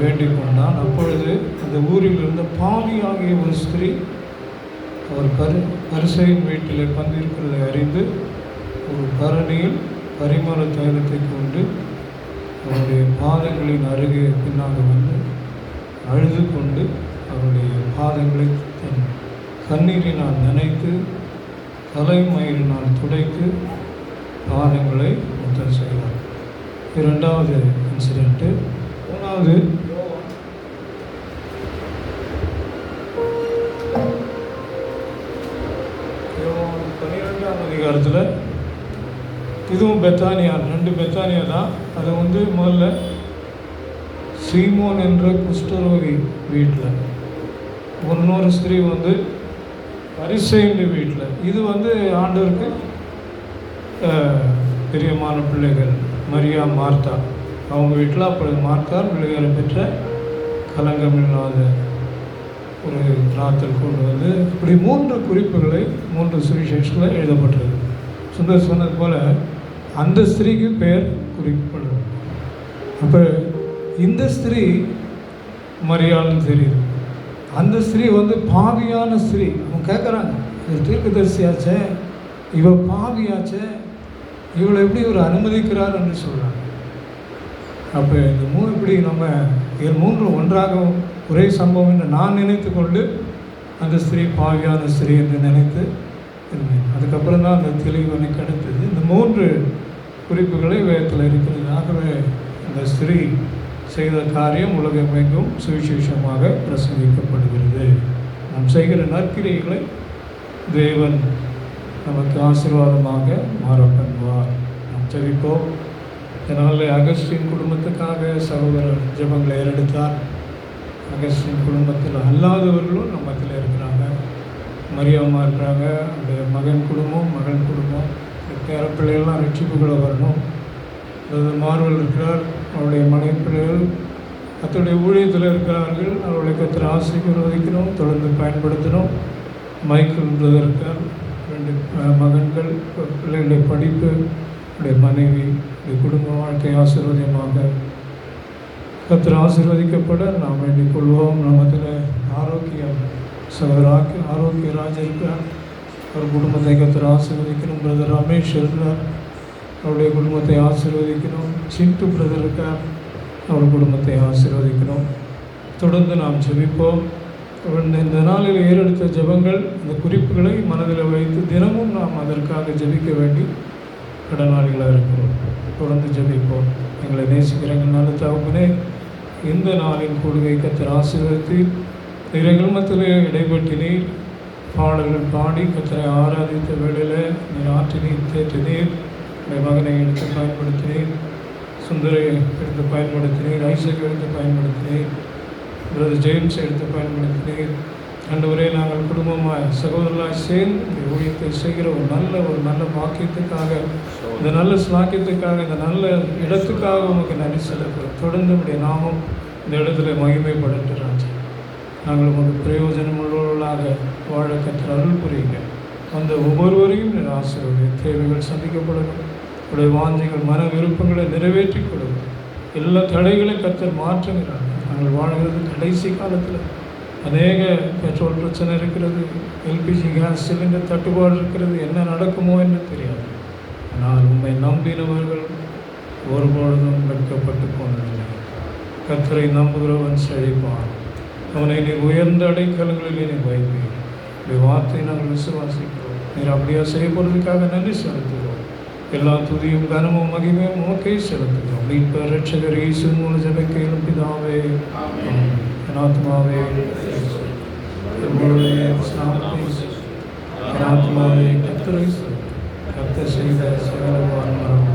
S2: வேண்டிக் கொண்டான். அப்பொழுது அந்த ஊரில் இருந்த பாவியாகிய ஒரு ஸ்திரீ அவர் பரிசேயன் வீட்டிலே பந்திருக்கிறதை அறிந்து ஒரு கரணியில் பரிமள தைலத்தை கொண்டு அவருடைய பாதங்களின் அருகே பின்னாக வந்து அழுது கொண்டு அவருடைய பாதங்களை தன் கண்ணீரினால் நனைத்து தலைமயிரினால் துடைத்து பாதங்களை முத்தம் செய்தார். இரண்டாவது இன்சிடென்ட்டு. மூணாவது, 12ஆம் அதிகாரத்தில் இதுவும் பெத்தானியா, 2 பெத்தானியா தான். அது முதல்ல சீமோன் என்ற குஷ்டரோகி வீட்டில், இன்னொரு ஸ்திரீ பரிசேயன் வீட்டில். இது ஆண்டவருக்கு பிரியமான பிள்ளைகள் மரியா, மார்த்தா. அவங்க வீட்டில் அப்பொழுது மார்த்தார் பிள்ளைகளை பெற்ற கலங்கமில்லாத ஒரு நாத்தில் கொண்டு இப்படி 3 குறிப்புகளை 3 சுவிசேஷங்களை எழுதப்பட்டது. சுந்தர் சொன்னது போல் அந்த ஸ்திரீக்கு பெயர் குறிப்பிடுறது. அப்போ இந்த ஸ்திரீ மரியாள்னு தெரியுது. அந்த ஸ்திரீ பாவியான ஸ்திரீ. அவங்க கேட்குறாங்க, ஒரு தீர்க்கதரிசியாச்சே, இவ பாவியாச்சே, இவளை எப்படி ஒரு அனுமதிக்கிறார் என்று சொல்கிறாங்க. அப்போ இந்த 3 இப்படி நம்ம 3 ஒன்றாக ஒரே சம்பவம் என்று நான் நினைத்து கொண்டு அந்த ஸ்திரீ பாவியான ஸ்திரீ என்று நினைத்து இருந்தேன். அதுக்கப்புறம் தான் அந்த தெளிவு எனக்கு கிடைத்தது. இந்த 3 குறிப்புகளை வேதத்தில் இருக்கிறது. ஆகவே இந்த ஸ்திரீ செய்த காரியம் உலகமெங்கும் சுவிசேஷமாக பிரசங்கிக்கப்படுகிறது. நாம் செய்கிற நற்கிரியைகளை தேவன் நமக்கு ஆசீர்வாதமாக மாற பண்ணுவார். நாம் ஜெபிப்போம். இதனால் அகஸ்டின் குடும்பத்துக்காக சகோதரர் ஜெபங்களை ஏறெடுத்தார். அகஸ்டின் குடும்பத்தில் அல்லாதவர்களும் நம்ம மத்தியில் இருக்கிறாங்க. மரியாமா இருக்கிறாங்க. அந்த மகன் குடும்பம், மகள் குடும்பம், பேர பிள்ளைகள்லாம் ரட்சிப்புகளை வரணும். அதாவது மார்வல் இருக்கிறார், அவருடைய மனைவி பிள்ளைகள் கர்த்தருடைய ஊழியத்தில் இருக்கிறார்கள். அவர்களை கர்த்தர் ஆசீர்வதிக்கணும், தொடர்ந்து பயன்படுத்தணும். மைக்கேல் பிரதர் இருக்கார், 2 மகன்கள், பிள்ளைகளுடைய படிப்பு, அவருடைய மனைவி, குடும்ப வாழ்க்கை ஆசீர்வாதமாக கர்த்தர் ஆசீர்வதிக்கப்பட நாம் வேண்டிக் கொள்வோம். நம்மத்தில் ஆரோக்கியம் சகோதராக்கி ஆரோக்கிய ராஜா இருக்கிறார், அவர் குடும்பத்தை கர்த்தர் ஆசீர்வதிக்கணும். பிரதர் ரமேஷ் இருக்கிறார், அவருடைய குடும்பத்தை ஆசீர்வதிக்கணும். சிண்டு பிரதர் இருக்கார், அவர் குடும்பத்தை ஆசீர்வதிக்கணும். தொடர்ந்து நாம் ஜெபிப்போம். இந்த நாளில் ஏறெடுத்த ஜெபங்கள், இந்த குறிப்புகளை மனதில் வைத்து தினமும் நாம் அதற்காக ஜெபிக்க வேண்டி கடனாளிகளாக இருக்கிறோம். தொடர்ந்து ஜெபிப்போம். எங்களை நேசிக்கிற எங்கள் நல்ல தகப்பனே, இந்த நாளின் கூடுகை கர்த்தர் ஆசீர்வதித்து எங்கள் மத்தியிலே இடைப்பட்டினீர். பாடல்கள் பாடி கர்த்தரை ஆராதித்த வேளையில் நீர் ஆற்றினீர், தேற்றினீர். உடைய மகனை எடுத்து பயன்படுத்தினீர், சுந்தரை எடுத்து பயன்படுத்தினீர், ஐசக் எடுத்து பயன்படுத்தினீர், பிரதர் ஜேம்ஸ் எடுத்து பயன்படுத்தினீர். ஆண்டவரே, நாங்கள் குடும்பமாக சகோதரர்களாக சேர்ந்து ஊழியத்தை செய்கிற ஒரு நல்ல பாக்கியத்துக்காக, இந்த நல்ல ஸ்லாக்கியத்துக்காக, இந்த நல்ல இடத்துக்காக உமக்கு நன்றி செலுத்துகிறோம். தொடர்ந்து உடைய நாமம் இந்த இடத்துல மகிமைப்படட்டு ராஜா. நாங்கள் உமக்கு பிரயோஜனம் உள்ளவர்களாக வாழ கர்த்தர் அருள் புரியுங்க. அந்த ஒவ்வொருவரையும் என் ஆசீர்வதி. தேவைகள் சந்திக்கப்படணும். உடைய வாஞ்சைகள், மன விருப்பங்களை நிறைவேற்றி கொடுக்கும். எல்லா தடைகளையும் கர்த்தர் மாற்றுகிறாங்க. நாங்கள் வாழ்கிறது கடைசி காலத்தில் அநேக பெட்ரோல் பிரச்சனை இருக்கிறது, எல்பிஜி கேஸ் சிலிண்டர் தட்டுப்பாடு இருக்கிறது. என்ன நடக்குமோ என்று தெரியாது. ஆனால் உண்மை நம்பினவர்கள் ஒருபொழுதும் வெட்கப்பட்டு போனதில்லை. கர்த்தரை நம்புகிறவன் செழிப்பான். அவனை நீர் உயர்ந்த அடைக்கலங்களிலே நீர் வைப்பீர். உடைய வார்த்தையை நாங்கள் விசுவாசிக்கிறோம். நீர் அப்படியா செய்யப்படுறதுக்காக நன்றி செலுத்துகிறோம். எல்லா துதியும் கனமும் மகிமையும் உமக்கே செலுத்துகிறோம். மீட்பர் இரட்சகர் இயேசு மூலம் ஜெபிக்கிறோம் பிதாவே. என் ஆத்மாவே கர்த்தரை கர்த்தர் செய்த சகல வான்மரம்.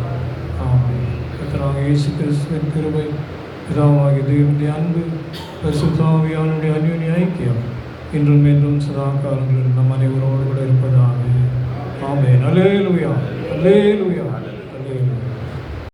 S2: ஆமென். கர்த்தராகிய இயேசு கிறிஸ்துவின் கிருபை, பிதாவாகிய தேவனுடைய அன்பு, பரிசுத்த ஆவியானவருடைய அன்யோன்ய ஐக்கியம் இன்றும் என்றும் சதா காலங்களில் நம் அனைவரோடு கூட இருப்பதாக. ஆமென். அல்லேலூயா, அல்லேலூயா.